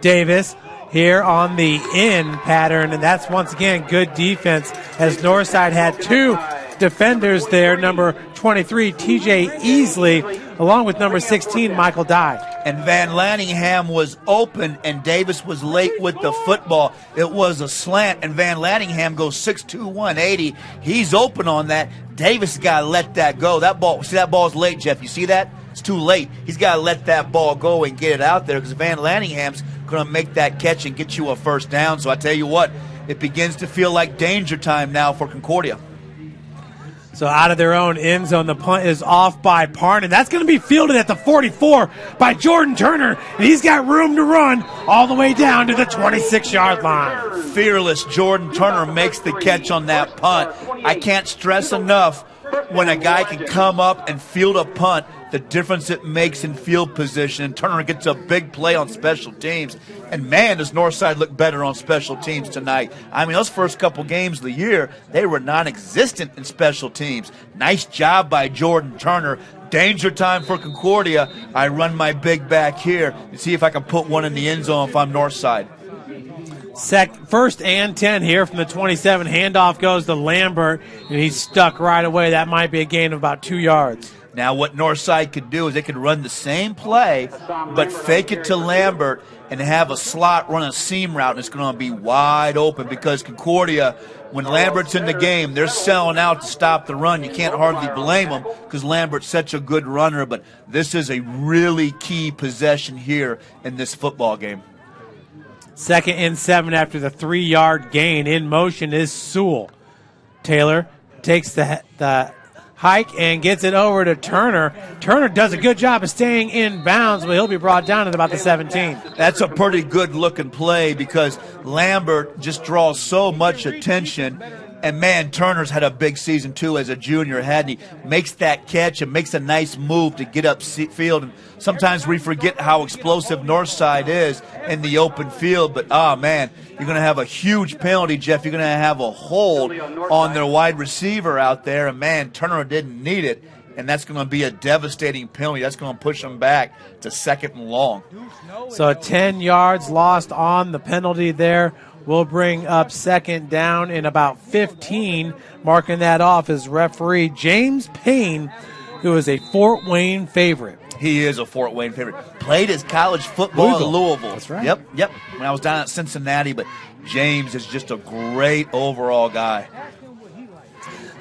Davis here on the in pattern, and that's once again good defense as Northside had 2 defenders there, number 23, TJ Easley, along with number 16, Michael Dye. And Van Lanningham was open, and Davis was late with the football. It was a slant, and Van Lanningham goes 6'2", 180. He's open on that. Davis got to let that go. That ball's late, Jeff. You see that? It's too late. He's got to let that ball go and get it out there because Van Lanningham's going to make that catch and get you a first down. So I tell you what, it begins to feel like danger time now for Concordia. So out of their own end zone, the punt is off by Parnan. That's going to be fielded at the 44 by Jordan Turner. And he's got room to run all the way down to the 26-yard line. Fearless Jordan Turner makes the catch on that punt. I can't stress enough when a guy can come up and field a punt, the difference it makes in field position. And Turner gets a big play on special teams. And, man, does Northside look better on special teams tonight. I mean, those first couple games of the year, they were non-existent in special teams. Nice job by Jordan Turner. Danger time for Concordia. I run my big back here and see if I can put one in the end zone if I'm Northside. 1st and 10 here from the 27. Handoff goes to Lambert, and he's stuck right away. That might be a gain of about 2 yards. Now what Northside could do is they could run the same play, but fake it to Lambert and have a slot run a seam route, and it's going to be wide open because Concordia, when Lambert's in the game, they're selling out to stop the run. You can't hardly blame them because Lambert's such a good runner, but this is a really key possession here in this football game. 2nd and 7 after the 3-yard gain. In motion is Sewell. Taylor takes the hike and gets it over to Turner. Turner does a good job of staying in bounds, but he'll be brought down at about the 17. That's a pretty good-looking play because Lambert just draws so much attention. And, man, Turner's had a big season, too, as a junior, hadn't he? Makes that catch and makes a nice move to get up field. And sometimes we forget how explosive Northside is in the open field. But, man, you're going to have a huge penalty, Jeff. You're going to have a hold on their wide receiver out there. And, man, Turner didn't need it. And that's going to be a devastating penalty. That's going to push them back to 2nd and long. So 10 yards lost on the penalty there. We'll bring up 2nd down in about 15. Marking that off is referee James Payne, who is a Fort Wayne favorite. He is a Fort Wayne favorite. Played his college football in Louisville. That's right. Yep. When I was down at Cincinnati, but James is just a great overall guy.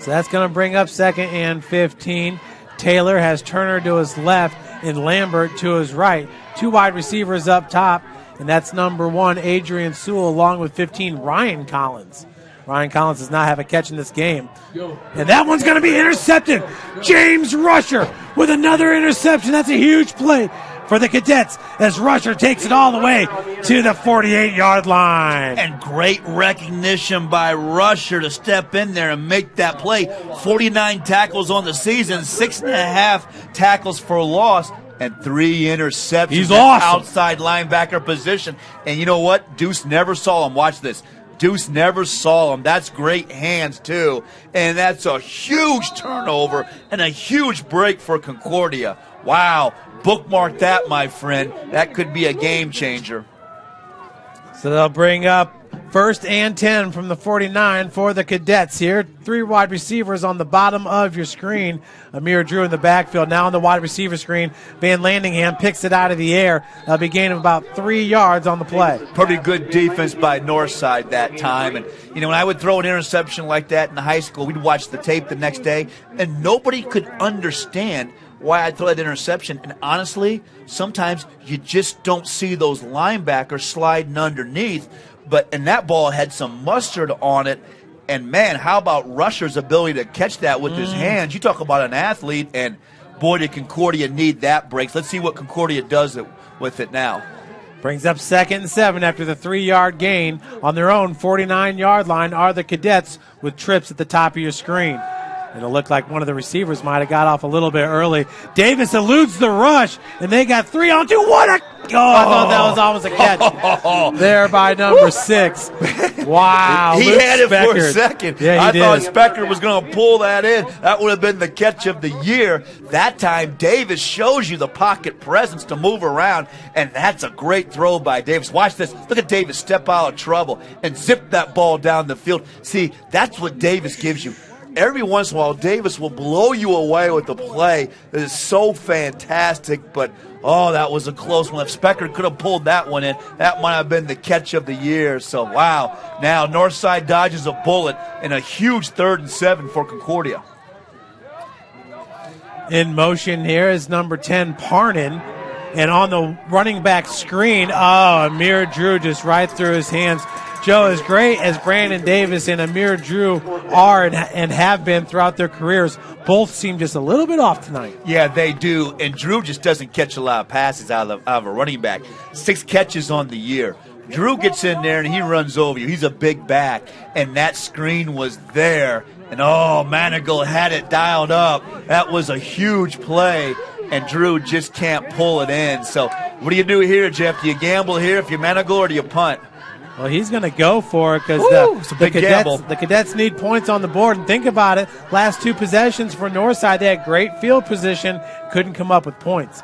So that's going to bring up 2nd and 15. Taylor has Turner to his left and Lambert to his right. 2 wide receivers up top. And that's number 1, Adrian Sewell, along with 15, Ryan Collins. Ryan Collins does not have a catch in this game. And that one's going to be intercepted. James Rusher with another interception. That's a huge play for the Cadets as Rusher takes it all the way to the 48-yard line. And great recognition by Rusher to step in there and make that play. 49 tackles on the season, 6.5 tackles for loss. And 3 interceptions. He's awesome. Outside linebacker position. And you know what? Deuce never saw him. Watch this. Deuce never saw him. That's great hands, too. And that's a huge turnover and a huge break for Concordia. Wow. Bookmark that, my friend. That could be a game changer. So they'll bring up 1st and 10 from the 49 for the Cadets here. 3 wide receivers on the bottom of your screen. Amir Drew in the backfield. Now on the wide receiver screen, Van Lanningham picks it out of the air. They'll be gaining about 3 yards on the play. Pretty good defense by Northside that time. And, when I would throw an interception like that in high school, we'd watch the tape the next day, and nobody could understand why I throw that interception. And honestly, sometimes you just don't see those linebackers sliding underneath. And that ball had some mustard on it. And, man, how about Rusher's ability to catch that with his hands? You talk about an athlete, and, boy, did Concordia need that break. Let's see what Concordia does with it now. Brings up 2nd and 7 after the 3-yard gain. On their own 49-yard line are the Cadets with trips at the top of your screen. It'll look like one of the receivers might have got off a little bit early. Davis eludes the rush, and they got 3-on-2. What a – I thought that was almost a catch there by number 6. Wow. He had it for a second. Yeah, I thought Specker was going to pull that in. That would have been the catch of the year. That time, Davis shows you the pocket presence to move around, and that's a great throw by Davis. Watch this. Look at Davis step out of trouble and zip that ball down the field. See, that's what Davis gives you. Every once in a while, Davis will blow you away with the play. It is so fantastic, but, that was a close one. If Specker could have pulled that one in, that might have been the catch of the year. So, wow. Now, Northside dodges a bullet in a huge 3rd and 7 for Concordia. In motion here is number 10, Parnan. And on the running back screen, Amir Drew just right through his hands. Joe, as great as Brandon Davis and Amir Drew are and have been throughout their careers, both seem just a little bit off tonight. Yeah, they do. And Drew just doesn't catch a lot of passes out of a running back. 6 catches on the year. Drew gets in there and he runs over you. He's a big back. And that screen was there. And, Manigal had it dialed up. That was a huge play. And Drew just can't pull it in. So what do you do here, Jeff? Do you gamble here if you're Manigal, or do you punt? Well, he's going to go for it because the Cadets need points on the board. And think about it, last 2 possessions for Northside, they had great field position, couldn't come up with points.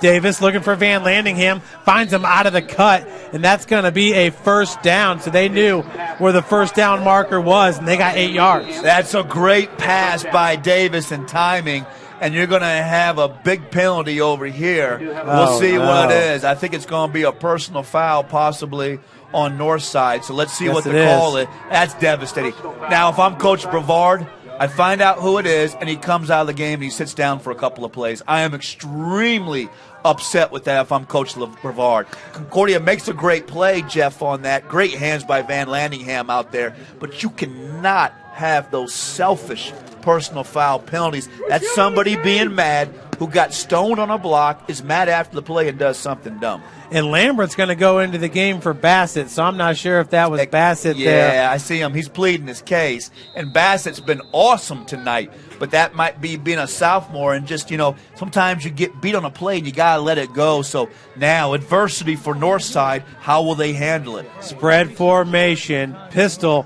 Davis looking for Van Landingham, finds him out of the cut, and that's going to be a first down. So they knew where the first down marker was, and they got 8 yards. That's a great pass by Davis and timing. And you're going to have a big penalty over here. We'll see what it is. I think it's going to be a personal foul possibly on Northside. So let's see what the call is. That's devastating. Now, if I'm Coach Brevard, I find out who it is, and he comes out of the game and he sits down for a couple of plays. I am extremely upset with that if I'm Coach Brevard. Concordia makes a great play, Jeff, on that. Great hands by Van Landingham out there. But you cannot have those selfish personal foul penalties. That's somebody being mad who got stoned on a block, is mad after the play, and does something dumb. And Lambert's going to go into the game for Bassett, so I'm not sure if that was Bassett there. Yeah, I see him. He's pleading his case. And Bassett's been awesome tonight, but that might be being a sophomore and just, sometimes you get beat on a play and you got to let it go. So now adversity for Northside, how will they handle it? Spread formation, pistol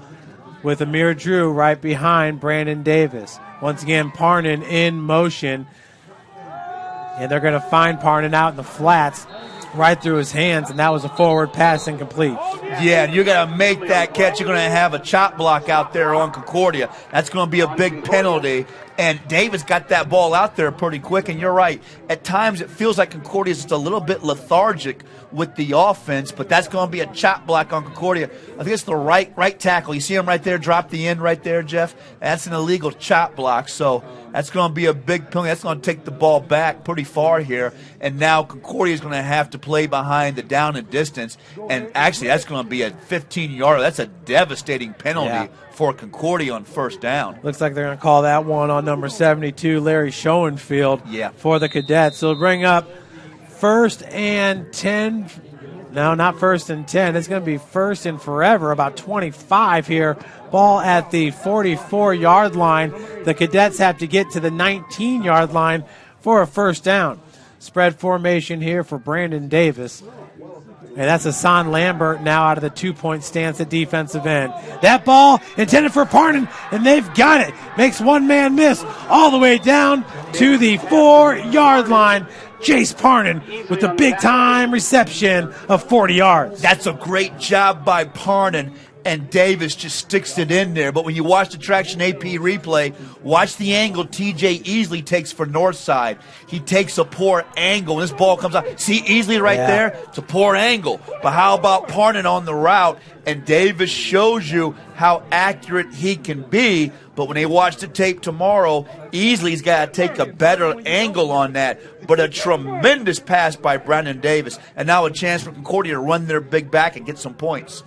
with Amir Drew right behind Brandon Davis. Once again, Parnan in motion. And they're going to find Parnan out in the flats right through his hands, and that was a forward pass incomplete. Yeah, and you're going to make that catch. You're going to have a chop block out there on Concordia. That's going to be a big penalty. And Davis got that ball out there pretty quick, and you're right. At times it feels like Concordia is just a little bit lethargic with the offense, but that's going to be a chop block on Concordia. I think it's the right tackle. You see him right there, drop the end right there, Jeff? That's an illegal chop block, so that's going to be a big penalty. That's going to take the ball back pretty far here, and now Concordia is going to have to play behind the down and distance, and actually that's going to be a 15-yarder. That's a devastating penalty for Concordia on first down. Looks like they're going to call that one on number 72, Larry Schoenfield, for the Cadets. So bring up 1st and 10. No, not 1st and 10. It's going to be 1st and forever, about 25 here. Ball at the 44-yard line. The Cadets have to get to the 19-yard line for a first down. Spread formation here for Brandon Davis. And that's Hassan Lambert now out of the 2-point stance at defensive end. That ball intended for Parnan, and they've got it. Makes one man miss all the way down to the 4-yard line. Jace Parnan with the big-time reception of 40 yards. That's a great job by Parnan. and Davis just sticks it in there. But when you watch the Traction AP replay, watch the angle TJ Easley takes for Northside. He takes a poor angle, and this ball comes out. See Easley right there? It's a poor angle. But how about Parnan on the route? And Davis shows you how accurate he can be. But when they watch the tape tomorrow, Easley's got to take a better angle on that. But a tremendous pass by Brandon Davis. And now a chance for Concordia to run their big back and get some points.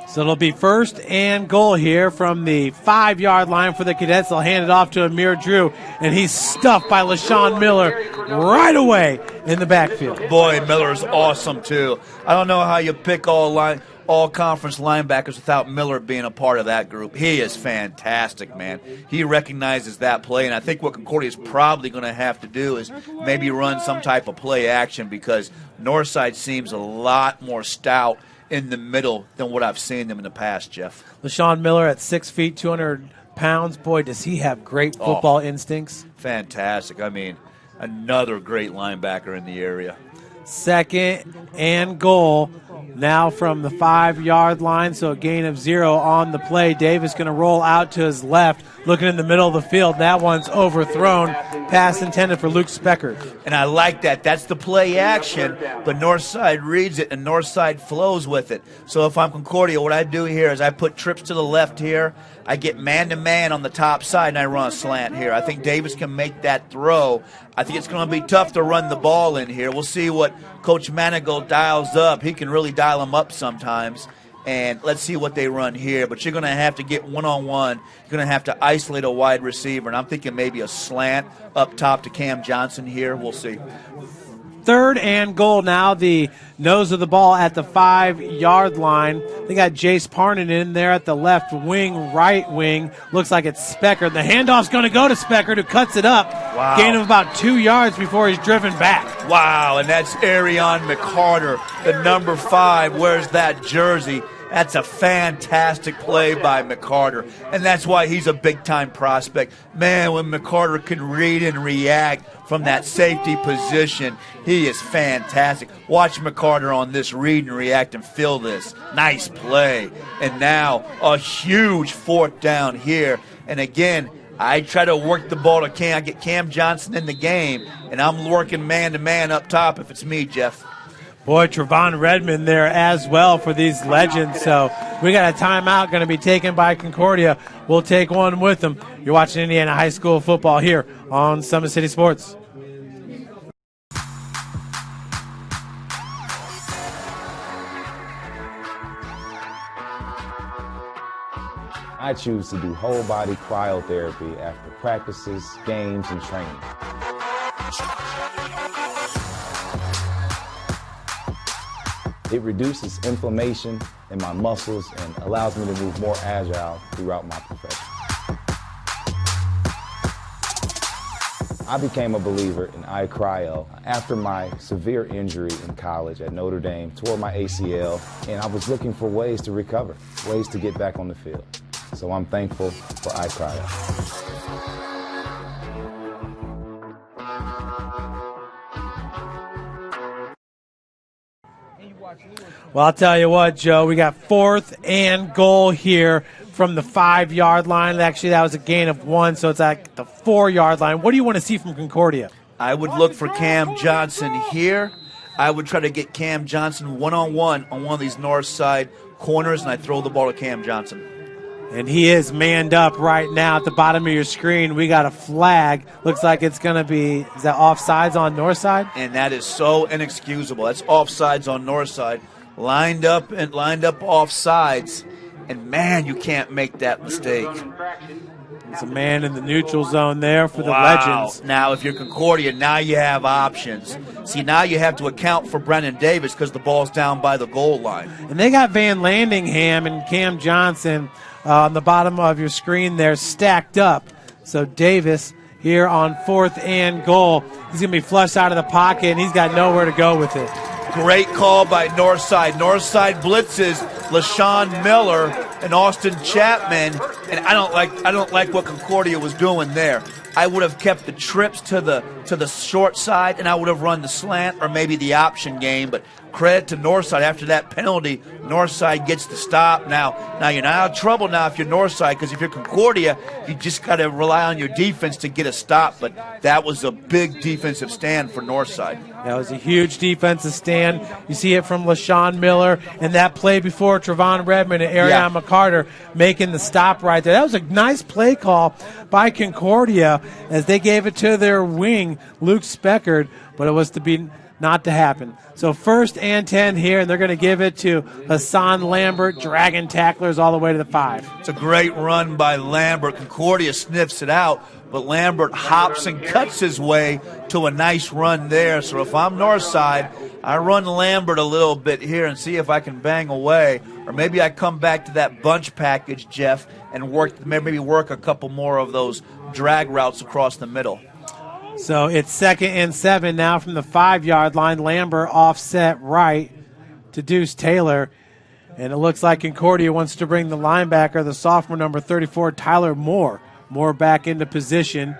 So it'll be 1st and goal here from the 5-yard line for the Cadets. They'll hand it off to Amir Drew, and he's stuffed by LaShawn Miller right away in the backfield. Boy, Miller is awesome, too. I don't know how you pick all conference linebackers without Miller being a part of that group. He is fantastic, man. He recognizes that play, and I think what Concordia is probably going to have to do is maybe run some type of play action because Northside seems a lot more stout in the middle than what I've seen them in the past, Jeff. LaShawn Miller at 6 feet, 200 pounds. Boy, does he have great football instincts. Fantastic. I mean, another great linebacker in the area. 2nd and goal now from the 5-yard line, so a gain of 0 on the play. Davis going to roll out to his left, looking in the middle of the field. That one's overthrown. Pass intended for Luke Speckert. And I like that. That's the play action, but Northside reads it, and Northside flows with it. So if I'm Concordia, what I do here is I put trips to the left here. I get man-to-man on the top side, and I run a slant here. I think Davis can make that throw. I think it's going to be tough to run the ball in here. We'll see what Coach Manigault dials up. He can really dial them up sometimes. And let's see what they run here. But you're going to have to get one-on-one. You're going to have to isolate a wide receiver. And I'm thinking maybe a slant up top to Cam Johnson here. We'll see. 3rd and goal now. The nose of the ball at the 5-yard line. They got Jace Parnan in there at the left wing, right wing. Looks like it's Speckert. The handoff's going to go to Speckert, who cuts it up. Wow. Gain of about 2 yards before he's driven back. Wow, and that's Arion McCarter, the number 5. Where's that jersey? That's a fantastic play by McCarter, and that's why he's a big-time prospect. Man, when McCarter can read and react from that safety position, he is fantastic. Watch McCarter on this read and react and feel this. Nice play. And now a huge 4th down here. And again, I try to work the ball to Cam. I get Cam Johnson in the game, and I'm working man-to-man up top if it's me, Jeff. Boy, Trevon Redmond there as well for these legends. So we got a timeout going to be taken by Concordia. We'll take one with them. You're watching Indiana High School football here on Summit City Sports. I choose to do whole body cryotherapy after practices, games, and training. It reduces inflammation in my muscles and allows me to move more agile throughout my profession. I became a believer in iCryo after my severe injury in college at Notre Dame, tore my ACL, and I was looking for ways to recover, ways to get back on the field. So I'm thankful for iCryo. Well, I'll tell you what, Joe, we got 4th and goal here from the 5-yard line. Actually, that was a gain of 1, so it's at the 4-yard line. What do you want to see from Concordia? I would look for Cam Johnson here. I would try to get Cam Johnson one-on-one on one of these north side corners, and I throw the ball to Cam Johnson. And he is manned up right now at the bottom of your screen. We got a flag. Looks like it's going to be, is that offsides on north side? And that is so inexcusable. That's offsides on north side. Lined up offsides. And, man, you can't make that mistake. It's a man in the neutral zone there for the Wow. Legends. Now, if you're Concordia, now you have options. See, now you have to account for Brennan Davis because the ball's down by the goal line. And they got Van Landingham and Cam Johnson on the bottom of your screen there stacked up. So Davis here on 4th and goal. He's going to be flushed out of the pocket, and he's got nowhere to go with it. Great call by Northside. Northside blitzes LaShawn Miller and Austin Chapman, and I don't like what Concordia was doing there. I would have kept the trips to the short side, and I would have run the slant or maybe the option game. But credit to Northside. After that penalty, Northside gets the stop. Now you're not out of trouble now if you're Northside, because if you're Concordia, you just got to rely on your defense to get a stop. But that was a big defensive stand for Northside. That was a huge defensive stand. You see it from LaShawn Miller, and that play before Trevon Redmond and Ariana McCarter making the stop right there. That was a nice play call by Concordia as they gave it to their wing, Luke Speckard, but it was to be not to happen. So 1st and 10 here, and they're going to give it to Hassan Lambert, dragging tacklers all the way to the 5. It's a great run by Lambert. Concordia sniffs it out, but Lambert hops and cuts his way to a nice run there. So if I'm Northside, I run Lambert a little bit here and see if I can bang away. Or maybe I come back to that bunch package, Jeff, and maybe work a couple more of those drag routes across the middle. So it's 2nd and 7 now from the 5-yard line. Lambert offset right to Deuce Taylor. And it looks like Concordia wants to bring the linebacker, the sophomore number 34, Tyler Moore. Moore back into position.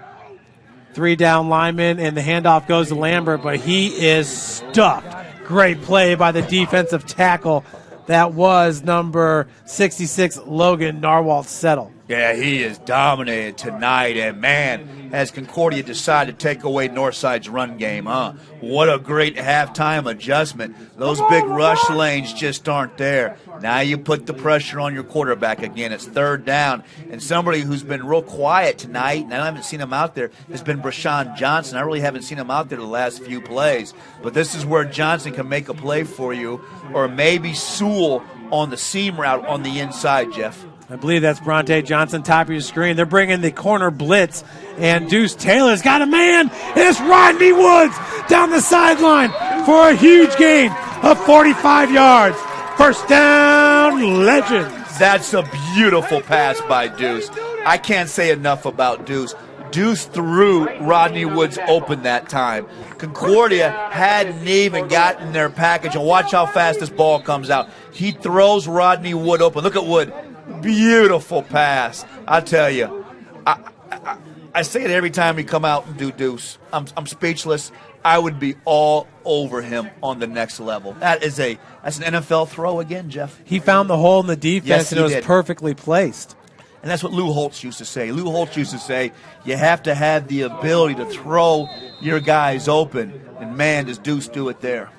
3 down linemen, and the handoff goes to Lambert, but he is stuffed. Great play by the defensive tackle. That was number 66, Logan Narwhal-Settle. Yeah, he is dominated tonight, and man, has Concordia decided to take away Northside's run game, huh? What a great halftime adjustment. Those big rush lanes just aren't there. Now you put the pressure on your quarterback again. It's 3rd down, and somebody who's been real quiet tonight, and I haven't seen him out there, has been Brashawn Johnson. I really haven't seen him out there the last few plays, but this is where Johnson can make a play for you, or maybe Sewell on the seam route on the inside, Jeff. I believe that's Bronte Johnson, top of your screen. They're bringing the corner blitz, and Deuce Taylor's got a man, and it's Rodney Woods down the sideline for a huge gain of 45 yards. 1st down, Legends. That's a beautiful pass by Deuce. I can't say enough about Deuce. Deuce threw Rodney Woods open that time. Concordia hadn't even gotten their package, and watch how fast this ball comes out. He throws Rodney Wood open. Look at Wood. Beautiful pass. I tell you, I say it every time we come out and do Deuce. I'm speechless. I would be all over him on the next level. That's an NFL throw again, Jeff. He found the hole in the defense, and it was perfectly placed. And that's what Lou Holtz used to say. Lou Holtz used to say, you have to have the ability to throw your guys open. And, man, does Deuce do it there.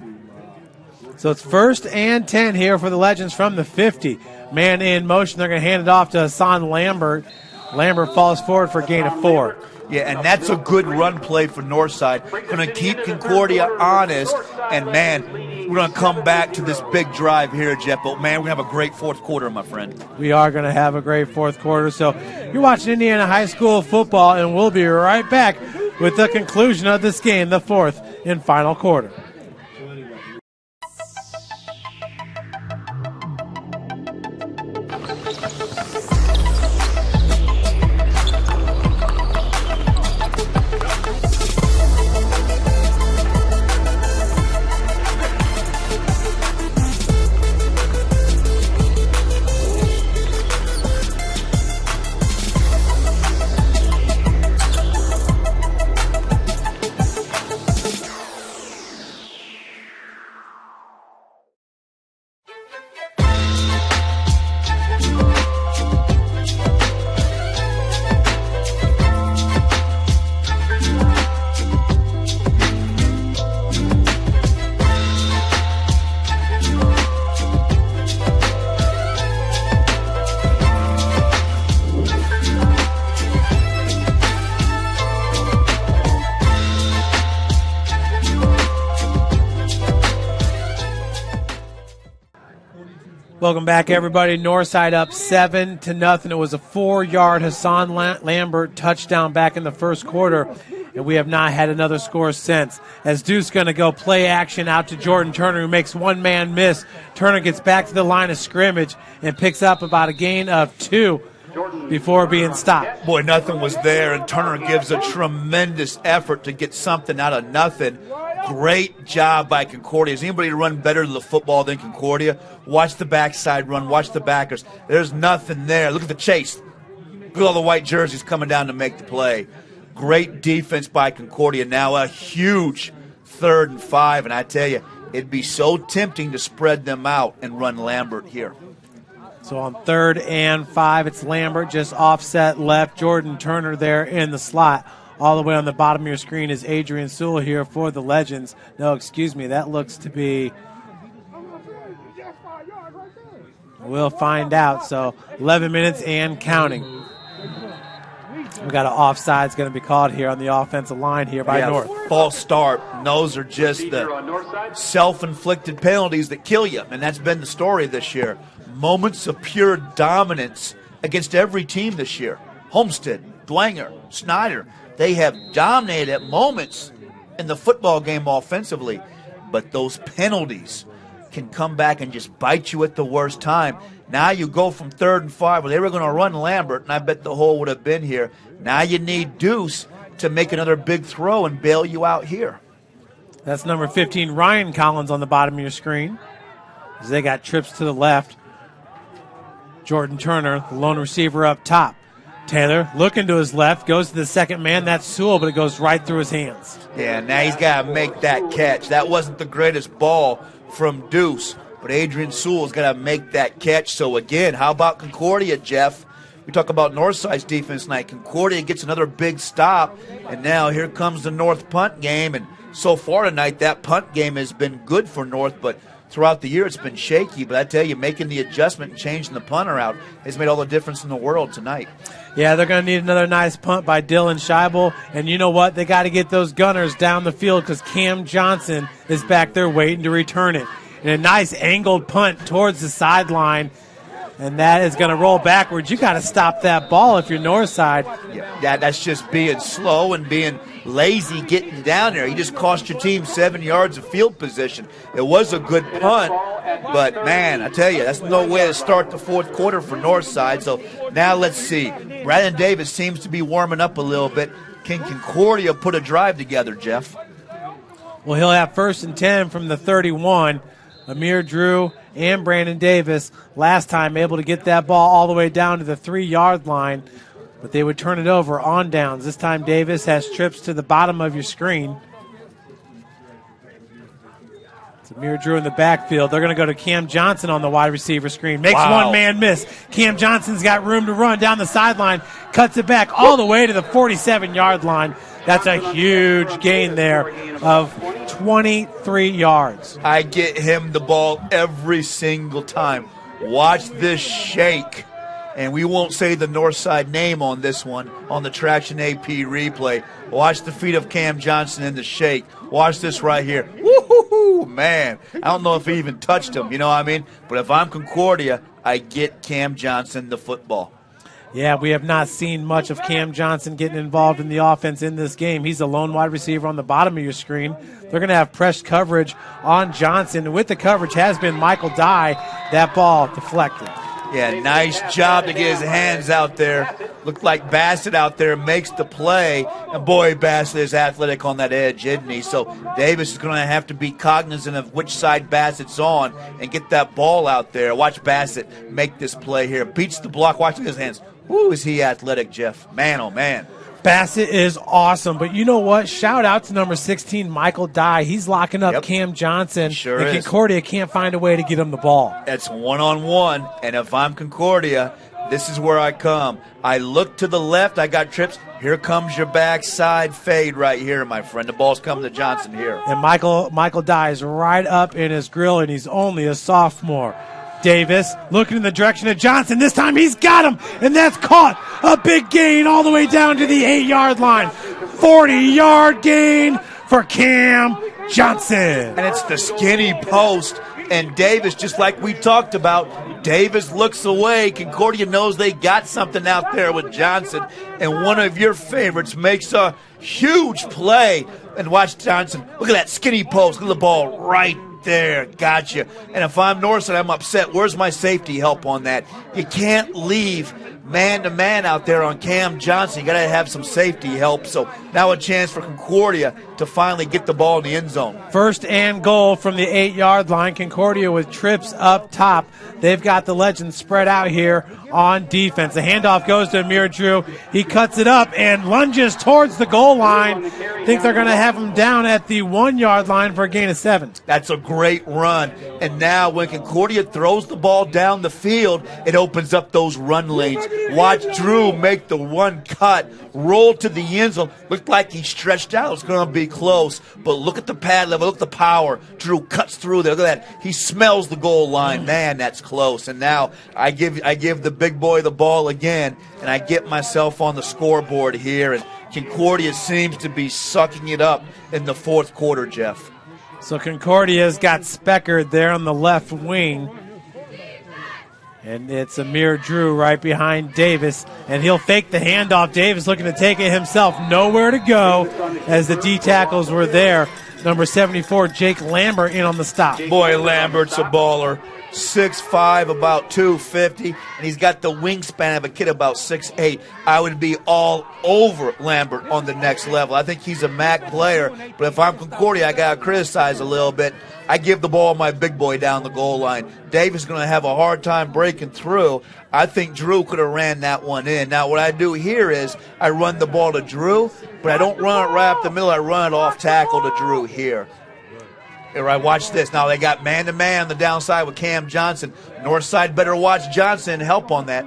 So it's 1st and 10 here for the Legends from the 50. Man in motion. They're going to hand it off to Hassan Lambert. Lambert falls forward for a gain of 4. Yeah, and that's a good run play for Northside. Going to keep Concordia honest. And, man, we're going to come back to this big drive here, Jeff. But, man, we're going to have a great 4th quarter, my friend. We are going to have a great 4th quarter. So you're watching Indiana High School football, and we'll be right back with the conclusion of this game, the 4th and final quarter. Welcome back, everybody. Northside up 7-0. It was a 4-yard Hassan Lambert touchdown back in the 1st quarter, and we have not had another score since. As Deuce going to go play action out to Jordan Turner, who makes one man miss. Turner gets back to the line of scrimmage and picks up about a gain of 2 before being stopped. Boy, nothing was there, and Turner gives a tremendous effort to get something out of nothing. Great job by Concordia. Is anybody run better to the football than Concordia? Watch the backside run. Watch the backers. There's nothing there. Look at the chase. Look at all the white jerseys coming down to make the play. Great defense by Concordia. Now a huge 3rd and 5, and I tell you, it'd be so tempting to spread them out and run Lambert here. So on 3rd and 5, it's Lambert just offset left. Jordan Turner there in the slot. All the way on the bottom of your screen is Adrian Sewell here for the Legends. No, excuse me, that looks to be... We'll find out. So 11 minutes and counting. We got an offside going to be called here on the offensive line here by North. False start. And those are just the self-inflicted penalties that kill you, and that's been the story this year. Moments of pure dominance against every team this year. Homestead, Dwenger, Snyder, they have dominated at moments in the football game offensively, but those penalties can come back and just bite you at the worst time. Now you go from 3rd and 5 where they were going to run Lambert, and I bet the hole would have been here. Now you need Deuce to make another big throw and bail you out here. That's number 15, Ryan Collins, on the bottom of your screen. As they got trips to the left. Jordan Turner, the lone receiver up top. Taylor looking to his left, goes to the second man. That's Sewell, but it goes right through his hands. Yeah, now he's got to make that catch. That wasn't the greatest ball from Deuce, but Adrian Sewell's got to make that catch. So again, how about Concordia, Jeff? We talk about Northside's defense tonight. Concordia gets another big stop, and now here comes the North punt game. And so far tonight, that punt game has been good for North, but throughout the year it's been shaky. But I tell you, making the adjustment and changing the punter out has made all the difference in the world tonight. Yeah, they're going to need another nice punt by Dylan Scheibel. And you know what? They got to get those gunners down the field because Cam Johnson is back there waiting to return it. And a nice angled punt towards the sideline. And that is going to roll backwards. You got to stop that ball if you're Northside. Yeah, that's just being slow and being lazy getting down there. You just cost your team 7 yards of field position. It was a good punt, but, man, I tell you, that's no way to start the fourth quarter for Northside. So now let's see. Brandon Davis seems to be warming up a little bit. Can Concordia put a drive together, Jeff? Well, he'll have 1st and 10 from the 31. Amir Drew and Brandon Davis last time able to get that ball all the way down to the 3-yard line, but they would turn it over on downs. This time Davis has trips to the bottom of your screen. It's Amir Drew in the backfield. They're going to go to Cam Johnson on the wide receiver screen. Makes one man miss. Cam Johnson's got room to run down the sideline, cuts it back all the way to the 47-yard line. That's a huge gain there of 23 yards. I get him the ball every single time. Watch this shake. And we won't say the Northside name on this one, on the Traction AP replay. Watch the feet of Cam Johnson in the shake. Watch this right here. Woo-hoo-hoo, man. I don't know if he even touched him, you know what I mean? But if I'm Concordia, I get Cam Johnson the football. Yeah, we have not seen much of Cam Johnson getting involved in the offense in this game. He's a lone wide receiver on the bottom of your screen. They're going to have pressed coverage on Johnson. With the coverage has been Michael Dye. That ball deflected. Yeah, nice job to get his hands out there. Looked like Bassett out there makes the play. And boy, Bassett is athletic on that edge, isn't he? So Davis is going to have to be cognizant of which side Bassett's on and get that ball out there. Watch Bassett make this play here. Beats the block. Watch his hands. Woo, is he athletic, Jeff? Man, oh, man. Bassett is awesome, but you know what? Shout out to number 16, Michael Dye. He's locking up Cam Johnson. Sure and is. Concordia can't find a way to get him the ball. It's one-on-one, and if I'm Concordia, this is where I come. I look to the left. I got trips. Here comes your backside fade right here, my friend. The ball's coming to Johnson here. And Michael Dye is right up in his grill, and he's only a sophomore. Davis looking in the direction of Johnson. This time he's got him, and that's caught. A big gain all the way down to the 8-yard line. 40-yard gain for Cam Johnson. And it's the skinny post. And Davis, just like we talked about, Davis looks away. Concordia knows they got something out there with Johnson. And one of your favorites makes a huge play. And watch Johnson. Look at that skinny post. Look at the ball right there. Gotcha. And if I'm Northside, I'm upset. Where's my safety help on that? You can't leave man-to-man out there on Cam Johnson. You got to have some safety help. So now a chance for Concordia to finally get the ball in the end zone. 1st and goal from the 8-yard line. Concordia with trips up top. They've got the Legends spread out here on defense. The handoff goes to Amir Drew. He cuts it up and lunges towards the goal line. Think they're going to have him down at the 1-yard line for a gain of 7. That's a great run. And now when Concordia throws the ball down the field, it opens up those run lanes. Watch Drew make the one cut, roll to the end zone. Looked like he stretched out. It's going to be close. But look at the pad level. Look at the power. Drew cuts through there. Look at that. He smells the goal line. Man, that's close. And now I give the big boy the ball again, and I get myself on the scoreboard here. And Concordia seems to be sucking it up in the fourth quarter, Jeff. So Concordia's got Speckard there on the left wing. And it's Amir Drew right behind Davis. And he'll fake the handoff. Davis looking to take it himself. Nowhere to go as the D tackles were there. Number 74, Jake Lambert, in on the stop. Boy, Lambert's a baller. 6'5", about 250, and he's got the wingspan of a kid about 6'8". I would be all over Lambert on the next level. I think he's a MAC player, but if I'm Concordia, I got to criticize a little bit. I give the ball to my big boy down the goal line. Davis is going to have a hard time breaking through. I think Drew could have ran that one in. Now, what I do here is I run the ball to Drew, but I don't run it right up the middle. I run it off tackle to Drew here. All right, watch this. Now they got man-to-man on the downside with Cam Johnson. Northside better watch Johnson help on that.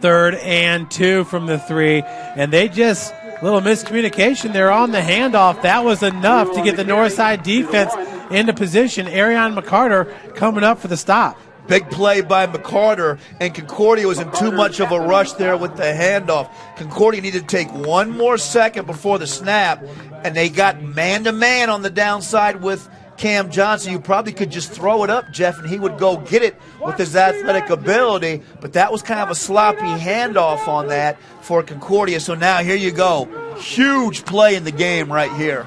3rd and 2 from the 3. And they just, little miscommunication there on the handoff. That was enough to get the Northside defense into position. Arion McCarter coming up for the stop. Big play by McCarter, and Concordia was in too much of a rush there with the handoff. Concordia needed to take one more second before the snap, and they got man-to-man on the downside with Cam Johnson. You probably could just throw it up, Jeff, and he would go get it with his athletic ability, but that was kind of a sloppy handoff on that for Concordia. So now here you go. Huge play in the game right here.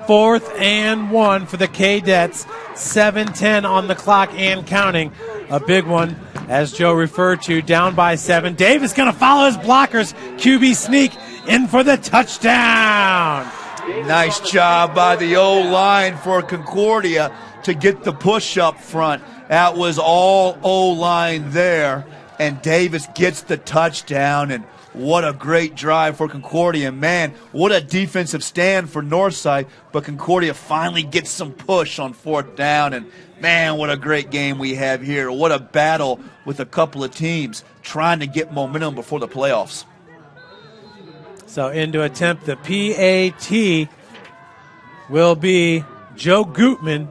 4th and 1 for the Cadets. 7:10 on the clock and counting. A big one, as Joe referred to, down by 7. Davis going to follow his blockers. QB sneak in for the touchdown. Nice job by the O-line for Concordia to get the push up front. That was all O-line there, and Davis gets the touchdown, and what a great drive for Concordia. Man, what a defensive stand for Northside, but Concordia finally gets some push on 4th down, and man, what a great game we have here. What a battle with a couple of teams trying to get momentum before the playoffs. So in to attempt the PAT will be Joe Gutman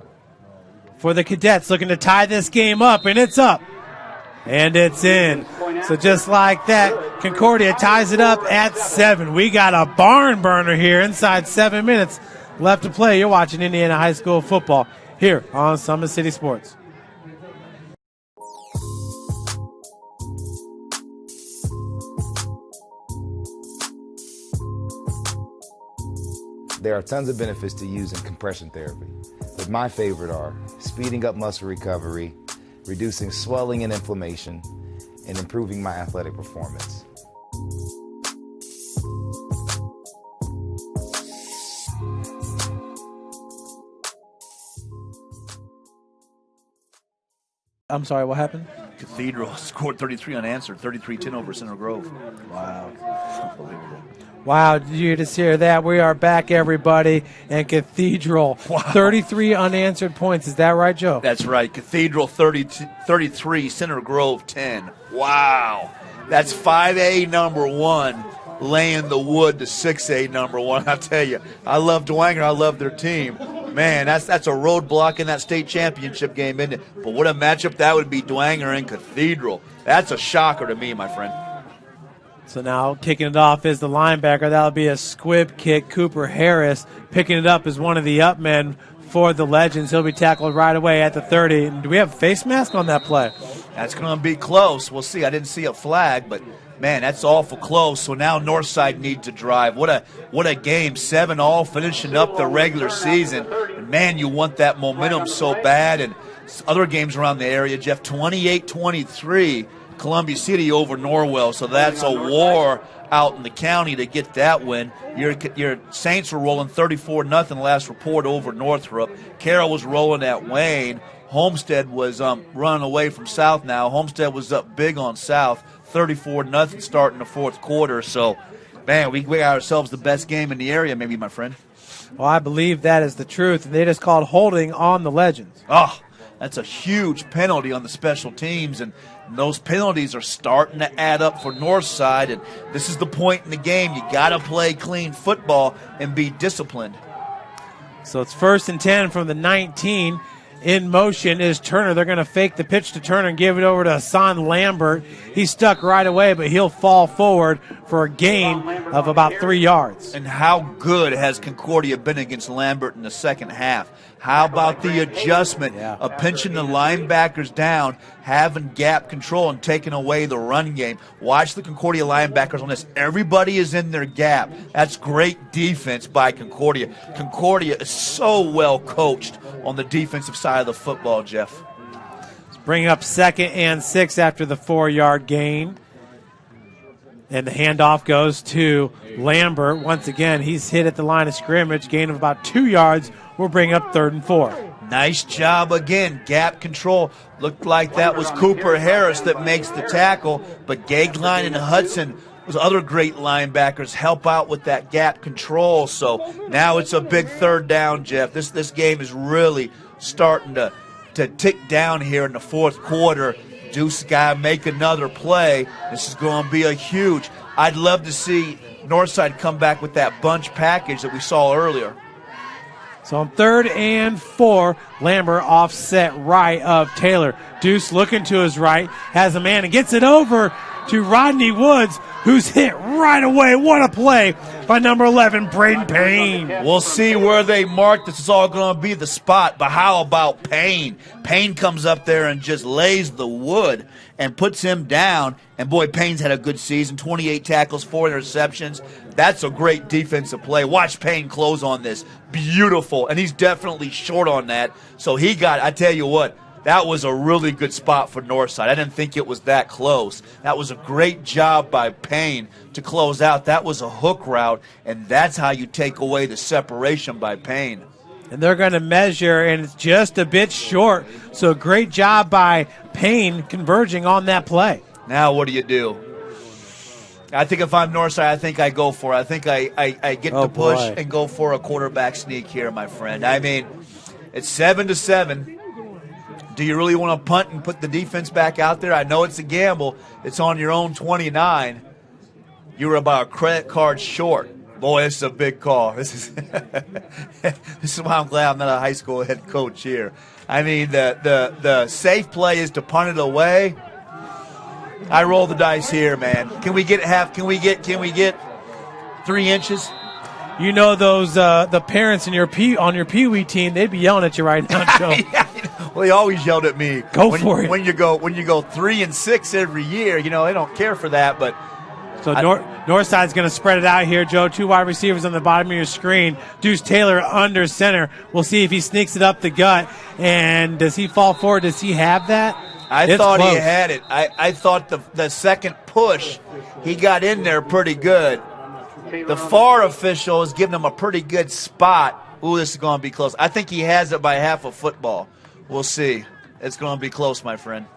for the Cadets, looking to tie this game up, and it's up. And it's in. So just like that, Concordia ties it up at 7. We got a barn burner here inside 7 minutes left to play. You're watching Indiana High School football here on Summit City Sports. There are tons of benefits to using compression therapy, but my favorite are speeding up muscle recovery, reducing swelling and inflammation, and improving my athletic performance. I'm sorry, what happened? Cathedral scored 33 unanswered, 33-10 over Center Grove. Wow. Unbelievable. Wow, did you just hear that? We are back, everybody, and Cathedral, 33 unanswered points. Is that right, Joe? That's right. Cathedral 33, Center Grove 10. Wow. That's 5A number 1 laying the wood to 6A number 1. I'll tell you, I love Dwanger. I love their team. Man, that's a roadblock in that state championship game, isn't it? But what a matchup that would be, Dwanger and Cathedral. That's a shocker to me, my friend. So now kicking it off is the linebacker. That'll be a squib kick. Cooper Harris picking it up as one of the up men for the Legends. He'll be tackled right away at the 30. And do we have a face mask on that play? That's going to be close. We'll see. I didn't see a flag, but, man, that's awful close. So now Northside needs to drive. What a game. 7-all finishing up the regular season. And, man, you want that momentum so bad. And other games around the area, Jeff, 28-23. Columbia City over Norwell, so that's a war out in the county to get that win. Your Saints were rolling 34-0 last report over Northrop. Carroll was rolling at Wayne. Homestead was running away from South now. Homestead was up big on South, 34-0 starting the fourth quarter. So, man, we got ourselves the best game in the area maybe, my friend. Well, I believe that is the truth. They just called holding on the Legends. Oh, that's a huge penalty on the special teams, and those penalties are starting to add up for Northside, and this is the point in the game. You got to play clean football and be disciplined. So it's 1st and 10 from the 19. In motion is Turner. They're going to fake the pitch to Turner and give it over to Hassan Lambert. He's stuck right away, but he'll fall forward for a gain of about 3 yards. And how good has Concordia been against Lambert in the second half? How about the adjustment of pinching the linebackers down, having gap control, and taking away the run game? Watch the Concordia linebackers on this. Everybody is in their gap. That's great defense by Concordia. Concordia is so well coached on the defensive side of the football, Jeff. Let's bring up 2nd and 6 after the 4-yard gain. And the handoff goes to Lambert. Once again, he's hit at the line of scrimmage. Gain of about 2 yards. We'll bring up 3rd and 4. Nice job again. Gap control. Looked like that was Cooper Harris that makes the tackle. But Gagline and Hudson, those other great linebackers, help out with that gap control. So now it's a big 3rd down, Jeff. This game is really starting to tick down here in the 4th quarter. Deuce guy make another play. This is going to be a huge. I'd love to see Northside come back with that bunch package that we saw earlier. So on 3rd and 4, Lambert offset right of Taylor. Deuce looking to his right, has a man and gets it over to Rodney Woods, who's hit right away. What a play by number 11, Braden Payne. We'll see where they mark. This is all going to be the spot, but how about Payne? Payne comes up there and just lays the wood and puts him down. And, boy, Payne's had a good season, 28 tackles, 4 interceptions. That's a great defensive play. Watch Payne close on this. Beautiful. And he's definitely short on that. So he got, I tell you what, that was a really good spot for Northside. I didn't think it was that close. That was a great job by Payne to close out. That was a hook route, and that's how you take away the separation by Payne. And they're going to measure, and it's just a bit short. So great job by Payne converging on that play. Now what do you do? I think if I'm Northside, I think I go for it. I think I get to push and go for a quarterback sneak here, my friend. I mean, it's 7-7. Do you really want to punt and put the defense back out there? I know it's a gamble. It's on your own 29. You were about a credit card short. Boy, this is a big call. This is why I'm glad I'm not a high school head coach here. I mean, the safe play is to punt it away. I roll the dice here, man. Can we get 3 inches? You know those the parents in on your Pee Wee team, they'd be yelling at you right now, Joe. Well, they always yelled at me. For it. When you go 3 and 6 every year, you know, they don't care for that, but so Northside's going to spread it out here, Joe. 2 wide receivers on the bottom of your screen. Deuce Taylor under center. We'll see if he sneaks it up the gut. And does he fall forward? Does he have that? I thought he had it. I thought the second push, he got in there pretty good. The FAR official is giving him a pretty good spot. Ooh, this is going to be close. I think he has it by half a football. We'll see. It's going to be close, my friend.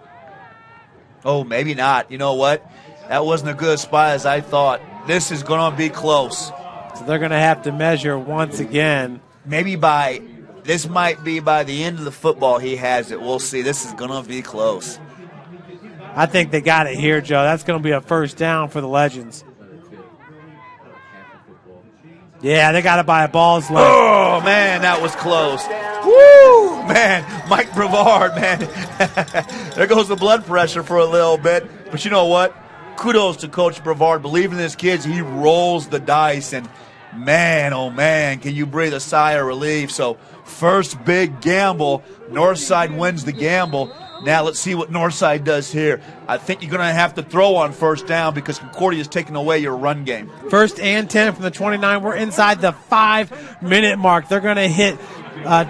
Oh, maybe not. You know what? That wasn't a good spot as I thought. This is going to be close. So they're going to have to measure once again. This might be by the end of the football he has it. We'll see. This is going to be close. I think they got it here, Joe. That's going to be a 1st down for the Legends. Yeah, they got it by a ball's length. Oh, man, that was close. Woo, man. Mike Brevard, man. There goes the blood pressure for a little bit. But you know what? Kudos to Coach Brevard. Believing in his kids, he rolls the dice. And, man, oh, man, can you breathe a sigh of relief? So, first big gamble. Northside wins the gamble. Now let's see what Northside does here. I think you're going to have to throw on 1st down because Concordia is taking away your run game. 1st and 10 from the 29. We're inside the 5-minute mark. They're going to hit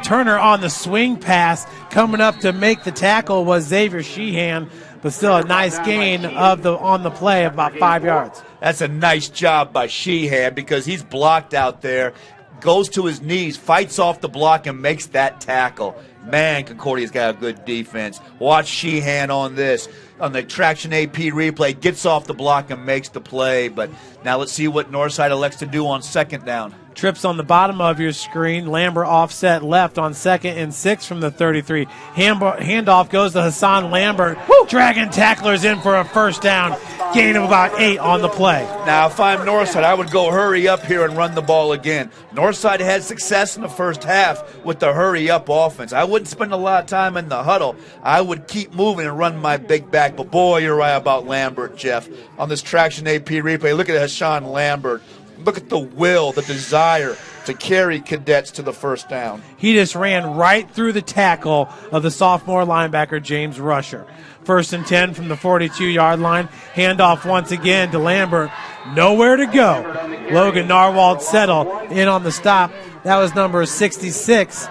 Turner on the swing pass. Coming up to make the tackle was Xavier Sheehan, but still a nice gain on the play of about 5 yards. That's a nice job by Sheehan because he's blocked out there, goes to his knees, fights off the block, and makes that tackle. Man, Concordia's got a good defense. Watch Sheehan on this. On the Traction AP replay, gets off the block and makes the play. But now let's see what Northside elects to do on 2nd down. Trips on the bottom of your screen. Lambert offset left on 2nd and 6 from the 33. Handoff goes to Hassan Lambert. Dragging tacklers in for a first down. Gain of about 8 on the play. Now, if I'm Northside, I would go hurry up here and run the ball again. Northside had success in the first half with the hurry-up offense. I wouldn't spend a lot of time in the huddle. I would keep moving and run my big back. But, boy, you're right about Lambert, Jeff. On this Traction AP replay, look at Hassan Lambert. Look at the will, the desire to carry cadets to the first down. He just ran right through the tackle of the sophomore linebacker, James Rusher. 1st and 10 from the 42-yard line. Handoff once again to Lambert. Nowhere to go. Logan Narwhal settle in on the stop. That was number 66.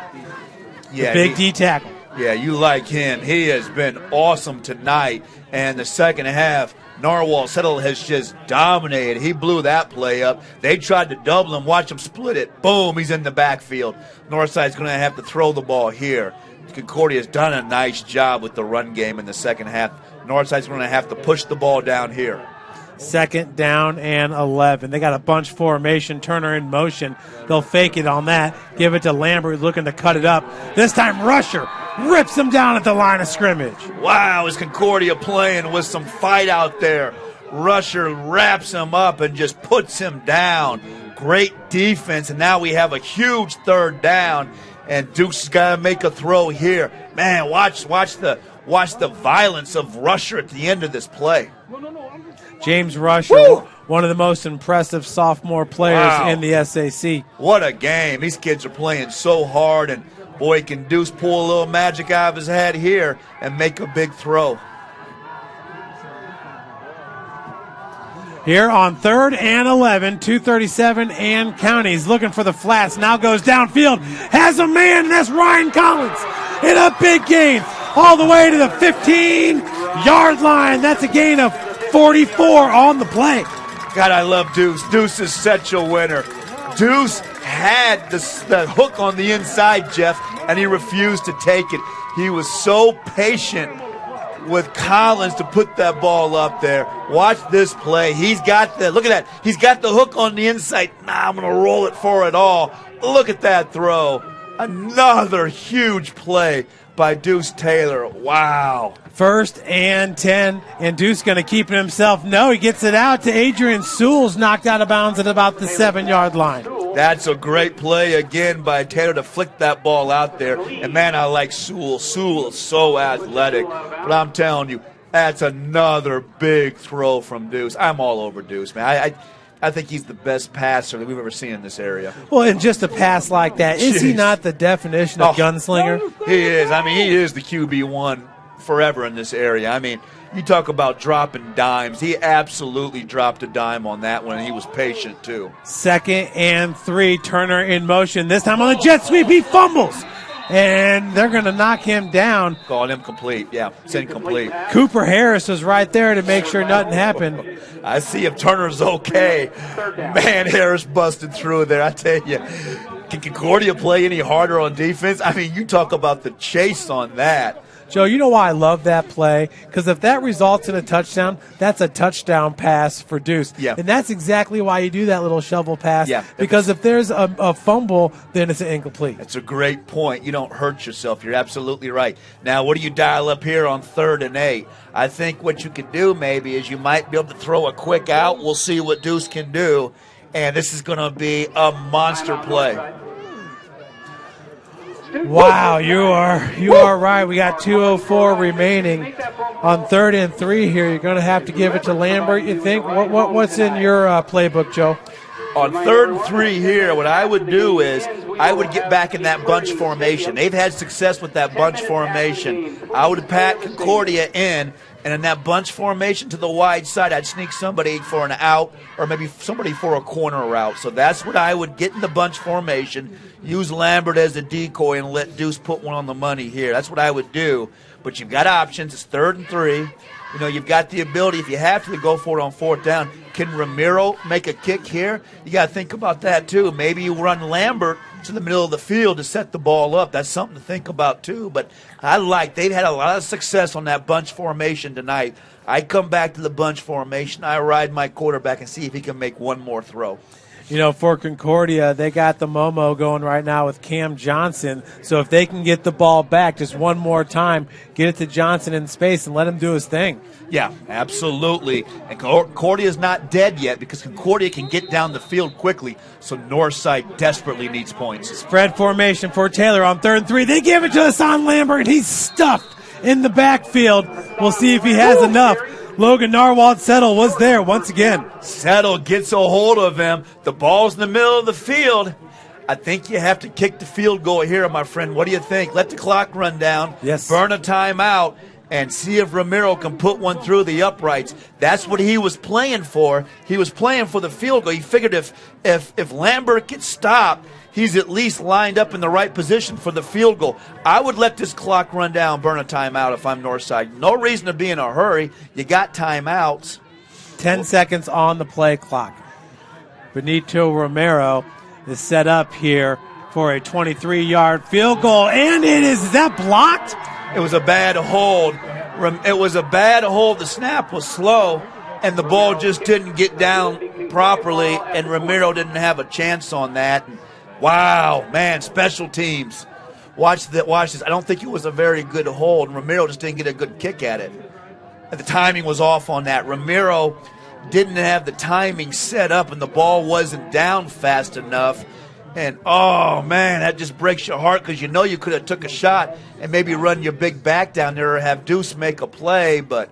Yeah, Big D tackle. Yeah, you like him. He has been awesome tonight. And the second half, Narwhal Settle has just dominated. He blew that play up. They tried to double him, watch him split it. Boom, he's in the backfield. Northside's going to have to throw the ball here. Concordia's done a nice job with the run game in the second half. Northside's going to have to push the ball down here. 2nd down and 11. They got a bunch formation, Turner in motion. They'll fake it on that. Give it to Lambert, looking to cut it up. This time Rusher rips him down at the line of scrimmage. Wow, is Concordia playing with some fight out there. Rusher wraps him up and just puts him down. Great defense, and now we have a huge 3rd down, and Duke's got to make a throw here. Man, watch the violence of Rusher at the end of this play. James Rusher, one of the most impressive sophomore players in the SAC. What a game. These kids are playing so hard, and boy, can Deuce pull a little magic out of his head here and make a big throw. Here on 3rd and 11, 2:37 and counting. He's looking for the flats. Now goes downfield. Has a man, and that's Ryan Collins. In a big gain all the way to the 15-yard line. That's a gain of 44 on the play. God, I love Deuce. Deuce is such a winner. Deuce had the hook on the inside, Jeff, and he refused to take it. He was so patient with Collins to put that ball up there. Watch this play. He's got look at that. He's got the hook on the inside. I'm going to roll it for it all. Look at that throw. Another huge play by Deuce Taylor. Wow. 1st and 10, and Deuce going to keep it himself. No, he gets it out to Adrian Sewell's, knocked out of bounds at about the 7-yard line. That's a great play again by Taylor to flick that ball out there. And, man, I like Sewell. Sewell is so athletic. But I'm telling you, that's another big throw from Deuce. I'm all over Deuce, man. I think he's the best passer that we've ever seen in this area. Well, and just a pass like that, is he not the definition of gunslinger? He is. I mean, he is the QB1 forever in this area. I mean, you talk about dropping dimes. He absolutely dropped a dime on that one, and he was patient, too. 2nd and 3, Turner in motion. This time on the jet sweep, he fumbles. And they're going to knock him down. Call him complete. Yeah, it's incomplete. Cooper Harris was right there to make sure nothing happened. I see if Turner's okay. Man, Harris busted through there. I tell you, can Concordia play any harder on defense? I mean, you talk about the chase on that. Joe, you know why I love that play? Because if that results in a touchdown, that's a touchdown pass for Deuce. Yeah. And that's exactly why you do that little shovel pass. Yeah. Because if there's a fumble, then it's an incomplete. That's a great point. You don't hurt yourself. You're absolutely right. Now, what do you dial up here on 3rd and 8? I think what you could do maybe is you might be able to throw a quick out. We'll see what Deuce can do. And this is going to be a monster play. Wow, you are right. We got 2:04 remaining on 3rd and 3 here. You're going to have to give it to Lambert, you think? What's in your playbook, Joe? On 3rd and 3 here, what I would do is I would get back in that bunch formation. They've had success with that bunch formation. I would pack Concordia in, and in that bunch formation to the wide side, I'd sneak somebody for an out or maybe somebody for a corner route. So that's what I would get in the bunch formation, use Lambert as a decoy, and let Deuce put one on the money here. That's what I would do. But you've got options. It's 3rd and 3. You know, you've got the ability, if you have to go for it on 4th down. Can Ramiro make a kick here? You got to think about that, too. Maybe you run Lambert to the middle of the field to set the ball up. That's something to think about, too. But they've had a lot of success on that bunch formation tonight. I come back to the bunch formation. I ride my quarterback and see if he can make one more throw. For Concordia, they got the Momo going right now with Cam Johnson. So if they can get the ball back just one more time, get it to Johnson in space and let him do his thing. Yeah, absolutely. And Concordia's not dead yet because Concordia can get down the field quickly, so Northside desperately needs points. Spread formation for Taylor on 3rd and 3. They give it to Hassan Lambert. He's stuffed in the backfield. We'll see if he has enough. Logan Narwhal Settle was there once again. Settle gets a hold of him. The ball's in the middle of the field. I think you have to kick the field goal here, my friend. What do you think? Let the clock run down. Yes. Burn a timeout and see if Romero can put one through the uprights. That's what he was playing for. He was playing for the field goal. He figured if Lambert gets stopped, he's at least lined up in the right position for the field goal. I would let this clock run down, burn a timeout if I'm Northside. No reason to be in a hurry. You got timeouts. 10 seconds on the play clock. Benito Romero is set up here for a 23-yard field goal, and is that blocked? It was a bad hold. It was a bad hold. The snap was slow, and the ball just didn't get down properly, and Romero didn't have a chance on that. Wow, man, special teams. Watch this. I don't think it was a very good hold, and Romero just didn't get a good kick at it. The timing was off on that. Romero didn't have the timing set up, and the ball wasn't down fast enough. And, oh, man, that just breaks your heart because you could have took a shot and maybe run your big back down there or have Deuce make a play. But,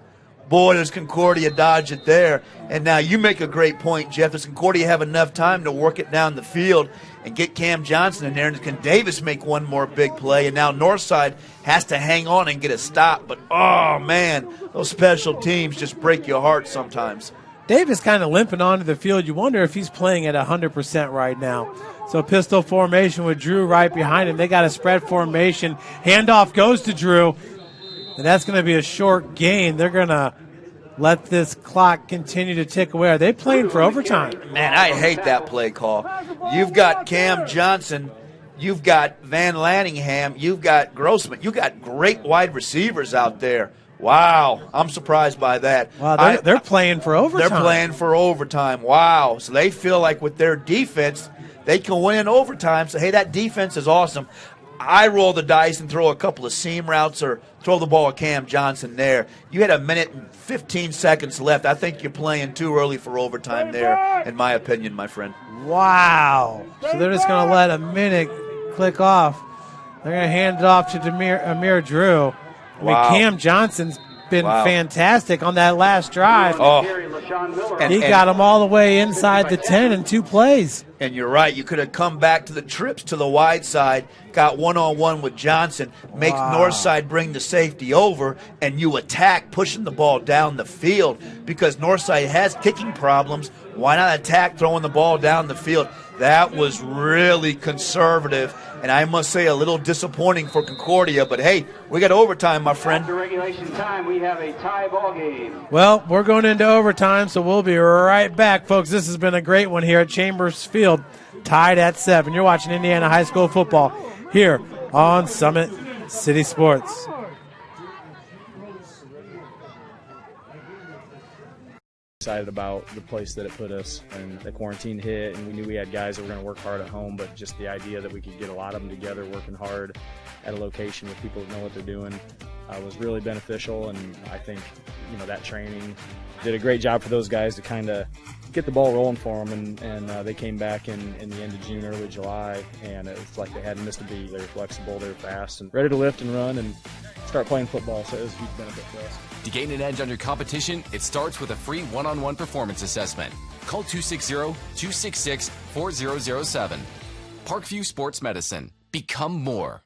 boy, does Concordia dodge it there. And now you make a great point, Jeff. Does Concordia have enough time to work it down the field and get Cam Johnson in there? And can Davis make one more big play? And now Northside has to hang on and get a stop. But, oh, man, those special teams just break your heart sometimes. Davis kind of limping onto the field. You wonder if he's playing at 100% right now. So pistol formation with Drew right behind him. They got a spread formation. Handoff goes to Drew. And that's going to be a short gain. They're going to let this clock continue to tick away. Are they playing for overtime? Man, I hate that play call. You've got Cam Johnson. You've got Van Lanningham. You've got Grossman. You've got great wide receivers out there. Wow, I'm surprised by that. Wow, they're playing for overtime. They're playing for overtime. Wow. So they feel like with their defense, they can win in overtime. So, hey, that defense is awesome. I roll the dice and throw a couple of seam routes or throw the ball at Cam Johnson there. You had 1 minute and 15 seconds left. I think you're playing too early for overtime there, in my opinion, my friend. Wow. So they're just going to let a minute click off. They're going to hand it off to Amir Drew. I mean, Cam Johnson's been fantastic on that last drive. He got them all the way inside the 10 in 2 plays. And you're right. You could have come back to the trips to the wide side, got one-on-one with Johnson, makes Northside bring the safety over, and you attack pushing the ball down the field because Northside has kicking problems. Why not attack throwing the ball down the field? That was really conservative, and I must say a little disappointing for Concordia. But, hey, we got overtime, my friend. After regulation time, we have a tie ball game. Well, we're going into overtime, so we'll be right back, folks. This has been a great one here at Chambers Field, tied at 7. You're watching Indiana High School football here on Summit City Sports. Excited about the place that it put us, and the quarantine hit, and we knew we had guys that were going to work hard at home, but just the idea that we could get a lot of them together working hard at a location with people that know what they're doing was really beneficial. And I think that training did a great job for those guys to kind of get the ball rolling for them, and they came back in the end of June, early July, and it's like they hadn't missed a beat. They were flexible, they were fast, and ready to lift and run and start playing football, so it was a huge benefit for us. To gain an edge on your competition, it starts with a free one-on-one performance assessment. Call 260-266-4007. Parkview Sports Medicine. Become more.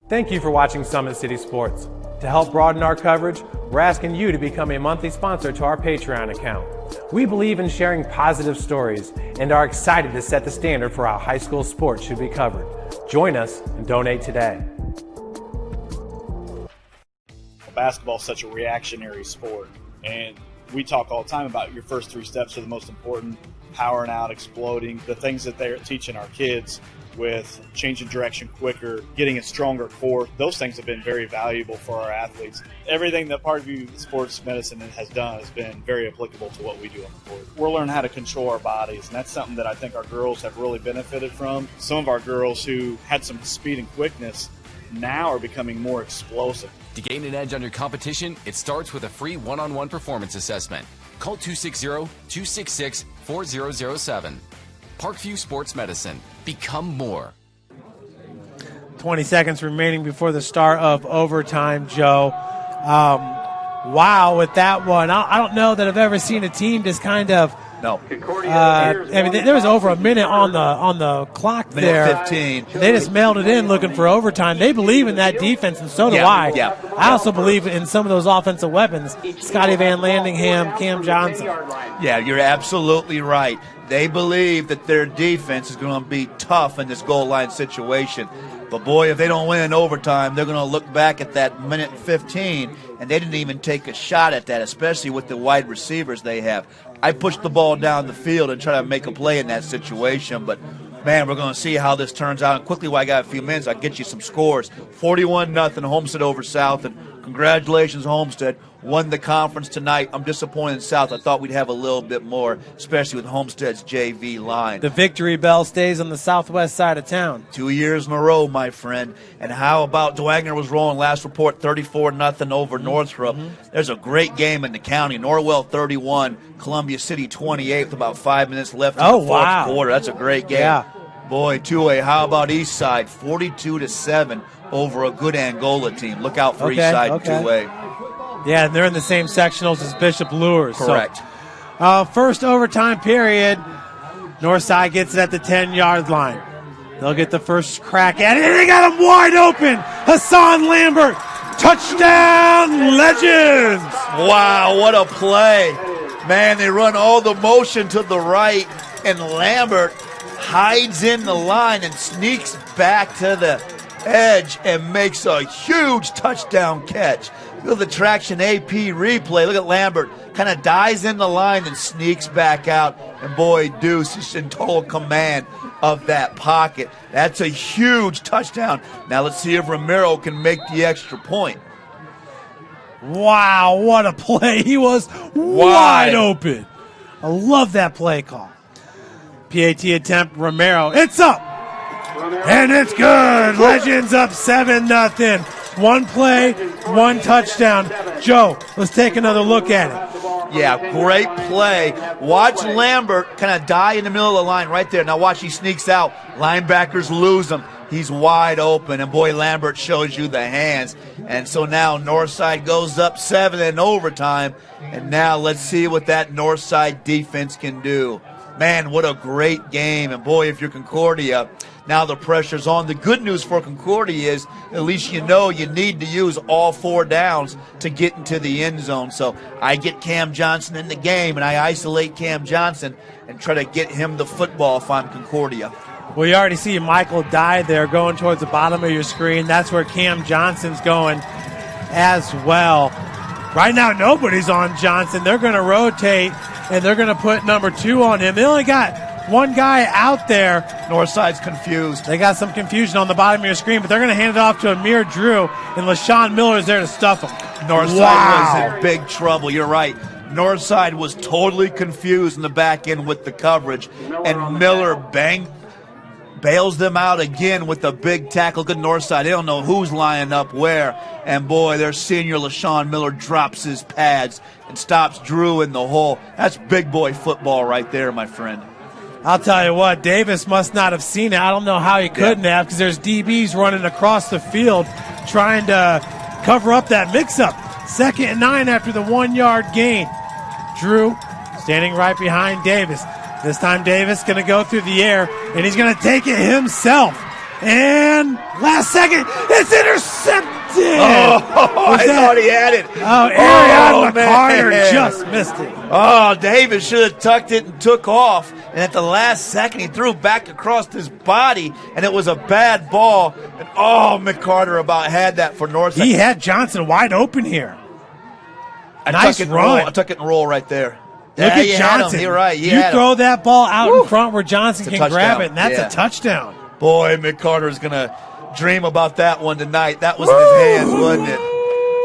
Thank you for watching Summit City Sports. To help broaden our coverage, we're asking you to become a monthly sponsor to our Patreon account. We believe in sharing positive stories and are excited to set the standard for how high school sports should be covered. Join us and donate today. Basketball is such a reactionary sport, and we talk all the time about your first 3 steps are the most important: powering out, exploding, the things that they're teaching our kids. with changing direction quicker, getting a stronger core. Those things have been very valuable for our athletes. Everything that Parkview Sports Medicine has done has been very applicable to what we do on the court. We're learning how to control our bodies, and that's something that I think our girls have really benefited from. Some of our girls who had some speed and quickness now are becoming more explosive. To gain an edge on your competition, it starts with a free one-on-one performance assessment. Call 260-266-4007. Parkview Sports Medicine. Become more. 20 seconds remaining before the start of overtime, Joe. Wow, with that one. I don't know that I've ever seen a team just kind of. No. I mean, there was over a minute on the clock there. Minute 15. They just mailed it in looking for overtime. They believe in that defense, and so do I. Yeah. I also believe in some of those offensive weapons. Scotty Van Landingham, Cam Johnson. Yeah, you're absolutely right. They believe that their defense is going to be tough in this goal line situation. But, boy, if they don't win in overtime, they're going to look back at that minute 15, and they didn't even take a shot at that, especially with the wide receivers they have. I pushed the ball down the field and try to make a play in that situation, but, man, we're going to see how this turns out. And quickly, while I got a few minutes, I'll get you some scores. 41-0, Homestead over South, and congratulations, Homestead. Won the conference tonight. I'm disappointed in South. I thought we'd have a little bit more, especially with Homestead's JV line. The victory bell stays on the southwest side of town. 2 years in a row, my friend. And how about Dwagner was rolling last report, 34-0 over Northrop. There's a great game in the county. Norwell 31, Columbia City 28 with about 5 minutes left in the fourth quarter. That's a great game. Yeah. Boy, 2A, how about Eastside? 42-7 over a good Angola team. Look out for Eastside and 2A. Yeah, and they're in the same sectionals as Bishop Lures. Correct. So, first overtime period, Northside gets it at the 10-yard line. They'll get the first crack at it, and they got him wide open. Hassan Lambert, touchdown Legends. Wow, what a play. Man, they run all the motion to the right, and Lambert hides in the line and sneaks back to the edge and makes a huge touchdown catch. Look at the traction AP replay. Look at Lambert. Kind of dives in the line and sneaks back out. And boy, Deuce is in total command of that pocket. That's a huge touchdown. Now let's see if Romero can make the extra point. Wow, what a play. He was wide open. I love that play call. PAT attempt, Romero. It's up. And it's good. Legends up 7-0. One play, one touchdown. Joe, let's take another look at it. Yeah, great play. Watch Lambert kind of die in the middle of the line right there. Now watch, he sneaks out. Linebackers lose him. He's wide open, and boy, Lambert shows you the hands. And so now Northside goes up 7 in overtime, and now let's see what that Northside defense can do. Man, what a great game, and boy, if you're Concordia, now the pressure's on. The good news for Concordia is at least you know you need to use all 4 downs to get into the end zone. So I get Cam Johnson in the game, and I isolate Cam Johnson and try to get him the football if I'm Concordia. Well, you already see Michael Dye there going towards the bottom of your screen. That's where Cam Johnson's going as well. Right now, nobody's on Johnson. They're going to rotate, and they're going to put number 2 on him. They only got one guy out there. Northside's confused. They got some confusion on the bottom of your screen, but they're going to hand it off to Amir Drew, and LaShawn Miller is there to stuff him. Northside was in big trouble. You're right. Northside was totally confused in the back end with the coverage, and Miller bails them out again with a big tackle. Good Northside. They don't know who's lining up where. And, boy, their senior LaShawn Miller drops his pads and stops Drew in the hole. That's big boy football right there, my friend. I'll tell you what, Davis must not have seen it. I don't know how he couldn't have, because there's DBs running across the field trying to cover up that mix-up. 2nd and 9 after the 1-yard gain. Drew standing right behind Davis. This time Davis going to go through the air, and he's going to take it himself. And last second, it's intercepted. I thought he had it. Ariana McCarter just missed it. Oh, Davis should have tucked it and took off. And at the last second, he threw back across his body, and it was a bad ball. And, McCarter about had that for Northside. He had Johnson wide open here. Nice run. I took it and roll right there. Look at Johnson. You're right. You throw that ball out in front where Johnson can grab touchdown. it, and that's a touchdown. Boy, McCarter's going to dream about that one tonight. That was in his hands, wasn't it?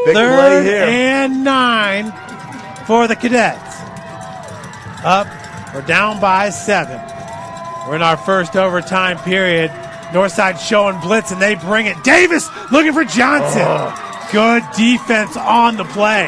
Big play here. 3rd and 9 for the Cadets. Up, we're down by 7. We're in our first overtime period. Northside showing blitz, and they bring it. Davis looking for Johnson. Good defense on the play.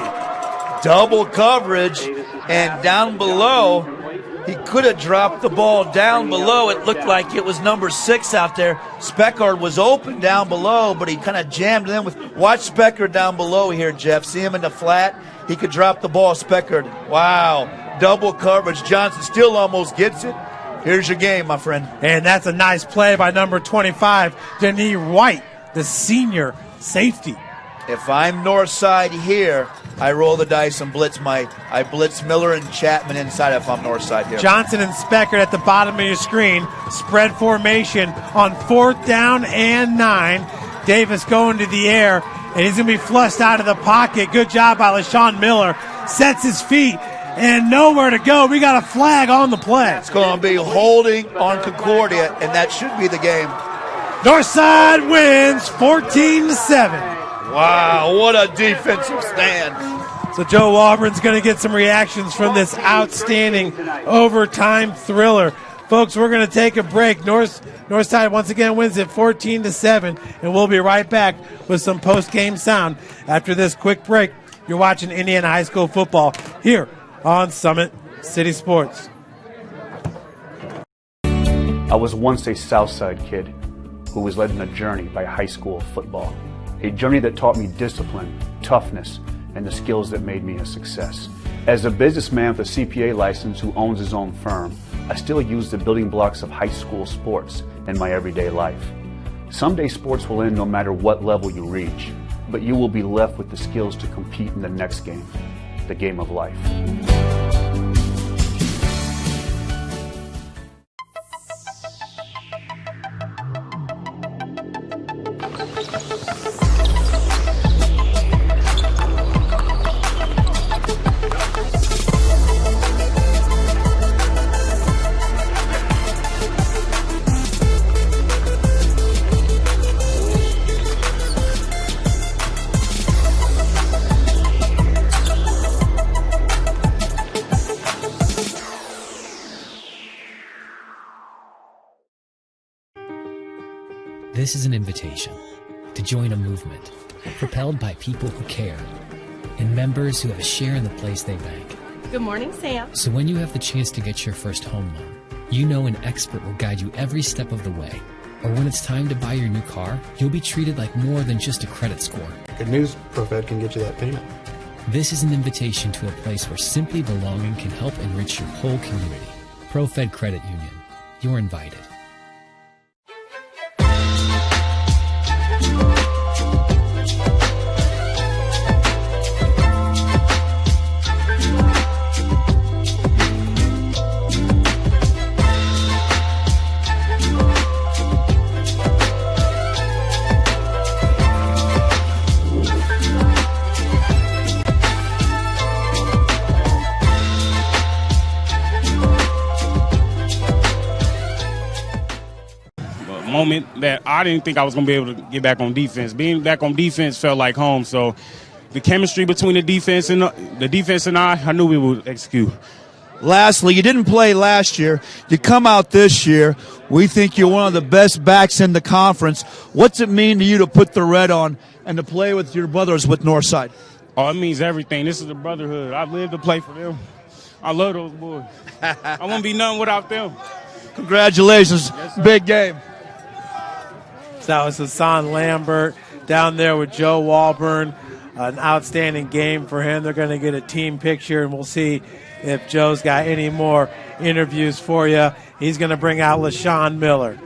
Double coverage, and down below, he could have dropped the ball down below. It looked like it was number 6 out there. Speckard was open down below, but he kind of jammed it in with. Watch Speckard down below here, Jeff. See him in the flat? He could drop the ball. Speckard. Wow. Double coverage. Johnson still almost gets it. Here's your game, my friend. And that's a nice play by number 25, Denis White, the senior safety. If I'm Northside here, I roll the dice and I blitz Miller and Chapman inside if I'm Northside here. Johnson and Speckard at the bottom of your screen. Spread formation on 4th down and 9. Davis going to the air, and he's going to be flushed out of the pocket. Good job by LaShawn Miller. Sets his feet, and nowhere to go. We got a flag on the play. It's going to be holding on Concordia, and that should be the game. Northside wins 14-7. Wow, what a defensive stand. So Joe Walburn's going to get some reactions from this outstanding overtime thriller. Folks, we're going to take a break. Northside once again wins it 14-7, and we'll be right back with some post-game sound after this quick break. You're watching Indiana High School football here on Summit City Sports. I was once a Southside kid who was led on a journey by high school football. A journey that taught me discipline, toughness, and the skills that made me a success. As a businessman with a CPA license who owns his own firm, I still use the building blocks of high school sports in my everyday life. Someday sports will end no matter what level you reach, but you will be left with the skills to compete in the next game, the game of life. This is an invitation to join a movement propelled by people who care and members who have a share in the place they bank. Good morning, Sam. So when you have the chance to get your first home loan, you know an expert will guide you every step of the way. Or when it's time to buy your new car, you'll be treated like more than just a credit score. Good news, ProFed can get you that payment. This is an invitation to a place where simply belonging can help enrich your whole community. ProFed Credit Union. You're invited. Moment that I didn't think I was going to be able to get back on defense. Being back on defense felt like home. So the chemistry between the defense and I knew we would execute. Lastly, you didn't play last year. You come out this year. We think you're one of the best backs in the conference. What's it mean to you to put the red on and to play with your brothers with Northside? Oh, it means everything. This is a brotherhood. I live to play for them. I love those boys. I wouldn't be nothing without them. Congratulations. Yes, big game. That was Hassan Lambert down there with Joe Walburn. An outstanding game for him. They're going to get a team picture, and we'll see if Joe's got any more interviews for you. He's going to bring out LaShawn Miller.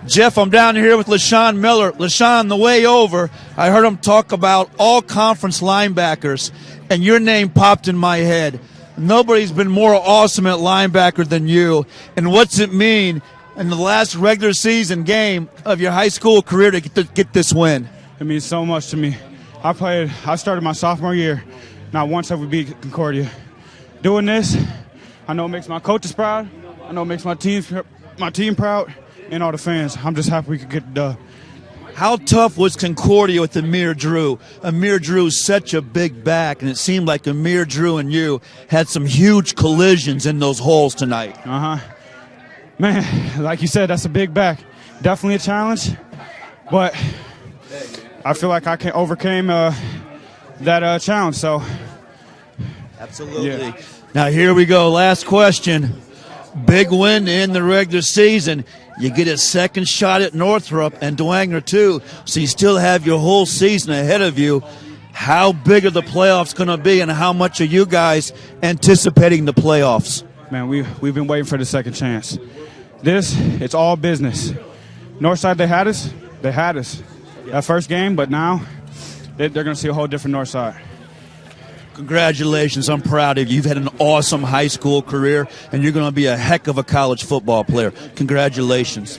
Jeff, I'm down here with LaShawn Miller. LaShawn, the way over, I heard him talk about all conference linebackers, and your name popped in my head. Nobody's been more awesome at linebacker than you. And what's it mean in the last regular season game of your high school career to get this win? It means so much to me. I started my sophomore year. Not once have we beat Concordia. Doing this, I know it makes my coaches proud. I know it makes my team proud. and all the fans. I'm just happy we could get the dub. How tough was Concordia with Amir Drew? Amir Drew's such a big back, and it seemed like Amir Drew and you had some huge collisions in those holes tonight. Man, like you said, that's a big back. Definitely a challenge, but I feel like I overcame that challenge. So, absolutely. Yeah. Now here we go. Last question. Big win in the regular season. You get a second shot at Northrop and Dwenger too, so you still have your whole season ahead of you. How big are the playoffs going to be, and how much are you guys anticipating the playoffs? Man, we've been waiting for the second chance. It's all business. Northside, they had us. That first game, but now they're going to see a whole different Northside. Congratulations. I'm proud of you. You've had an awesome high school career, and you're going to be a heck of a college football player. Congratulations.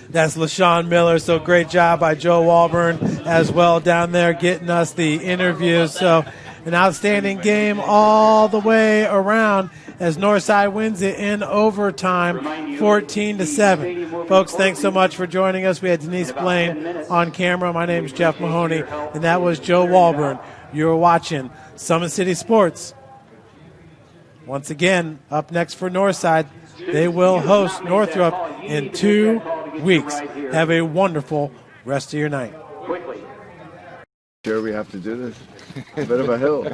That's LaShawn Miller. So great job by Joe Walburn as well down there getting us the interview. So an outstanding game all the way around as Northside wins it in overtime, 14-7. Folks, thanks so much for joining us. We had Denise Blaine on camera. My name is Jeff Mahoney, and that was Joe Walburn. You're watching Summit City Sports. Once again, up next for Northside, they will host Northrop in 2 weeks. Have a wonderful rest of your night. Sure we have to do this? A bit of a hill.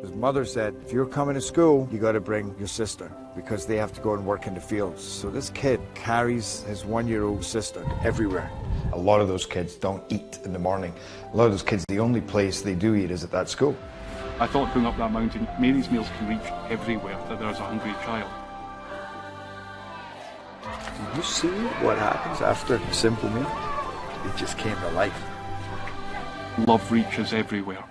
His mother said, if you're coming to school, you got to bring your sister because they have to go and work in the fields. So this kid carries his 1-year-old sister everywhere. A lot of those kids don't eat in the morning. A lot of those kids, the only place they do eat is at that school. I thought going up that mountain, Mary's meals can reach everywhere that there's a hungry child. Did you see what happens after a simple meal? It just came to life. Love reaches everywhere.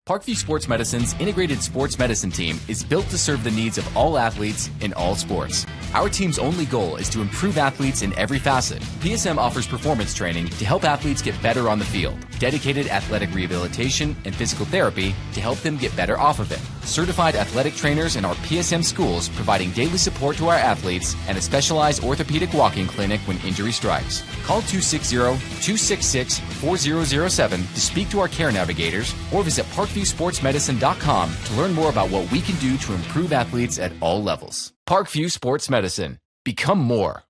Parkview Sports Medicine's integrated sports medicine team is built to serve the needs of all athletes in all sports. Our team's only goal is to improve athletes in every facet. PSM offers performance training to help athletes get better on the field, dedicated athletic rehabilitation and physical therapy to help them get better off of it, certified athletic trainers in our PSM schools providing daily support to our athletes, and a specialized orthopedic walking clinic when injury strikes. Call 260-266-4007 to speak to our care navigators or visit ParkviewSportsMedicine.com to learn more about what we can do to improve athletes at all levels. Parkview Sports Medicine. Become more.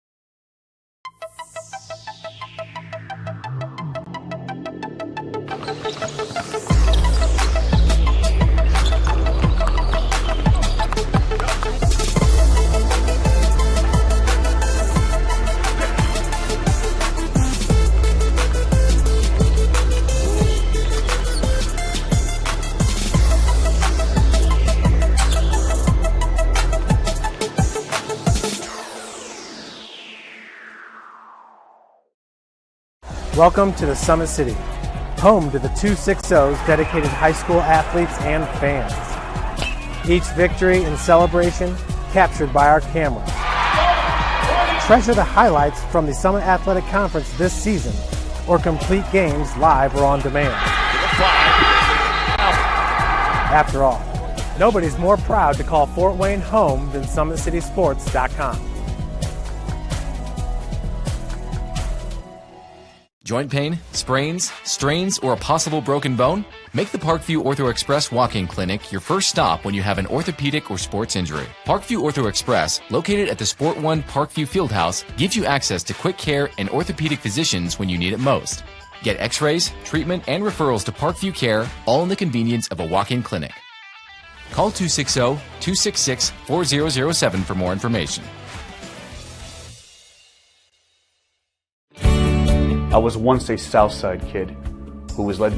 Welcome to the Summit City, home to the 260s dedicated high school athletes and fans. Each victory and celebration captured by our cameras. Treasure the highlights from the Summit Athletic Conference this season or complete games live or on demand. After all, nobody's more proud to call Fort Wayne home than SummitCitySports.com. Joint pain, sprains, strains, or a possible broken bone? Make the Parkview Ortho Express walk-in clinic your first stop when you have an orthopedic or sports injury. Parkview Ortho Express, located at the Sport One Parkview Fieldhouse, gives you access to quick care and orthopedic physicians when you need it most. Get x-rays, treatment, and referrals to Parkview Care, all in the convenience of a walk-in clinic. Call 260-266-4007 for more information. I was once a Southside kid who was led